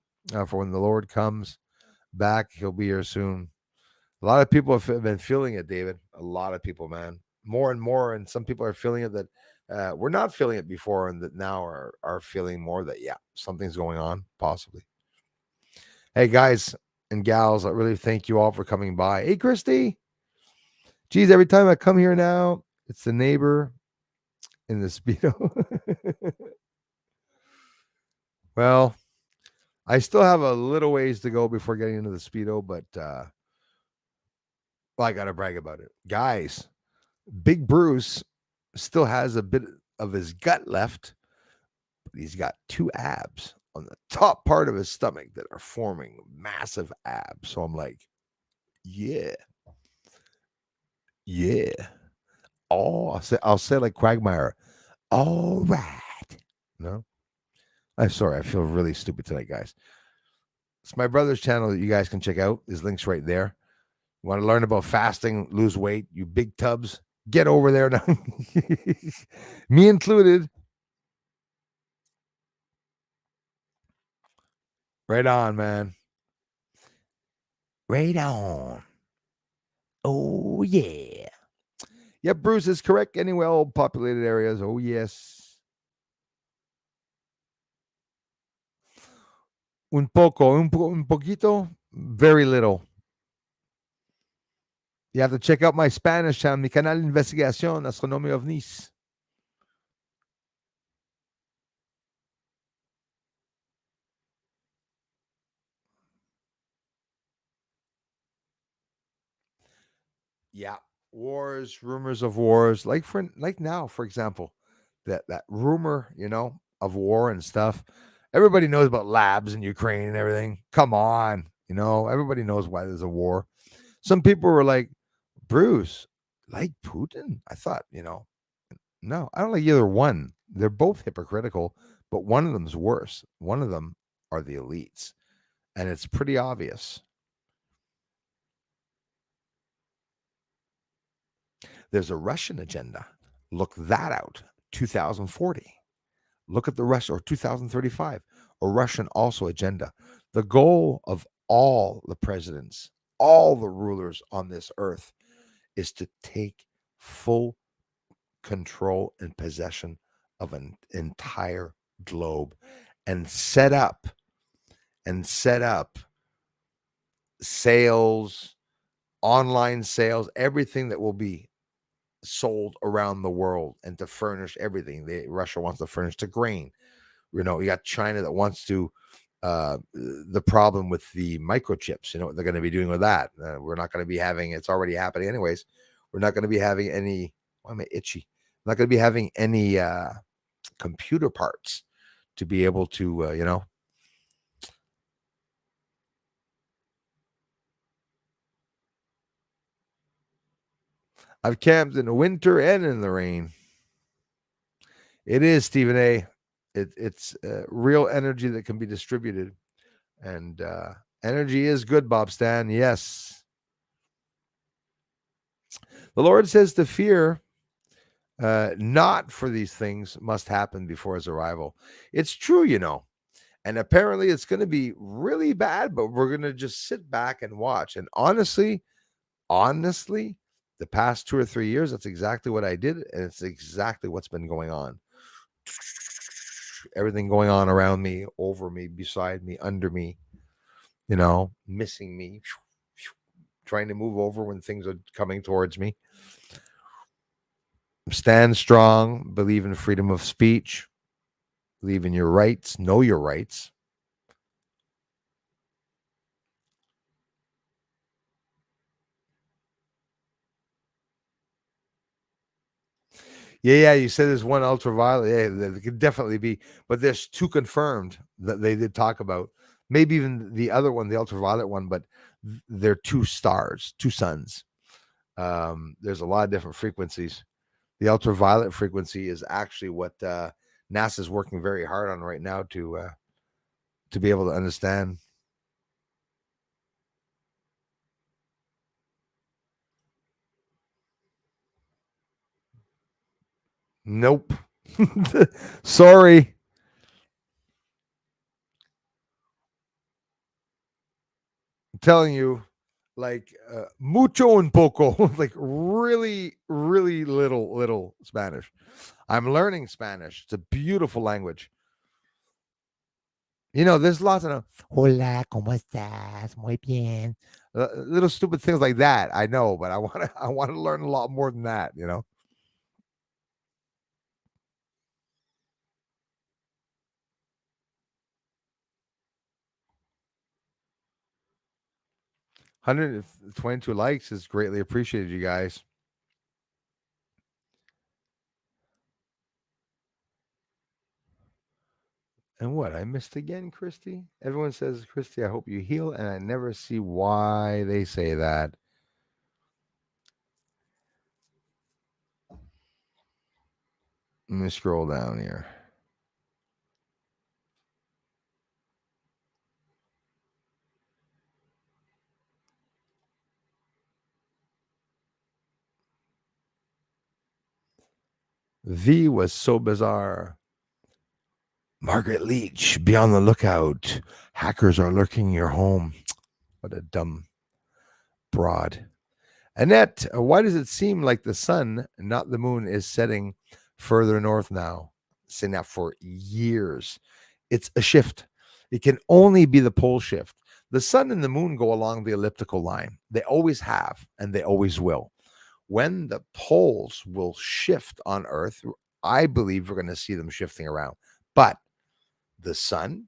for when the Lord comes back. He'll be here soon. A lot of people have been feeling it, David. A lot of people, man. More and more. And some people are feeling it that we're not feeling it before and that now are feeling more that, yeah, something's going on, possibly. Hey, guys and gals, I really thank you all for coming by. Hey, Christy. Geez, every time I come here now, it's the neighbor in the Speedo. Well, I still have a little ways to go before getting into the Speedo, but well, I got to brag about it. Guys, Big Bruce still has a bit of his gut left, but he's got 2 abs on the top part of his stomach that are forming massive abs. So I'm like, yeah, yeah. Oh, I'll say like Quagmire. All right. No, I'm sorry. I feel really stupid tonight, guys. It's my brother's channel that you guys can check out. His link's right there. You want to learn about fasting, lose weight, you big tubs, get over there now. Me included. Right on, man. Right on. Oh, yeah. Yep, Bruce is correct. Any well populated areas. Oh, yes. Un poco, un poquito, very little. You have to check out my Spanish channel, mi canal de investigación, Astronomy of Nice. Yeah, wars, rumors of wars, like now, for example, that rumor, of war and stuff. Everybody knows about labs in Ukraine and everything. Come on, everybody knows why there's a war. Some people were like, Bruce, like Putin? I thought, no, I don't like either one. They're both hypocritical, but one of them's worse. One of them are the elites, and it's pretty obvious. There's a Russian agenda. Look that out. 2040. Look at the Russia, or 2035, a Russian also agenda. The goal of all the presidents, all the rulers on this earth is to take full control and possession of an entire globe and set up sales, online sales, everything that will be sold around the world, and to furnish everything. Russia wants to furnish the grain. You got China that wants to the problem with the microchips. What they're going to be doing with that. We're not going to be having, it's already happening anyways. We're not going to be having any, why am I itchy? Not going to be having any computer parts to be able to, I've camped in the winter and in the rain. It is, Stephen A. It's real energy that can be distributed. And energy is good, Bob Stan. Yes. The Lord says to fear not for these things must happen before his arrival. It's true, and apparently it's going to be really bad, but we're going to just sit back and watch. And honestly, the past 2 or 3 years, that's exactly what I did. And it's exactly what's been going on. Everything going on around me, over me, beside me, under me, missing me, trying to move over when things are coming towards me. Stand strong, believe in freedom of speech. Believe in your rights, know your rights. Yeah, you said there's one ultraviolet. Yeah, there could definitely be, but there's two confirmed that they did talk about. Maybe even the other one, the ultraviolet one, but they're two stars, two suns. There's a lot of different frequencies. The ultraviolet frequency is actually what NASA's working very hard on right now to be able to understand. Nope. Sorry. I'm telling you, like mucho un poco, like really, really little Spanish. I'm learning Spanish. It's a beautiful language. You know, there's lots of hola, cómo estás, muy bien, little stupid things like that. I know, but I want to learn a lot more than that. 122 likes is greatly appreciated, you guys. And what I missed again, Christy? Everyone says, Christy, I hope you heal, and I never see why they say that. Let me scroll down here. V was so bizarre. Margaret Leach, be on the lookout. Hackers are lurking in your home. What a dumb broad. Annette, why does it seem like the sun, not the moon, is setting further north now? Saying that for years. It's a shift. It can only be the pole shift. The sun and the moon go along the elliptical line. They always have, and they always will. When the poles will shift on Earth, I believe we're going to see them shifting around. But the sun,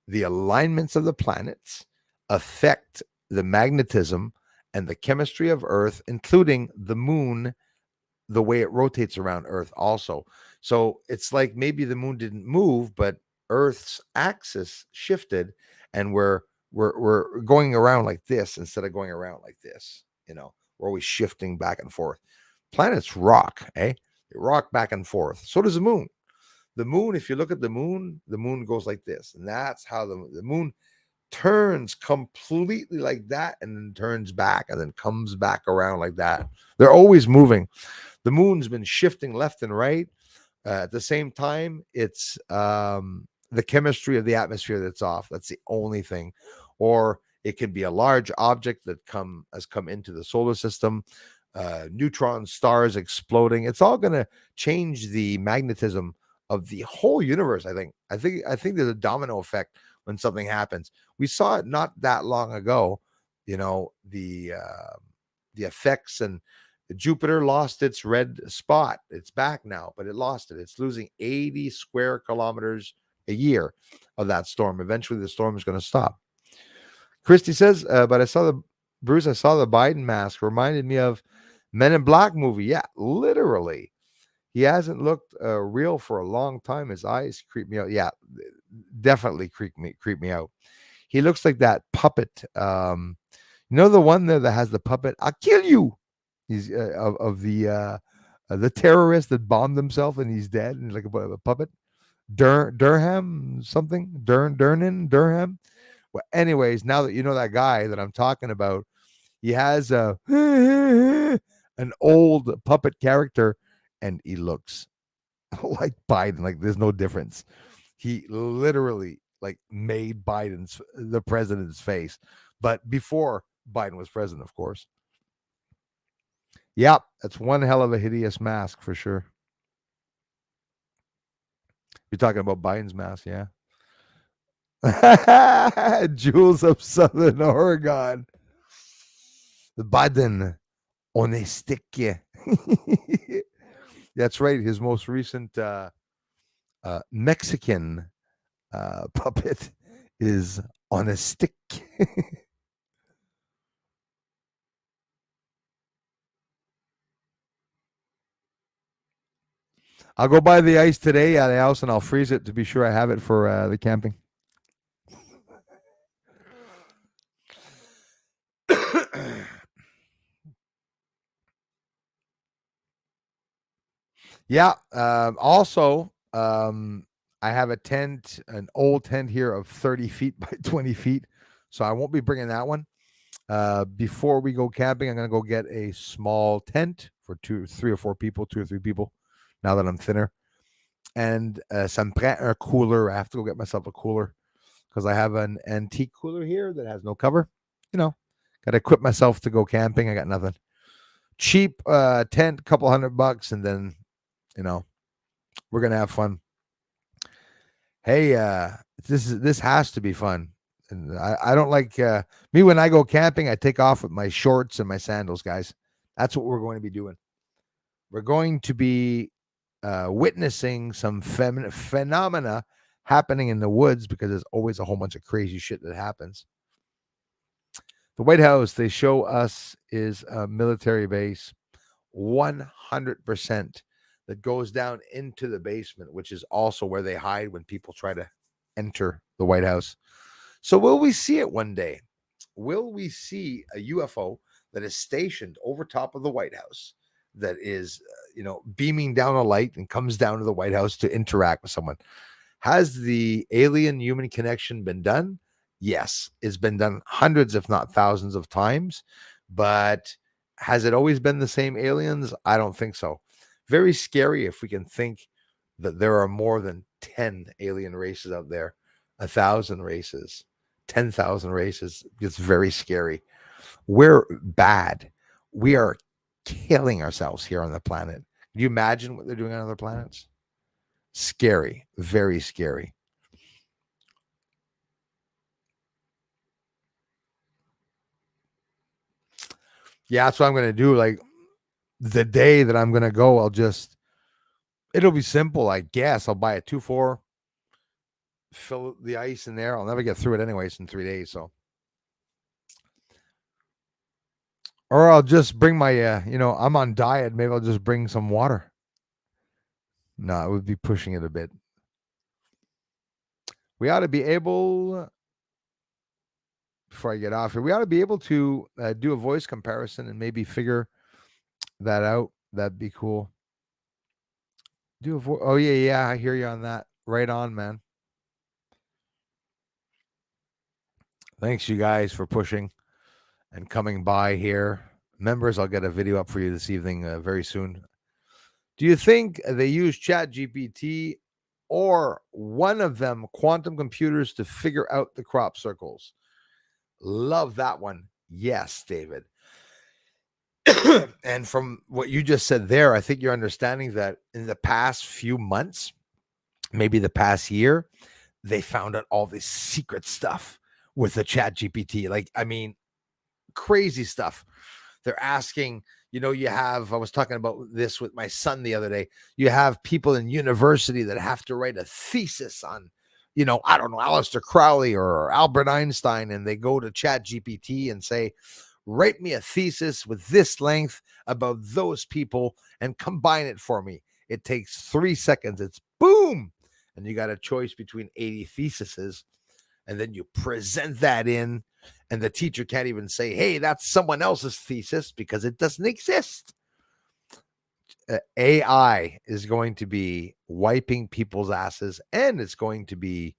the alignments of the planets affect the magnetism and the chemistry of Earth, including the moon, the way it rotates around Earth, also. So it's like maybe the moon didn't move, but Earth's axis shifted, and we're going around like this instead of going around like this. We're always shifting back and forth. Planets rock, eh? They rock back and forth. So does the moon. The moon, if you look at the moon goes like this, and that's how the moon turns completely like that, and then turns back, and then comes back around like that. They're always moving. The moon's been shifting left and right. At the same time, it's the chemistry of the atmosphere that's off. That's the only thing. Or it can be a large object that has come into the solar system. Neutron stars exploding. It's all going to change the magnetism of the whole universe. I think there's a domino effect when something happens. We saw it not that long ago. The effects, and Jupiter lost its red spot. It's back now, but it lost it. It's losing 80 square kilometers a year of that storm. Eventually, the storm is going to stop. Christy says, but I saw the Biden mask. Reminded me of Men in Black movie. Yeah, literally. He hasn't looked real for a long time. His eyes creep me out. Yeah, definitely creep me out. He looks like that puppet. The one there that has the puppet. I'll kill you. He's of the terrorist that bombed himself and he's dead, and he's like a puppet. Durham something. Durham. Well, anyways, now that you know that guy that I'm talking about, he has a an old puppet character, and he looks like Biden. Like there's no difference. He literally like made the president's face, but before Biden was president, of course. Yep, that's one hell of a hideous mask for sure. You're talking about Biden's mask, yeah? Jewels of Southern Oregon. Biden on a stick. That's right. His most recent Mexican puppet is on a stick. I'll go buy the ice today at the house and I'll freeze it to be sure I have it for the camping. Yeah. Also, I have a tent, an old tent here of 30 feet by 20 feet. So I won't be bringing that one. Before we go camping, I'm going to go get a small tent for 2 or 3 people, now that I'm thinner. And ça me prend un cooler. I have to go get myself a cooler because I have an antique cooler here that has no cover. Got to equip myself to go camping. I got nothing. Cheap tent, couple $100, and then, we're going to have fun. Hey, this has to be fun. And I don't like me when I go camping. I take off with my shorts and my sandals, guys. That's what we're going to be doing. We're going to be witnessing some phenomena happening in the woods because there's always a whole bunch of crazy shit that happens. The White House, they show us, is a military base, 100%, that goes down into the basement, which is also where they hide when people try to enter the White House. So will we see it one day? Will we see a UFO that is stationed over top of the White House that is, beaming down a light and comes down to the White House to interact with someone? Has the alien human connection been done? Yes, it's been done hundreds, if not thousands of times. But has it always been the same aliens? I don't think so. Very scary if we can think that there are more than 10 alien races out there, 1,000 races, 10,000 races. It's very scary. We're bad. We are killing ourselves here on the planet. Can you imagine what they're doing on other planets? Scary, very scary. Yeah, that's what I'm going to do. Like the day that I'm going to go, it'll be simple, I guess. I'll buy a 2-4, fill the ice in there. I'll never get through it anyways in 3 days. So, or I'll just bring my, I'm on diet. Maybe I'll just bring some water. No, it would be pushing it a bit. We ought to be able, before I get off here, we ought to be able to do a voice comparison and maybe figure that out. That'd be cool. Do a voice. Oh, yeah. I hear you on that. Right on, man. Thanks, you guys, for pushing and coming by here. Members, I'll get a video up for you this evening very soon. Do you think they use ChatGPT or one of them quantum computers to figure out the crop circles? Love that one. Yes, David. And from what you just said there, I think you're understanding that in the past few months, maybe the past year, they found out all this secret stuff with the ChatGPT. Like, I mean, crazy stuff. They're asking, I was talking about this with my son the other day. You have people in university that have to write a thesis on, I don't know, Aleister Crowley or Albert Einstein, and they go to ChatGPT and say, write me a thesis with this length about those people and combine it for me. It takes 3 seconds. It's boom. And you got a choice between 80 theses. And then you present that in, and the teacher can't even say, hey, that's someone else's thesis because it doesn't exist. AI is going to be wiping people's asses, and it's going to be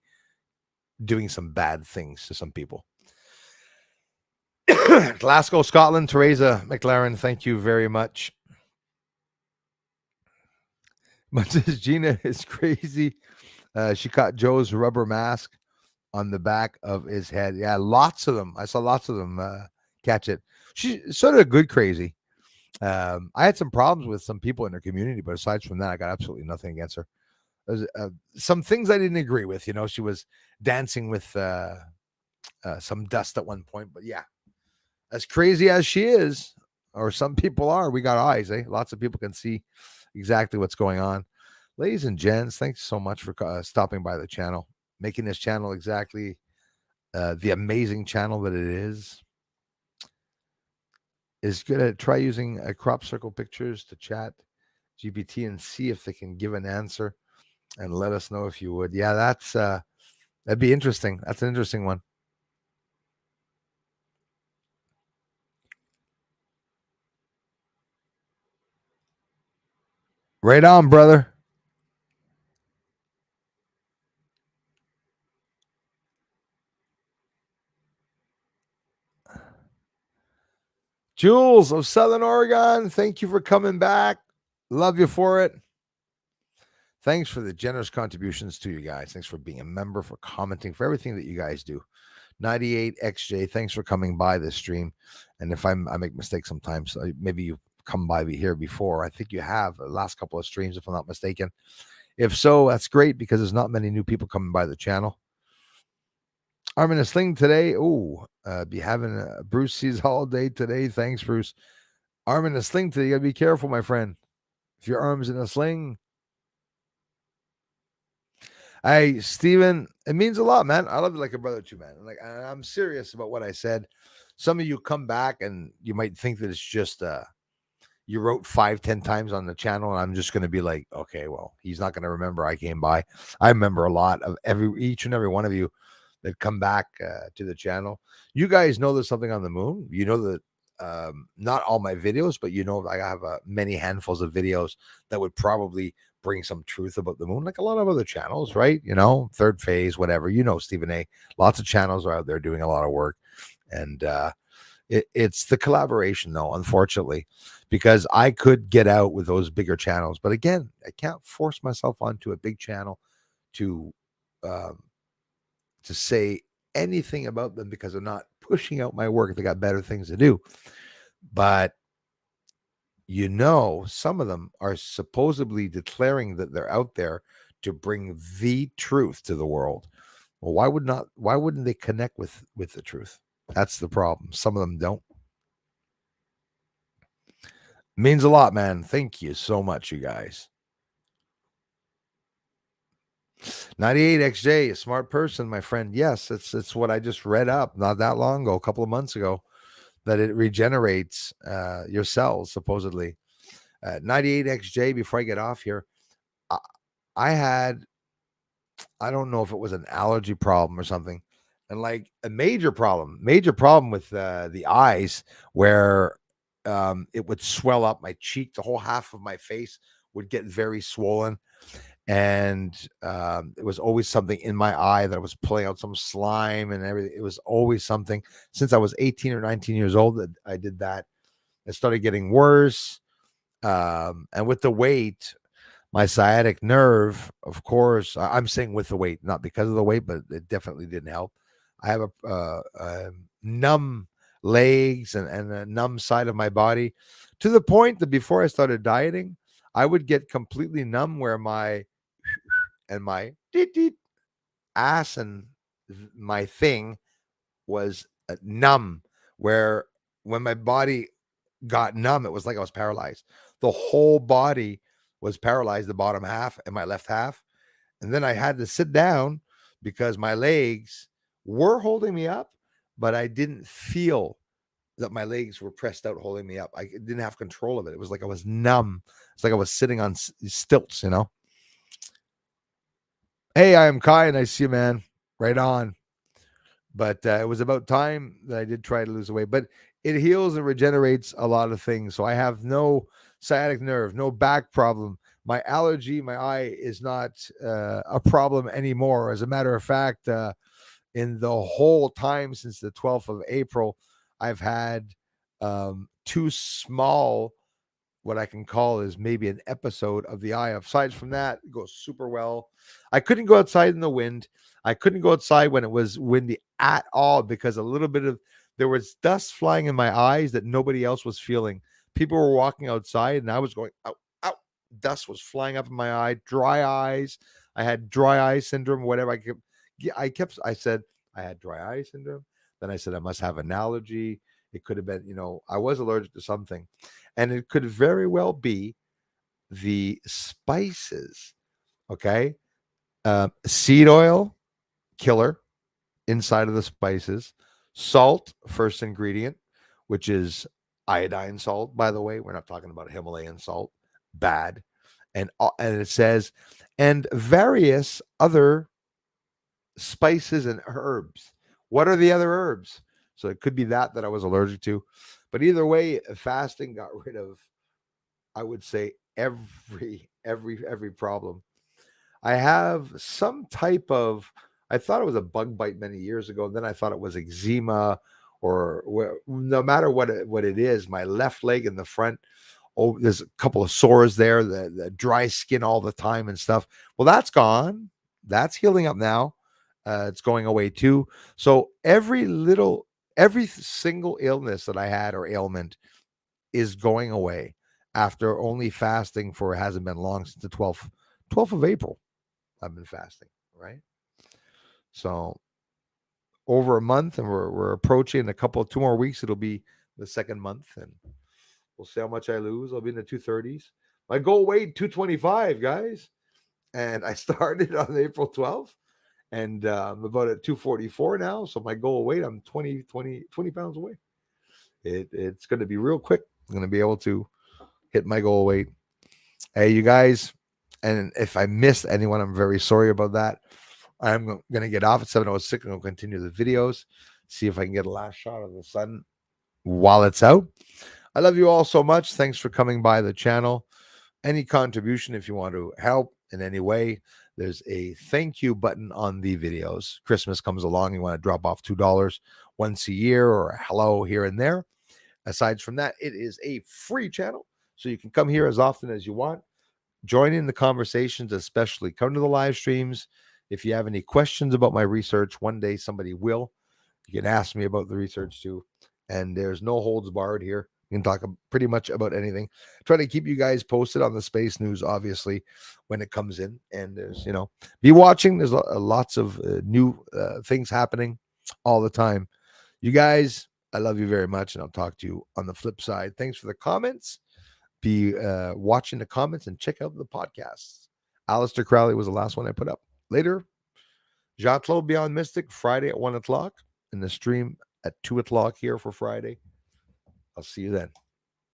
doing some bad things to some people. Glasgow, Scotland, Teresa McLaren, thank you very much. Much as Gina is crazy, she caught Joe's rubber mask on the back of his head. Yeah, lots of them. I saw lots of them catch it. She's sort of a good crazy. I had some problems with some people in her community, but aside from that, I got absolutely nothing against her. There's some things I didn't agree with. She was dancing with some dust at one point, but yeah, as crazy as she is, or some people are, we got eyes, eh? Lots of people can see exactly what's going on. Ladies and gents, thanks so much for stopping by the channel, making this channel exactly the amazing channel that it is going to try using crop circle pictures to chat GPT and see if they can give an answer, and let us know if you would. Yeah, that'd be interesting. That's an interesting one. Right on, brother. Jules of Southern Oregon, thank you for coming back. Love you for it. Thanks for the generous contributions to you guys. Thanks for being a member, for commenting, for everything that you guys do. 98XJ, thanks for coming by this stream. And if I make mistakes sometimes, maybe you've come by here before. I think you have the last couple of streams, if I'm not mistaken. If so, that's great, because there's not many new people coming by the channel. I'm in a sling today. Be having Bruce sees all day today. Thanks, Bruce. Arm in a sling today. You gotta be careful, my friend. If your arm's in a sling. Hey, Steven, it means a lot, man. I love you like a brother too, man. Like, I'm serious about what I said. Some of you come back and you might think that it's just you wrote 5-10 times on the channel, and I'm just going to be like, okay, well, he's not going to remember I came by. I remember a lot of each and every one of you that come back to the channel. You guys know there's something on the moon. You know that not all my videos, but you know I have many handfuls of videos that would probably bring some truth about the moon, like a lot of other channels, right? You know, Third Phase, whatever. You know, Stephen A. Lots of channels are out there doing a lot of work, and it's the collaboration, though, unfortunately, because I could get out with those bigger channels, but again, I can't force myself onto a big channel to say anything about them, because I'm not pushing out my work. They got better things to do. But you know, some of them are supposedly declaring that they're out there to bring the truth to the world. Well, why wouldn't they connect with the truth? That's the problem. Some of them don't. Means a lot, man. Thank you so much, you guys. 98XJ, a smart person, my friend. Yes, it's what I just read up not that long ago, a couple of months ago, that it regenerates your cells, supposedly. 98XJ, before I get off here, I had, I don't know if it was an allergy problem or something, and like a major problem with the eyes, where it would swell up my cheek. The whole half of my face would get very swollen, and it was always something in my eye that was pulling out some slime and everything. It was always something. Since I was 18 or 19 years old that I did that. It started getting worse, and with the weight, my sciatic nerve, of course, I'm saying with the weight, not because of the weight, but it definitely didn't help. I have a numb legs and a numb side of my body, to the point that before I started dieting, I would get completely numb, where my deet, deet, ass and my thing was numb, where when my body got numb, it was like I was paralyzed. The whole body was paralyzed, the bottom half and my left half. And then I had to sit down because my legs were holding me up, but I didn't feel that my legs were pressed out holding me up. I didn't have control of it. It was like I was numb. It's like I was sitting on stilts, you know. Hey, I am Kai, and I see you, man. Right on. But it was about time that I did try to lose weight. But it heals and regenerates a lot of things. So I have no sciatic nerve, no back problem. My allergy, my eye is not a problem anymore. As a matter of fact, in the whole time since the 12th of April, I've had two small, what I can call is maybe an episode of the eye. Aside from that, it goes super well. I couldn't go outside in the wind. I couldn't go outside when it was windy at all, because a little bit of, there was dust flying in my eyes that nobody else was feeling. People were walking outside and I was going out, out. Dust was flying up in my eye, dry eyes. I had dry eye syndrome, whatever. I said I had dry eye syndrome. Then I said I must have an allergy. It could have been, I was allergic to something. And it could very well be the spices Okay. Seed oil, killer, inside of the spices. Salt, first ingredient, which is iodine salt, by the way. We're not talking about Himalayan salt. Bad. And it says, and various other spices and herbs. What are the other herbs? So it could be that I was allergic to. But either way, fasting got rid of, I would say, every problem. I have some type of, I thought it was a bug bite many years ago. Then I thought it was eczema, or no matter what it is, my left leg in the front. Oh, there's a couple of sores there, the dry skin all the time and stuff. Well, that's gone. That's healing up now. It's going away too. So every single illness that I had or ailment is going away after only fasting for, it hasn't been long, since the 12th of April. I've been fasting, right? So over a month, and we're approaching two more weeks. It'll be the second month, and we'll see how much I lose. I'll be in the 230s. My goal weight 225, guys, and I started on April 12th, and I'm about at 244 now. So my goal weight, I'm 20 pounds away. It's going to be real quick. I'm going to be able to hit my goal weight. Hey, you guys, and if I missed anyone, I'm very sorry about that. I'm going to get off at 7:06 and I'll continue the videos, see if I can get a last shot of the sun while it's out. I love you all so much. Thanks for coming by the channel. Any contribution, if you want to help in any way, there's a thank you button on the videos. Christmas comes along, you want to drop off $2 once a year, or a hello here and there. Aside from that, it is a free channel, so you can come here as often as you want. Join in the conversations, especially come to the live streams. If you have any questions about my research, one day somebody will. You can ask me about the research too. And there's no holds barred here. You can talk pretty much about anything. Try to keep you guys posted on the space news, obviously, when it comes in. And there's, be watching. There's lots of new things happening all the time. You guys, I love you very much, and I'll talk to you on the flip side. Thanks for the comments. Be watching the comments and check out the podcasts. Aleister Crowley was the last one I put up. Later, Jean-Claude Beyond Mystic, Friday at 1 o'clock, and the stream at 2 o'clock here for Friday. I'll see you then.